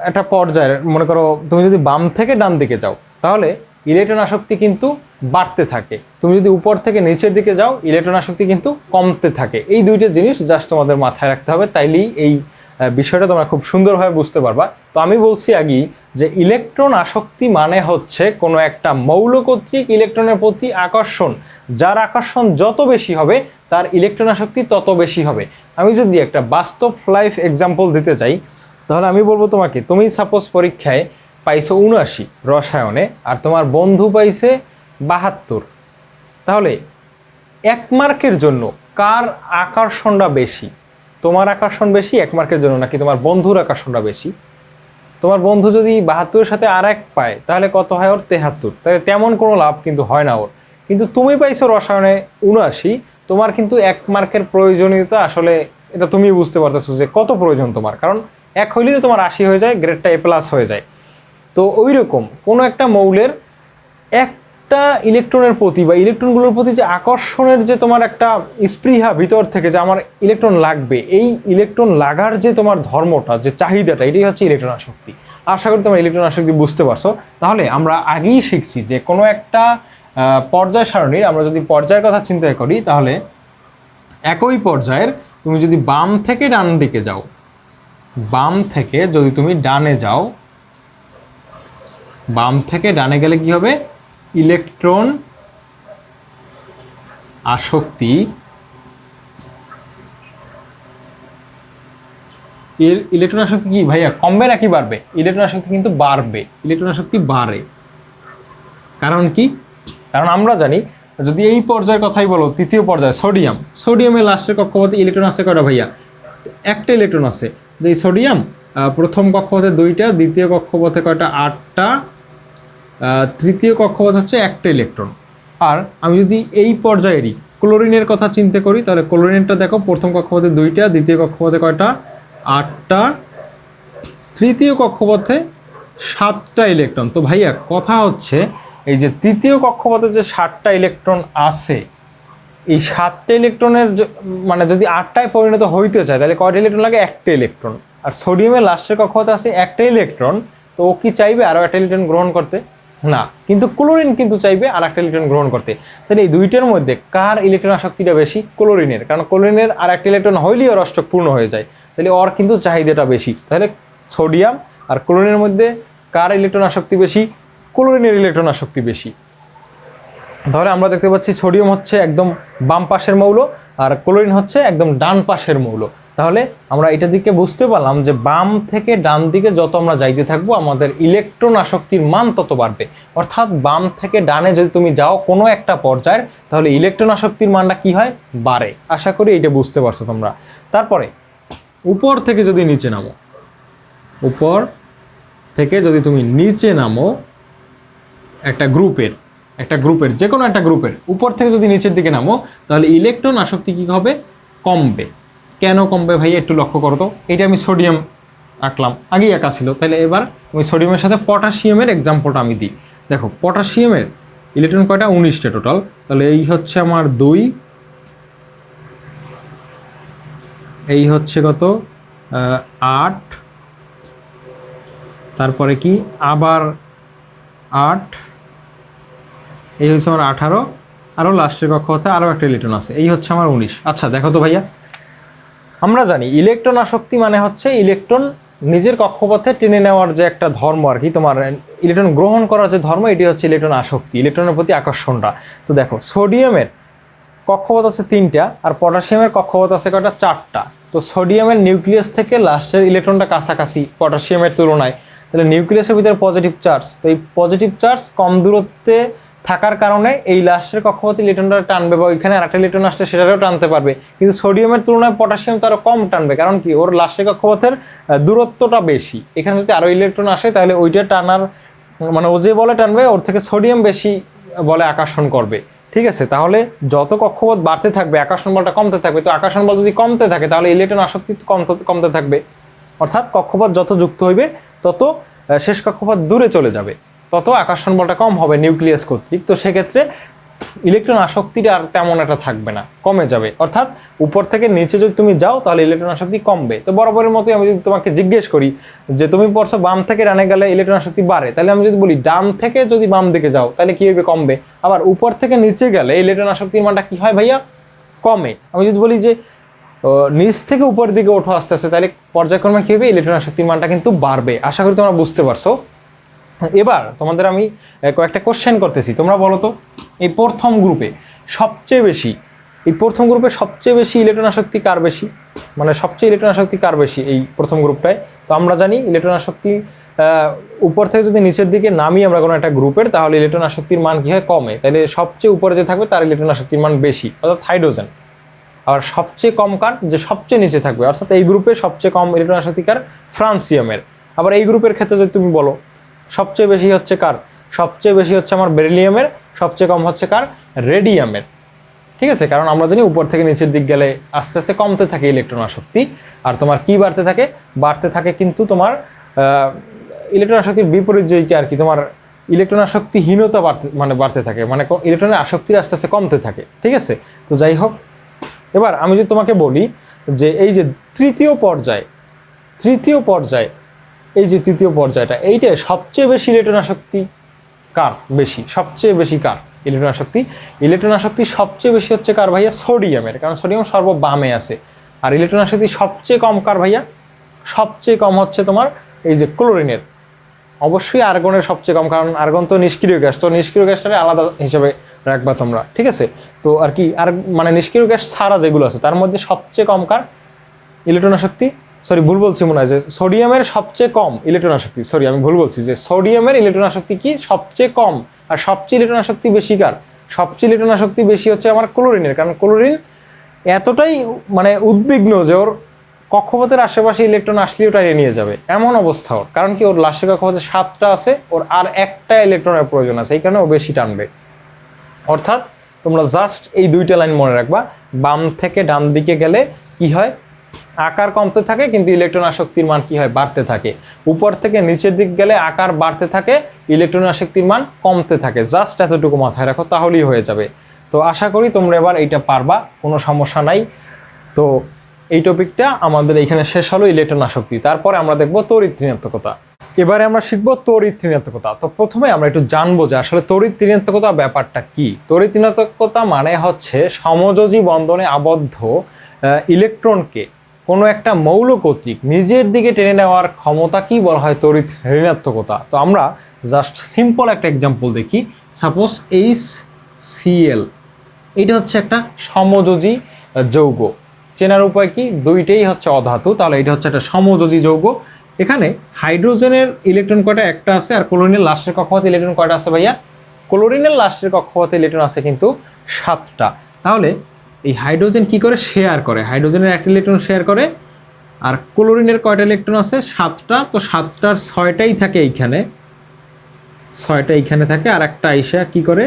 একটা পর্যায়ের, মনে করো তুমি যদি বাম থেকে ডান দিকে যাও, তাহলে ইলেকট্রন আসক্তি কিন্তু বাড়তে থাকে। তুমি যদি উপর থেকে নিচের দিকে যাও, ইলেকট্রন আসক্তি কিন্তু কমতে থাকে। এই দুইটা জিনিস জাস্ট তোমাদের মাথায় রাখতে হবে, তাইলেই এই বিষয়টা তোমরা খুব সুন্দরভাবে বুঝতে পারবা। তো আমি বলছি আগেই যে ইলেকট্রন আসক্তি মানে হচ্ছে কোনো একটা মৌল কর্তৃক ইলেকট্রনের প্রতি আকর্ষণ, যার আকর্ষণ যত বেশি হবে তার ইলেকট্রন আসক্তি তত বেশি হবে। আমি যদি একটা বাস্তব লাইফ এক্সাম্পল দিতে চাই, তাহলে আমি বলবো তোমাকে, তুমি সাপোজ পরীক্ষায় পাইছো 79 রসায়নে, আর তোমার বন্ধু পাইছে 72, তাহলে 1 মার্কের জন্য কার আকর্ষণটা বেশি? তোমার আকর্ষণ বেশি 1 মার্কের জন্য, নাকি তোমার বন্ধুর আকর্ষণটা বেশি? তোমার বন্ধু যদি 72-এর সাথে আর 1 পায়, তাহলে কত হয় ওর? 73। তাহলে তেমন কোনো লাভ কিন্তু হয় না ওর। কিন্তু তুমি পাইছো রসায়নে 79, তোমার কিন্তু 1 মার্কের প্রয়োজনীয়তা আসলে এটা তুমি বুঝতে পারতেছো যে কত প্রয়োজন তোমার, কারণ 1 হইলে তো তোমার 80 হয়ে যায়, গ্রেডটা A+ হয়ে যায়। তো ওই রকম কোনো একটা মৌলের একটা ইলেকট্রনের প্রতি বা ইলেকট্রনগুলোর প্রতি যে আকর্ষণের যে তোমার একটা স্পৃহা ভিতর থেকে যে আমার ইলেকট্রন লাগবে, এই ইলেকট্রন লাগার যে তোমার ধর্মটা, যে চাহিদাটা, এটাই হচ্ছে ইলেকট্রন আসক্তি। আশা করি তোমার ইলেকট্রন আসক্তি বুঝতে পারছো। তাহলে আমরা আগেই শিখছি যে কোনো একটা পর্যায় সারণীর আমরা যদি পর্যায়ের কথা চিন্তা করি, তাহলে একই পর্যায়ের তুমি যদি বাম থেকে ডান দিকে যাও, বাম থেকে যদি তুমি ডানে যাও, বাম থেকে ডানে গেলে কি হবে? ইলেকট্রন আসক্তি, ইলেকট্রন আসক্তি কি ভাইয়া কমবে নাকি বাড়বে? ইলেকট্রন আসক্তি কিন্তু বাড়বে, ইলেকট্রন আসক্তি বাড়ে। কারণ কি? কারণ আমরা জানি যদি এই পর্যায়ের কথাই বলো, তৃতীয় পর্যায়ে সোডিয়াম, সোডিয়ামের লাস্টের কক্ষপথে ইলেকট্রন আছে কয়টা ভাইয়া? একটা ইলেকট্রন আছে। যে সোডিয়াম প্রথম কক্ষপথে 2টা, দ্বিতীয় কক্ষপথে কয়টা? 8টা, তৃতীয় কক্ষপথ হচ্ছে একটা ইলেকট্রন। আর আমি যদি এই পর্যায়েরই ক্লোরিনের কথা চিন্তা করি, তাহলে ক্লোরিনটা দেখো প্রথম কক্ষপথে 2টা, দ্বিতীয় কক্ষপথে কয়টা? 8টা, তৃতীয় কক্ষপথে 7টা ইলেকট্রন। তো ভাইয়া কথা হচ্ছে এই যে তৃতীয় কক্ষপথে যে 7টা ইলেকট্রন আছে, এই 7টা ইলেকট্রনের মানে যদি 8টায় পরিণত হইতে চায় তাহলে কয়টা ইলেকট্রন লাগে? একটা ইলেকট্রন। আর সোডিয়ামের লাস্টের কক্ষপথে আছে একটা ইলেকট্রন, তো ও কি চাইবে আরও একটা ইলেকট্রন গ্রহণ করতে? না, কিন্তু ক্লোরিন কিন্তু চাইবে আর একটা ইলেকট্রন গ্রহণ করতে। তাহলে এই দুইটার মধ্যে কার ইলেকট্রন আসক্তিটা বেশি? ক্লোরিনের। কারণ ক্লোরিনের আর একটা ইলেকট্রন হইলেই ওর অষ্টক পূর্ণ হয়ে যায়, তাহলে ওর কিন্তু চাহিদাটা বেশি। তাহলে সোডিয়াম আর ক্লোরিনের মধ্যে কার ইলেকট্রন আসক্তি বেশি? ক্লোরিনের ইলেকট্রন আসক্তি বেশি। তাহলে আমরা দেখতে পাচ্ছি সোডিয়াম হচ্ছে একদম বাম পাশের মৌল আর ক্লোরিন হচ্ছে একদম ডান পাশের মৌল। তাহলে আমরা এটা দিকে বুঝতে পারলাম যে বাম থেকে ডান দিকে যত আমরা যাইতে থাকবো আমাদের ইলেকট্রন আসক্তির মান তত বাড়বে। অর্থাৎ বাম থেকে ডানে যদি তুমি যাও কোনো একটা পর্যায়ের, তাহলে ইলেকট্রন আসক্তির মানটা কি হয়? বাড়ে। আশা করি এটা বুঝতে পারছো তোমরা। তারপরে উপর থেকে যদি নিচে নামো, উপর থেকে যদি তুমি নিচে নামো একটা গ্রুপের যে কোনো একটা গ্রুপের উপর থেকে যদি নিচের দিকে নামো, তাহলে ইলেকট্রন আসক্তি কী হবে? কমবে। কেন কমবে ভাই একটু লক্ষ্য করো তো। এটা আমি সোডিয়াম আঁকলাম, আগেই আঁকা ছিল, তাহলে এবার আমি সোডিয়ামের সাথে পটাশিয়ামের এক্সাম্পলটা আমি দিই। দেখো পটাশিয়ামের ইলেকট্রন কয়টা? 19টা টোটাল। তাহলে এই হচ্ছে আমার 2, এই হচ্ছে কত? 8, তারপরে কি আবার 8, এই হচ্ছে আমার 18, আরও লাস্টের কক্ষপথে আরও একটা ইলেকট্রন আছে, এই হচ্ছে আমার 19। আচ্ছা দেখো তো ভাইয়া, আমরা জানি ইলেকট্রন আসক্তি মানে হচ্ছে ইলেকট্রন নিজের কক্ষপথে টেনে নেওয়ার যে একটা ধর্ম আর কি, তোমার ইলেকট্রন গ্রহণ করার যে ধর্ম, এটি হচ্ছে ইলেকট্রন আসক্তি, ইলেকট্রনের প্রতি আকর্ষণটা। তো দেখো সোডিয়ামের কক্ষপথ আছে 3টা আর পটাশিয়ামের কক্ষপথ আছে কয়টা? 4টা। তো সোডিয়ামের নিউক্লিয়াস থেকে লাস্টের ইলেকট্রনটা কাছাকাছি পটাশিয়ামের তুলনায়, তাহলে নিউক্লিয়াসের ভিতরে পজিটিভ চার্জ, তো এই পজিটিভ চার্জ কম দূরত্বে থাকার কারণে এই লাস্টের কক্ষপথে ইলেকট্রনটা টানবে, বা ওইখানে আরেকটা ইলেকট্রন আসলে সেটাও টানতে পারবে। কিন্তু সোডিয়ামের তুলনায় পটাশিয়াম তো আরও কম টানবে, কারণ কি ওর লাস্টের কক্ষপথের দূরত্বটা বেশি। এখানে যদি আরও ইলেকট্রন আসে তাহলে ওইটা টানার মানে ও যে বলে টানবে ওর থেকে সোডিয়াম বেশি বলে আকর্ষণ করবে। ঠিক আছে, তাহলে যত কক্ষপথ বাড়তে থাকবে আকর্ষণ বলটা কমতে থাকবে। তো আকর্ষণ বল যদি কমতে থাকে তাহলে ইলেকট্রন আসক্তি কমতে থাকবে। অর্থাৎ কক্ষপথ যত যুক্ত হইবে তত শেষ কক্ষপথ দূরে চলে যাবে, তত আকর্ষণ বলটা কম হবে নিউক্লিয়াস কর্তৃক। তো সেক্ষেত্রে ইলেকট্রন আসক্তিটা আর তেমন একটা থাকবে না, কমে যাবে। অর্থাৎ উপর থেকে নিচে যদি তুমি যাও তাহলে ইলেকট্রন আসক্তি কমবে। তো বরাবরের মতোই আমি যদি তোমাকে জিজ্ঞেস করি যে তুমি পড়ছো বাম থেকে ডানে গেলে ইলেকট্রন আসক্তি বাড়ে, তাহলে আমি যদি বলি ডান থেকে যদি বাম দিকে যাও তাহলে কি হবে? কমবে। আবার উপর থেকে নিচে গেলে ইলেকট্রন আসক্তির মানটা কি হয় ভাইয়া? কমে। আমি যদি বলি যে নিচ থেকে উপরের দিকে ওঠো আস্তে আস্তে, তাহলে পর্যায়ক্রমে কি হবে? ইলেকট্রন আসক্তির মানটা কিন্তু বাড়বে। আশা করি তোমরা বুঝতে পারছো। এবার তোমাদের আমি কয়েকটা কোশ্চেন করতেছি, তোমরা বলো তো এই প্রথম গ্রুপে সবচেয়ে বেশি ইলেকট্রন আসক্তি কার বেশি? মানে সবচেয়ে ইলেকট্রন আসক্তি কার বেশি এই প্রথম গ্রুপটায়? তো আমরা জানি ইলেকট্রন আসক্তি উপর থেকে যদি নিচের দিকে নামি আমরা কোনো একটা গ্রুপের, তাহলে ইলেকট্রন আসক্তির মান কি হয়? কমে। তাহলে সবচেয়ে উপরে যে থাকবে তার ইলেকট্রন আসক্তির মান বেশি, অর্থাৎ হাইড্রোজেন। আর সবচেয়ে কম কার? যে সবচেয়ে নিচে থাকবে, অর্থাৎ এই গ্রুপে সবচেয়ে কম ইলেকট্রন আসক্তি কার? ফ্রান্সিয়ামের। আবার এই গ্রুপের ক্ষেত্রে যদি তুমি বলো সবচেয়ে বেশি হচ্ছে কার? সবচেয়ে বেশি হচ্ছে আমার বেরিলিয়ামের, সবচেয়ে কম হচ্ছে কার? রেডিয়ামের। ঠিক আছে, কারণ আমরা জানি উপর থেকে নিচের দিক গেলে আস্তে আস্তে কমতে থাকে ইলেকট্রন আসক্তি। আর তোমার কি বাড়তে থাকে কিন্তু তোমার ইলেকট্রন আসক্তির বিপরীত যেটা আর কি, তোমার ইলেকট্রন আসক্তিহীনতা বাড়তে থাকে, মানে ইলেকট্রনের আসক্তির আস্তে আস্তে কমতে থাকে। ঠিক আছে, তো যাই হোক, এবার আমি যদি তোমাকে বলি যে এই যে তৃতীয় পর্যায়, এই যে তৃতীয় পর্যায়টা, এইটা সবচেয়ে বেশি ইলেকট্রন আসক্তি কার বেশি, সবচেয়ে বেশি কার ইলেকট্রন আসক্তি সবচেয়ে বেশি হচ্ছে কার ভাইয়া? সোডিয়ামের, কারণ সোডিয়াম সর্ববামে আছে। আর ইলেকট্রন আসক্তি সবচেয়ে কম কার ভাইয়া? সবচেয়ে কম হচ্ছে তোমার এই যে ক্লোরিনের। অবশ্যই আর্গনের সবচেয়ে কম, কারণ আর্গন তো নিষ্ক্রিয় গ্যাস, তো নিষ্ক্রিয় গ্যাসটাকে আলাদা হিসেবে রাখবা তোমরা। ঠিক আছে, তো আর কি, আর মানে নিষ্ক্রিয় গ্যাস ছাড়া যেগুলো আছে তার মধ্যে সবচেয়ে কম কার ইলেকট্রন আসক্তি? সরি, ভুল বলছি মনে হয়, যে সোডিয়ামের সবচেয়ে কম ইলেকট্রন আসক্তি। সরি, আমি ভুল বলছি, যে সোডিয়ামের ইলেকট্রন আসক্তি কি সবচেয়ে কম, আর সবচেয়ে ইলেকট্রন আসক্তি বেশি কার? সবচেয়ে ইলেকট্রন আসক্তি বেশি হচ্ছে আমার ক্লোরিনের, কারণ ক্লোরিন এতটাই মানে উদ্বিগ্ন যে ওর কক্ষপথের আশেপাশে ইলেকট্রন আসলেও টাইনে নিয়ে যাবে, এমন অবস্থা ওর। কারণ কি, ওর লাশের কক্ষপথে 7টা আছে, ওর আর একটা ইলেকট্রনের প্রয়োজন আছে, এই কারণে ও বেশি টানবে। অর্থাৎ তোমরা জাস্ট এই 2টা লাইন মনে রাখবা, বাম থেকে ডান দিকে গেলে কি হয়? আকার কমতে থাকে, কিন্তু ইলেকট্রন আসক্তির মান কি হয়? বাড়তে থাকে। উপর থেকে নিচের দিক গেলে আকার বাড়তে থাকে, ইলেকট্রন আসক্তির মান কমতে থাকে। জাস্ট এতটুকু মাথায় রাখো, তাহলেই হয়ে যাবে। তো আশা করি তোমরা এবার এইটা পারবা, কোনো সমস্যা নাই। তো এই টপিকটা আমাদের এইখানে শেষ হলো, ইলেকট্রন আসক্তি। তারপরে আমরা দেখবো তড়িৎ ঋণাত্মকতা। এবারে আমরা শিখবো তড়িৎ ঋণাত্মকতা। তো প্রথমে আমরা একটু জানবো যে আসলে তড়িৎ ঋণাত্মকতা ব্যাপারটা কি। তড়িৎ ঋণাত্মকতা মানে হচ্ছে সমযোজী বন্ধনে আবদ্ধ ইলেকট্রনকে কোনো একটা মৌল কর্তৃক নিজের দিকে টেনে নেওয়ার ক্ষমতা কি বলা হয়? তড়িৎ ঋণাত্মকতা। তো আমরা জাস্ট সিম্পল একটা এক্সাম্পল দেখি। সাপোজ HCl, এটা হচ্ছে একটা সমযোজী যৌগ। চেনার উপায় কি? দুইটাই হচ্ছে অধাতু, তাহলে এটা হচ্ছে একটা সমযোজী যৌগ। এখানে হাইড্রোজেনের ইলেকট্রন কয়টা? একটা আছে। আর ক্লোরিনের লাস্টের কক্ষপথে ইলেকট্রন কয়টা আছে ভাইয়া? ক্লোরিনের লাস্টের কক্ষপথে ইলেকট্রন আছে কিন্তু 7টা। তাহলে এই হাইড্রোজেন কি করে? শেয়ার করে। হাইড্রোজেনের একটা ইলেকট্রন শেয়ার করে। আর ক্লোরিনের কয়টা ইলেকট্রন আছে? 7টা। তো 7টার 6টাই থাকে এইখানে, 6টা এইখানে থাকে, আর একটা আইসা কি করে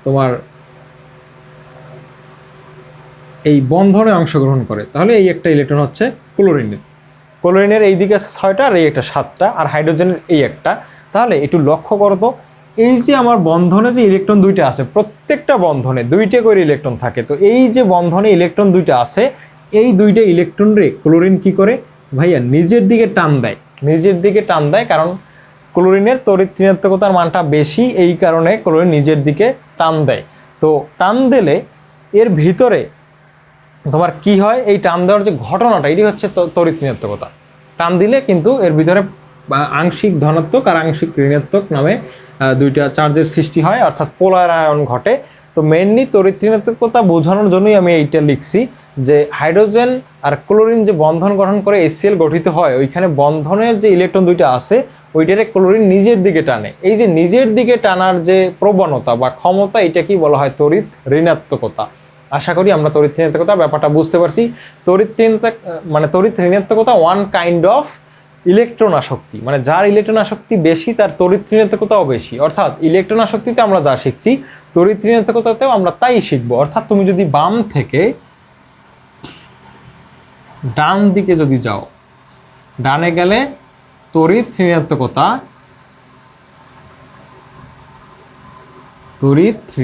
তোমার এই বন্ধনে অংশগ্রহণ করে। তাহলে এই একটা ইলেকট্রন হচ্ছে ক্লোরিনের এই দিকে আছে 6টা, আর এই একটা 7টা, আর হাইড্রোজেনের এই একটা। তাহলে একটু লক্ষ্য করো তো, এই যে আমার বন্ধনে যে ইলেকট্রন 2টা আছে, প্রত্যেকটা বন্ধনে 2টা করে ইলেকট্রন থাকে। তো এই যে বন্ধনে ইলেকট্রন 2টা আছে, এই 2টা ইলেকট্রন রে ক্লোরিন কি করে ভাইয়া? নিজের দিকে টান দেয়, কারণ ক্লোরিনের তড়িৎ ঋণাত্মকতার মানটা বেশি, এই কারণে ক্লোরিন নিজের দিকে টান দেয়। তো টান দিলে এর ভিতরে তোমার কি হয়? এই টান দেওয়ার যে ঘটনাটা, এটি হচ্ছে তড়িৎ ঋণাত্মকতা। টান দিলে কিন্তু এর ভিতরে আংশিক ধনাত্মক আর আংশিক ঋণাত্মক নামে 2টা চার্জের সৃষ্টি হয়, অর্থাৎ পোলারায়ন ঘটে। তো মেইনলি তড়িৎ ঋণাত্মকতা বোঝানোর জন্যই আমি এইটা লিখছি, যে হাইড্রোজেন আর ক্লোরিন যে বন্ধন গঠন করে HCl গঠিত হয়, ওইখানে বন্ধনের যে ইলেকট্রন 2টা আছে, ওইটারে ক্লোরিন নিজের দিকে টানে। এই যে নিজের দিকে টানার যে প্রবণতা বা ক্ষমতা, এটা কি বলা হয়? তড়িৎ ঋণাত্মকতা। আশা করি আমরা তড়িৎ ঋণাত্মকতা ব্যাপারটা বুঝতে পারছি। তড়িৎ ঋণাত্মকতা ওয়ান কাইন্ড অফ ইলেকট্রন আসক্তি, মানে যার ইলেকট্রন আসক্তি বেশি তার তড়িৎ ঋণাত্মকতাও বেশি। অর্থাৎ ইলেকট্রন আসক্তিতে আমরা যা শিখছি, তড়িৎ ঋণাত্মকতাতেও আমরা তাই শিখবো। অর্থাৎ তুমি যদি বাম থেকে ডান দিকে যদি যাও, ডানে গেলে তড়িৎ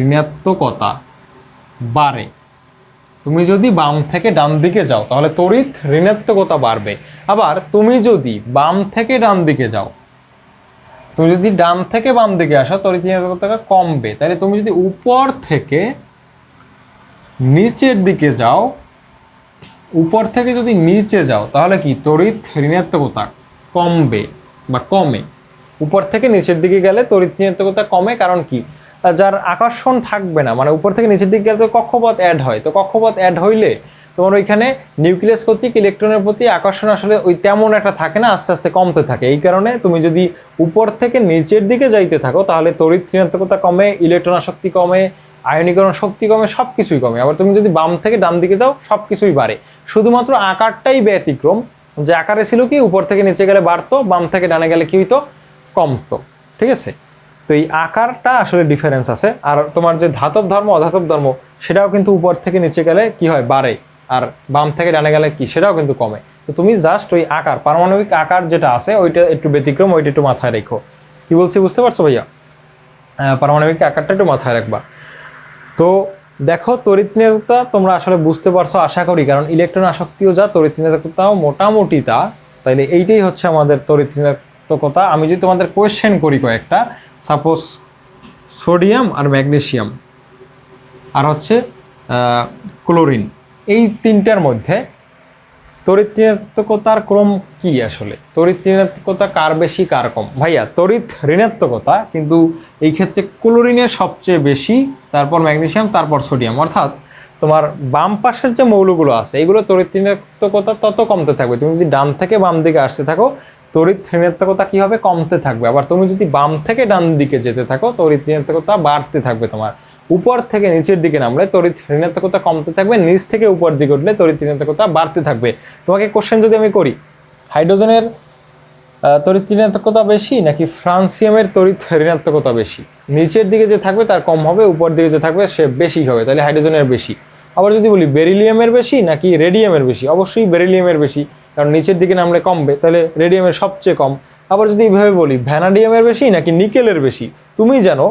ঋণাত্মকতা বাড়ে। তুমি যদি বাম থেকে ডান দিকে যাও তাহলে তড়িৎ ঋণাত্মকতা বাড়বে। আবার তুমি যদি বাম থেকে ডান দিকে যাও, তুমি যদি ডান থেকে বাম দিকে আসো, তড়িৎ ঋণাত্মকতা কমবে। তাহলে তুমি যদি উপর থেকে নিচের দিকে যাও, উপর থেকে যদি নিচে যাও, তাহলে কি তড়িৎ ঋণাত্মকতা কমবে বা কমে। উপর থেকে নিচের দিকে গেলে তড়িৎ ঋণাত্মকতা কমে, কারণ কি? যার আকর্ষণ থাকবে না, মানে উপর থেকে নিচের দিকে গেলে তো কক্ষপথ অ্যাড হয়। তো কক্ষপথ অ্যাড হইলে তোমার ওইখানে নিউক্লিয়াস কর্তৃক ইলেকট্রনের প্রতি আকর্ষণ আসলে ওই তেমন একটা থাকে না, আস্তে আস্তে কমতে থাকে। এই কারণে তুমি যদি উপর থেকে নিচের দিকে যাইতে থাকো, তাহলে তড়িৎ ঋণাত্মকতা কমে, ইলেকট্রন আসক্তি কমে, আয়নীকরণ শক্তি কমে, সব কিছুই কমে। আবার তুমি যদি বাম থেকে ডান দিকে যাও, সব কিছুই বাড়ে। শুধুমাত্র আকারটাই ব্যতিক্রম, যে আকারে ছিল কি উপর থেকে নিচে গেলে বাড়তো, বাম থেকে ডানে গেলে কি হইতো? কমতো। ঠিক আছে, তো এই আকারটা আসলে ডিফারেন্স আছে। আর তোমার যে ধাতব ধর্ম অধাতব ধর্ম, সেটাও কিন্তু উপর থেকে নিচে গেলে কি হয়? বাড়ে। আর বাম থেকে ডানে গেলে কি? সেটাও কিন্তু কমে। তো তুমি জাস্ট ওই আকার, পারমাণবিক আকার যেটা আছে, ওইটা একটু ব্যতিক্রম, ওইটা একটু মাথায় রেখো। কি বলছি বুঝতে পারছো ভাইয়া? পারমাণবিক আকারটা একটু মাথায় রাখবা। তো দেখো তড়িৎ ঋণাত্মকতা তোমরা আসলে বুঝতে পারছো আশা করি, কারণ ইলেকট্রন আসক্তিও যা তড়িৎ ঋণাত্মকতাও মোটামুটি তা। তাইলে এইটাই হচ্ছে আমাদের তড়িৎ ঋণাত্মকতা। আমি যদি তোমাদের কোয়েশ্চেন করি কয়েকটা, সাপোজ সোডিয়াম আর ম্যাগনেসিয়াম আর হচ্ছে ক্লোরিন, এই তিনটার মধ্যে তড়িৎ ঋণাত্মকতার ক্রম কি? আসলে তড়িৎ ঋণাত্মকতা কার বেশি কার কম? ভাইয়া তড়িৎ ঋণাত্মকতা কিন্তু এই ক্ষেত্রে ক্লোরিনের সবচেয়ে বেশি, তারপর ম্যাগনেসিয়াম, তারপর সোডিয়াম। অর্থাৎ তোমার বাম পাশের যে মৌলগুলো আছে এগুলো তড়িৎ ঋণাত্মকতা তত কমতে থাকবে। তুমি যদি ডান থেকে বাম দিকে আসতে থাকো তড়িৎ ঋণাত্মকতা কি হবে? কমতে থাকবে। আবার তুমি যদি বাম থেকে ডান দিকে যেতে থাকো তড়িৎ ঋণাত্মকতা বাড়তে থাকবে। তোমার উপর থেকে নিচের দিকে নামলে তড়িৎ ঋণাত্মকতা কমতে থাকবে, নিচ থেকে উপর দিকে উঠলে তড়িৎ ঋণাত্মকতা বাড়তে থাকবে। তোমাকে কোশ্চেন যদি আমি করি, হাইড্রোজেনের তড়িৎ ঋণাত্মকতা বেশি নাকি ফ্রান্সিয়ামের তড়িৎ ঋণাত্মকতা বেশি? নিচের দিকে যে থাকবে তার কম হবে, উপর দিকে যে থাকবে সে বেশি হবে, তাহলে হাইড্রোজেনের বেশি। আবার যদি বলি বেরিলিয়ামের বেশি নাকি রেডিয়ামের বেশি, অবশ্যই বেরিলিয়ামের বেশি, কারণ নিচের দিকে নামলে কমবে, তাহলে রেডিয়ামের সবচেয়ে কম। আবার যদি এইভাবে বলি ভ্যানাডিয়ামের বেশি নাকি নিকেলের বেশি, তুমি জানো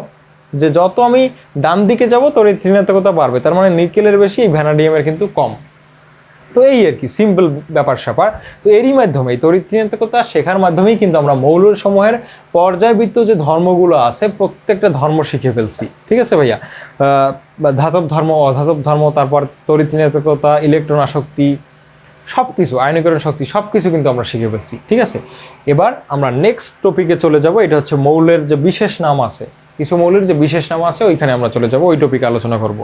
যে যত আমি ডান দিকে যাব তড়িৎ ঋণাত্মকতা বাড়বে, তার মানে নিকেলের বেশি, ভ্যানাডিয়ামের কিন্তু কম। তো এই আর কি সিম্পল ব্যাপার স্যাপার। তো এরই মাধ্যমে তড়িৎ ঋণাত্মকতা শেখার মাধ্যমেই কিন্তু আমরা মৌলসমূহের পর্যায়বৃত্ত যে ধর্মগুলো আছে প্রত্যেকটা ধর্ম শিখে ফেলছি। ঠিক আছে ভাইয়া? ধাতব ধর্ম, অধাতব ধর্ম, তারপর তড়িৎ ঋণাত্মকতা, ইলেকট্রন আসক্তি, সব কিছু, আয়নীকরণ শক্তি, সব কিছু কিন্তু আমরা শিখে ফেলছি। ঠিক আছে, এবার আমরা নেক্সট টপিকে চলে যাব। এটা হচ্ছে মৌলের যে বিশেষ নাম আছে, কিছু মৌলের যে বিশেষ নাম আছে ওইখানে আমরা চলে যাব, ওই টপিকে আলোচনা করব।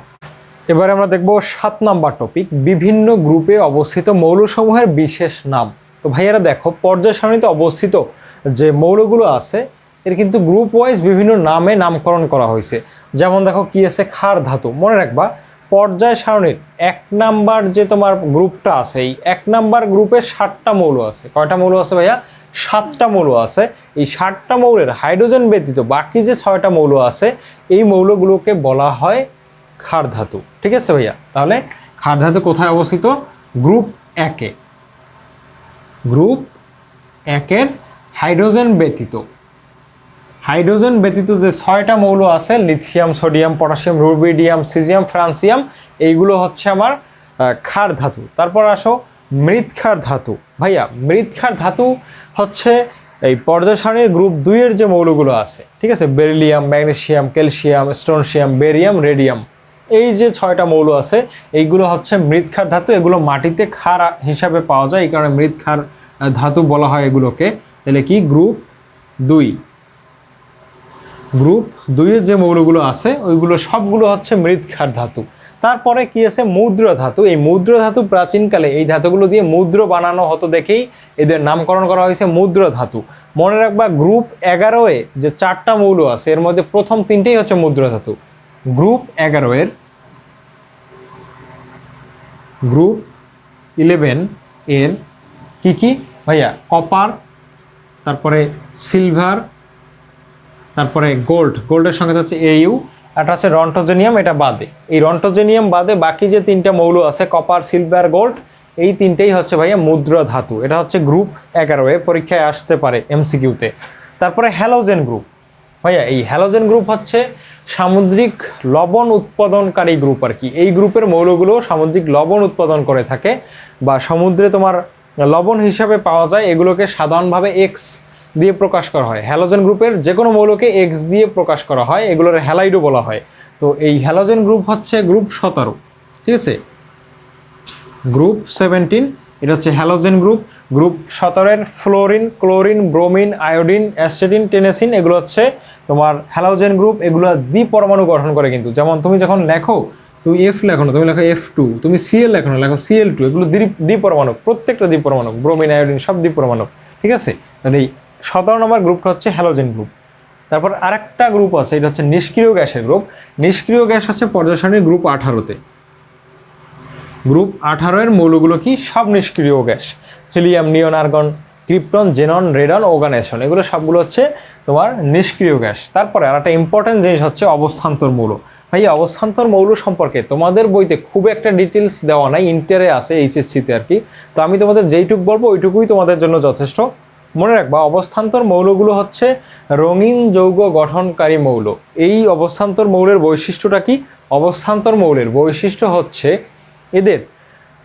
এবারে আমরা দেখব 7 নাম্বার টপিক, বিভিন্ন গ্রুপে অবস্থিত মৌলসমূহের বিশেষ নাম। তো ভাইয়ারা দেখো পর্যায় সারণীতে অবস্থিত যে মৌলগুলো আছে এর কিন্তু গ্রুপ ওয়াইজ বিভিন্ন নামে নামকরণ করা হয়েছে। যেমন দেখো কি আছে, ক্ষার ধাতু। মনে রাখবা পর্যায় সারণীর 1 নাম্বার যে তোমার গ্রুপটা আছে, এই 1 নাম্বার গ্রুপে 7টা মৌল আছে। কয়টা মৌল আছে ভাইয়া? 7টা মৌল আছে। এই 7টা মৌলের হাইড্রোজেন ব্যতীত বাকি যে 6টা মৌল আছে এই মৌলগুলোকে বলা হয় ক্ষার ধাতু। ঠিক আছে ভাইয়া? তাহলে ক্ষার ধাতু কোথায় অবস্থিত? গ্রুপ 1-এ। গ্রুপ 1-এর হাইড্রোজেন ব্যতীত, হাইড্রোজেন ব্যতীত যে 6টা মৌল আছে, lithium, sodium, potassium, rubidium, caesium, francium, এইগুলো হচ্ছে আমার ক্ষার ধাতু। তারপর আসো মৃৎক্ষার ধাতু। ভাইয়া মৃৎক্ষার ধাতু হচ্ছে এই পর্যায় সারণীর গ্রুপ 2-এর যে মৌলগুলো আছে, ঠিক আছে, beryllium, magnesium, calcium, strontium, barium, radium, এই যে 6টা মৌল আছে এইগুলো হচ্ছে মৃৎক্ষার ধাতু। এগুলো মাটিতে ক্ষার হিসাবে পাওয়া যায়, এই কারণে মৃৎক্ষার ধাতু বলা হয় এগুলোকে। তাহলে কি গ্রুপ 2, গ্রুপ 2-এর যে মৌলগুলো আছে ওইগুলো সবগুলো হচ্ছে মৃৎক্ষার ধাতু। তারপরে কি আছে, মুদ্রা ধাতু। এই মুদ্রা ধাতু প্রাচীনকালে এই ধাতুগুলো দিয়ে মুদ্র বানানো হতো দেখেই এদের নামকরণ করা হয়েছে মুদ্রা ধাতু। মনে রাখবা গ্রুপ 11-এ যে 4টা মৌল আছে এর মধ্যে প্রথম 3টেই হচ্ছে মুদ্রা ধাতু। গ্রুপ 11-এর, গ্রুপ 11-এর কি কি ভাইয়া? কপার, তারপরে সিলভার, তারপরে গোল্ড, গোল্ডের সঙ্গে হচ্ছে AU, একটা হচ্ছে রন্টোজেনিয়াম। এটা বাদে, এই রন্টোজেনিয়াম বাদে বাকি যে 3টা মৌল আছে কপার, সিলভার, গোল্ড, এই 3টেই হচ্ছে ভাইয়া মুদ্রা ধাতু। এটা হচ্ছে গ্রুপ 11-এ, পরীক্ষায় আসতে পারে MCQ-তে। তারপরে হ্যালোজেন গ্রুপ। ভাইয়া এই হ্যালোজেন গ্রুপ হচ্ছে সামুদ্রিক লবণ উৎপাদনকারী গ্রুপ আর কি। এই গ্রুপের মৌলগুলো সামুদ্রিক লবণ উৎপাদন করে থাকে বা সমুদ্রে তোমার লবণ হিসাবে পাওয়া যায়। এগুলোকে সাধারণভাবে X দিয়ে প্রকাশ করা হয়। হ্যালোজেন গ্রুপের যে কোনো মৌলকে X দিয়ে প্রকাশ করা হয়, এগুলোর হ্যালাইডও বলা হয়। তো এই হ্যালোজেন গ্রুপ হচ্ছে গ্রুপ 17, ঠিক আছে। গ্রুপ 17 এটা হচ্ছে হ্যালোজেন গ্রুপ। গ্রুপ 17-এর fluorine, chlorine, bromine, iodine, astatine, tennessine এগুলো হচ্ছে তোমার হ্যালোজেন গ্রুপ। এগুলো দ্বিপরমাণু গঠন করে কিন্তু। যেমন তুমি যখন লেখো, তুমি F লেখো না, তুমি লেখো F2, তুমি Cl লেখো না, লেখো Cl2, এগুলো দ্বিপরমাণু, প্রত্যেকটা দ্বিপরমাণু, ব্রোমিন, আয়োডিন সব দ্বিপরমাণু, ঠিক আছে। তাহলে এই 17 নম্বর গ্রুপটা হচ্ছে হ্যালোজেন গ্রুপ। তারপর আরেকটা গ্রুপ আছে, এটা হচ্ছে নিষ্ক্রিয় গ্যাসের গ্রুপ। নিষ্ক্রিয় গ্যাস আছে পর্যায় সারণীর গ্রুপ 18-তে। গ্রুপ 18-এর মৌলগুলো কি? সব নিষ্ক্রিয় গ্যাস। হিলিয়াম, নিয়ন, আর্গন, ক্রিপ্টন, জেনন, রেডন, ওগানেশন, এগুলো সবগুলো হচ্ছে তোমার নিষ্ক্রিয় গ্যাস। তারপরে আর একটা ইম্পর্টেন্ট জিনিস হচ্ছে অবস্থান্তর মৌল। ভাই অবস্থান্তর মৌল সম্পর্কে তোমাদের বইতে খুব একটা ডিটেলস দেওয়া নাই, ইন্টারে আছে HSC-তে আর কি। তো আমি তোমাদের যেইটুকু বলবো ওইটুকুই তোমাদের জন্য যথেষ্ট। মনে রাখবা অবস্থান্তর মৌলগুলো হচ্ছে রঙিন যৌগ গঠনকারী মৌল। এই অবস্থান্তর মৌলের বৈশিষ্ট্যটা কি? অবস্থান্তর মৌলের বৈশিষ্ট্য হচ্ছে এদের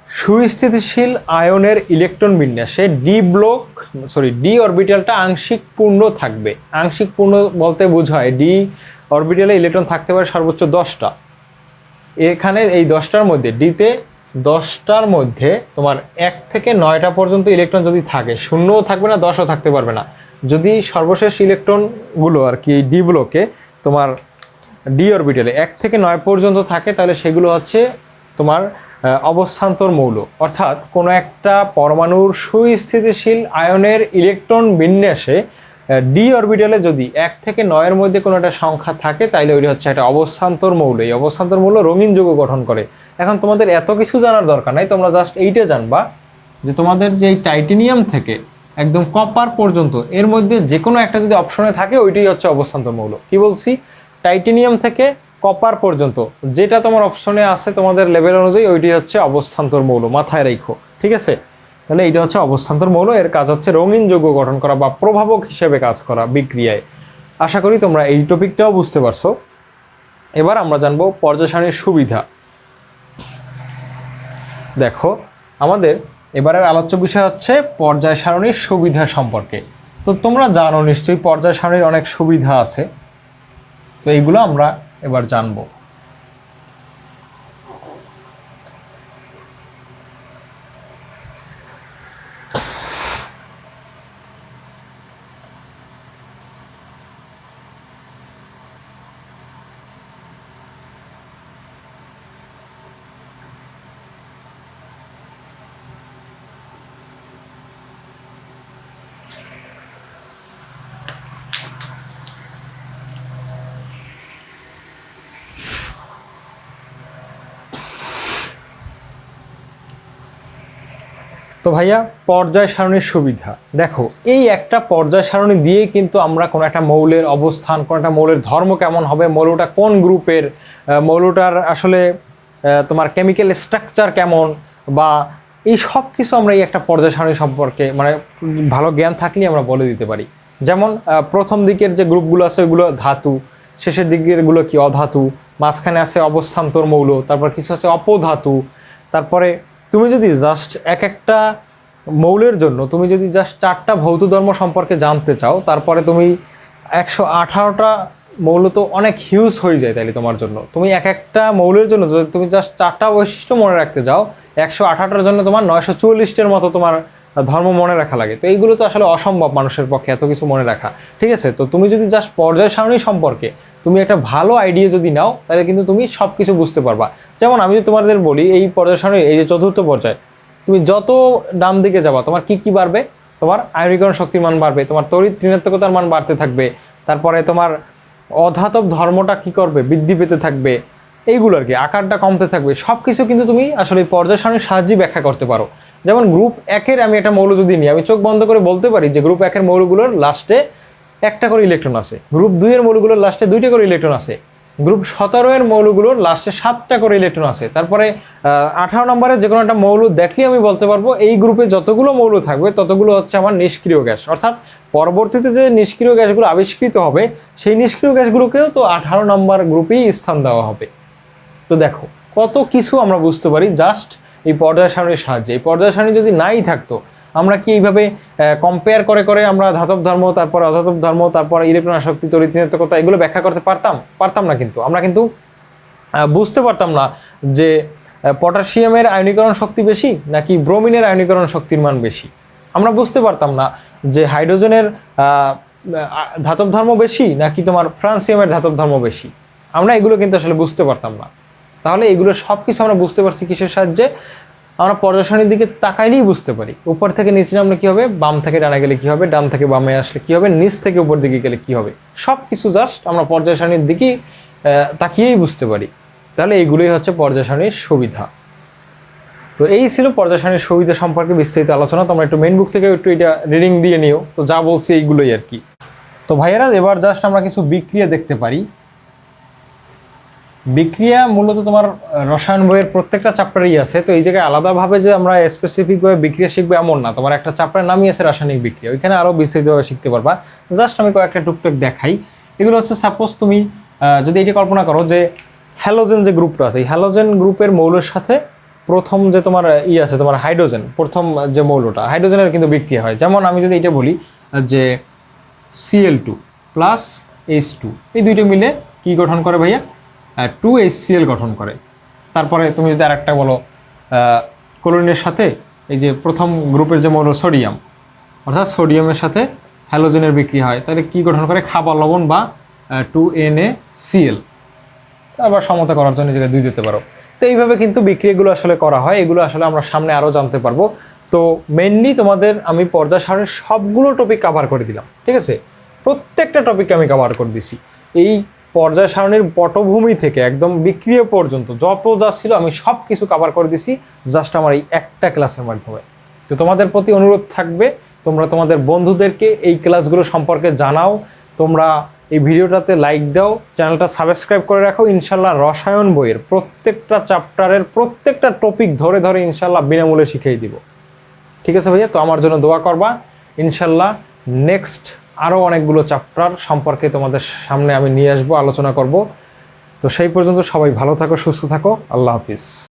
সুস্থিতিশীল আয়নের ইলেকট্রন বিন্যাসে ডি অরবিটালটা আংশিক পূর্ণ থাকবে। আংশিক পূর্ণ বলতে বোঝায় ডি অরবিটালে ইলেকট্রন থাকতে পারে সর্বোচ্চ 10টা। এখানে এই 10টার মধ্যে ডিতে 10টার মধ্যে তোমার 1 থেকে 9টা পর্যন্ত ইলেকট্রন যদি থাকে, শূন্যও থাকবে না, 10ও থাকতে পারবে না। যদি সর্বশেষ ইলেকট্রনগুলো আর কি ডি ব্লকে তোমার ডি অরবিটালে 1 থেকে 9 পর্যন্ত থাকে, তাহলে সেগুলো হচ্ছে তোমার অবস্থান্তর মৌল। অর্থাৎ কোনো একটা পরমাণুর সুস্থিতিশীল আয়নের ইলেকট্রন বিন্যাসে ডি অরবিটালে যদি 1 থেকে 9-এর মধ্যে কোনো একটা সংখ্যা থাকে, তাইলে ওইটা হচ্ছে একটা অবস্থান্তর মৌল। এই অবস্থান্তর মৌল রঙিন যৌগ গঠন করে। এখন তোমাদের এত কিছু জানার দরকার নাই, তোমরা জাস্ট এইটা জানবা যে তোমাদের যে টাইটেনিয়াম থেকে একদম কপার পর্যন্ত এর মধ্যে যে কোনো একটা যদি অপশনে থাকে, ওইটাই হচ্ছে অবস্থান্তর মৌল। কি বলছি? টাইটেনিয়াম থেকে কপার পর্যন্ত যেটা তোমার অপশনে আছে তোমাদের লেভেল অনুযায়ী, ওইটাই হচ্ছে অবস্থান্তর মৌল। মাথায় রাখো, ঠিক আছে? তাহলে এইটা হচ্ছে অবস্থান্তর মৌল। এর কাজ হচ্ছে রঙিন যৌগ গঠন করা বা প্রভাবক হিসেবে কাজ করা বিক্রিয়ায়। আশা করি তোমরা এই টপিকটাও বুঝতে পারছো। এবার আমরা জানবো পর্যায় সারণীর সুবিধা। দেখো, আমাদের এবারের আলোচ্য বিষয় হচ্ছে পর্যায় সারণীর সুবিধা সম্পর্কে। তো তোমরা জানো নিশ্চয়ই পর্যায় সারণীর অনেক সুবিধা আছে। তো এইগুলো আমরা এবার জানবো। তো ভাইয়া, পর্যায় সারণীর সুবিধা দেখো, এই একটা পর্যায় সারণী দিয়ে কিন্তু আমরা কোনো একটা মৌলের অবস্থান, কোনো একটা মৌলের ধর্ম কেমন হবে, মৌলটা কোন গ্রুপের, মৌলটার আসলে তোমার কেমিক্যাল স্ট্রাকচার কেমন, বা এই সব কিছু আমরা এই একটা পর্যায় সারণী সম্পর্কে মানে ভালো জ্ঞান থাকলেই আমরা বলে দিতে পারি। যেমন প্রথম দিকের যে গ্রুপগুলো আছে ওইগুলো ধাতু, শেষের দিকেরগুলো কি অধাতু, মাঝখানে আছে অবস্থান্তর মৌল, তারপর কিছু আছে অপধাতু। তারপরে তুমি যদি জাস্ট এক একটা মৌলের জন্য তুমি যদি জাস্ট 4টা ভৌত ধর্ম সম্পর্কে জানতে চাও, তারপরে তুমি 118টা মৌল তো অনেক হিউজ হয়ে যায়। তাইলে তোমার জন্য তুমি এক একটা মৌলের জন্য যদি তুমি জাস্ট 4টা বৈশিষ্ট্য মনে রাখতে যাও, 118টার জন্য তোমার 940-এর মতো তোমার ধর্ম মনে রাখা লাগে। তো এইগুলো তো আসলে অসম্ভব মানুষের পক্ষে এত কিছু মনে রাখা, ঠিক আছে? তো তুমি যদি জাস্ট পর্যায় সারণী সম্পর্কে তুমি একটা ভালো আইডিয়া যদি নাও, তাহলে কিন্তু তুমি সব কিছু বুঝতে পারবা। যেমন আমি যদি তোমাদের বলি, এই পর্যায় সারণী এই যে 4র্থ পর্যায়, তুমি যত ডান দিকে যাবা তোমার কি কি বাড়বে? তোমার আয়নীকরণ শক্তির মান বাড়বে, তোমার তড়িৎ ঋণাত্মকতার মান বাড়তে থাকবে, তারপরে তোমার অধাতব ধর্মটা কি করবে? বৃদ্ধি পেতে থাকবে। এইগুলো আর কি, আকারটা কমতে থাকবে। সব কিছু কিন্তু তুমি আসলে পর্যায় সারণীর সাহায্যে ব্যাখ্যা করতে পারো। যেমন গ্রুপ 1-এর আমি একটা মৌল যদি নিই, আমি চোখ বন্ধ করে বলতে পারি যে গ্রুপ 1-এর মৌলগুলোর লাস্টে 1টা করে ইলেকট্রন আছে, গ্রুপ 2-এর মৌলগুলোর লাস্টে 2টা করে ইলেকট্রন আছে, গ্রুপ 17-এর মৌলগুলোর লাস্টে 7টা করে ইলেকট্রন আছে। তারপরে 18 নম্বরে যে কোনো একটা মৌল দেখলেই আমি বলতে পারবো এই গ্রুপে যতগুলো মৌল থাকবে ততগুলো হচ্ছে আমার নিষ্ক্রিয় গ্যাস। অর্থাৎ পরবর্তীতে যে নিষ্ক্রিয় গ্যাসগুলো আবিষ্কৃত হবে, সেই নিষ্ক্রিয় গ্যাসগুলোকেও তো 18 নম্বর গ্রুপেই স্থান দেওয়া হবে। তো দেখো কত কিছু আমরা বুঝতে পারি জাস্ট এই পর্যায় সারণীর সাহায্যে। এই পর্যায় সারণী যদি নাই থাকতো, আমরা কি এইভাবে কম্পেয়ার করে করে আমরা ধাতব ধর্ম, তারপর অধাতব ধর্ম, তারপর ইলেকট্রন আসক্তি, তড়িৎ ঋণাত্মকতা এগুলো ব্যাখ্যা করতে পারতাম না। কিন্তু আমরা কিন্তু বুঝতে পারতাম না যে পটাশিয়ামের আয়নীকরণ শক্তি বেশি নাকি ব্রোমিনের আয়নীকরণ শক্তির মান বেশি। আমরা বুঝতে পারতাম না যে হাইড্রোজেনের ধাতব ধর্ম বেশি নাকি তোমার ফ্রান্সিয়ামের ধাতব ধর্ম বেশি। আমরা এগুলো কিন্তু আসলে বুঝতে পারতাম না। তাহলে এগুলো সব কিছু আমরা বুঝতে পারছি কিসের সাহায্যে? আমরা পর্যায় সারণীর দিকে তাকাইলেই বুঝতে পারি। উপর থেকে নিচে নামলে কী হবে, বাম থেকে ডানে গেলে কী হবে, ডান থেকে বামে আসলে কী হবে, নিচ থেকে উপর দিকে গেলে কী হবে, সব কিছু জাস্ট আমরা পর্যায় সারণীর দিকেই তাকিয়েই বুঝতে পারি। তাহলে এইগুলোই হচ্ছে পর্যায় সারণীর সুবিধা। তো এই ছিল পর্যায় সারণীর সুবিধা সম্পর্কে বিস্তারিত আলোচনা। তোমরা একটু মেইন বুক থেকে একটু এটা রিডিং দিয়ে নিও। তো যা বলছি এইগুলোই আর কি। তো ভাইয়েরা, এবার জাস্ট আমরা কিছু বিক্রিয়া দেখতে পারি। বিক্রিয়া মূলত তোমার রসায়ন বইয়ের প্রত্যেকটা চ্যাপ্টারই আছে, তো এই জায়গায় আলাদাভাবে যে আমরা স্পেসিফিকভাবে বিক্রিয়া শিখবো এমন না। তোমার একটা চ্যাপ্টার নামই আছে রাসায়নিক বিক্রিয়া, ওইখানে আরও বিস্তারিতভাবে শিখতে পারবা। জাস্ট আমি কয়েকটা টুকটাক দেখাই। এগুলো হচ্ছে সাপোজ তুমি যদি এটা কল্পনা করো যে হ্যালোজেন যে গ্রুপটা আছে, এই হ্যালোজেন গ্রুপের মৌলের সাথে প্রথম যে তোমার আছে তোমার হাইড্রোজেন, প্রথম যে মৌলটা হাইড্রোজেনের কিন্তু বিক্রিয়া হয়। যেমন আমি যদি এটা বলি যে Cl2 প্লাস H2, এই দুইটা মিলে কি গঠন করে ভাইয়া? 2HCl গঠন করে। তারপরে তুমি যদি আরেকটা বলো ক্লোরিনের সাথে এই যে প্রথম গ্রুপের যে মৌল সোডিয়াম, অর্থাৎ সোডিয়ামের সাথে হ্যালোজেনের বিক্রিয়া হয়, তাহলে কি গঠন করে? খাবার লবণ বা 2NaCl। আবার সমতা করার জন্য জায়গায় 2 দিতে পারো। তো এইভাবে কিন্তু বিক্রিয়াগুলো আসলে করা হয়। এগুলো আসলে আমরা সামনে আরও জানতে পারবো। তো মেনলি তোমাদের আমি পর্যায় সারণীর সবগুলো টপিক কভার করে দিলাম, ঠিক আছে? প্রত্যেকটা টপিক আমি কভার করে দিছি। এই পর্যায় সারণীর পটভূমি থেকে একদম বিক্রিয়া পর্যন্ত যত যা ছিল আমি সব কিছু কভার করে দিছি জাস্ট আমার এই একটা ক্লাসের মাধ্যমে। তো তোমাদের প্রতি অনুরোধ থাকবে, তোমরা তোমাদের বন্ধুদেরকে এই ক্লাসগুলো সম্পর্কে জানাও, তোমরা এই ভিডিওটাতে লাইক দাও, চ্যানেলটা সাবস্ক্রাইব করে রাখো। ইনশাল্লাহ রসায়ন বইয়ের প্রত্যেকটা চ্যাপ্টারের প্রত্যেকটা টপিক ধরে ধরে ইনশাল্লাহ বিনামূল্যে শিখিয়ে দিব, ঠিক আছে ভাইয়া? তো আমার জন্য দোয়া করবা। ইনশাল্লাহ নেক্সট আরও অনেকগুলো চ্যাপ্টার সম্পর্কে তোমাদের সামনে আমি নিয়ে আসবো, আলোচনা করব। তো সেই পর্যন্ত সবাই ভালো থাকো, সুস্থ থাকো। আল্লাহ হাফিজ।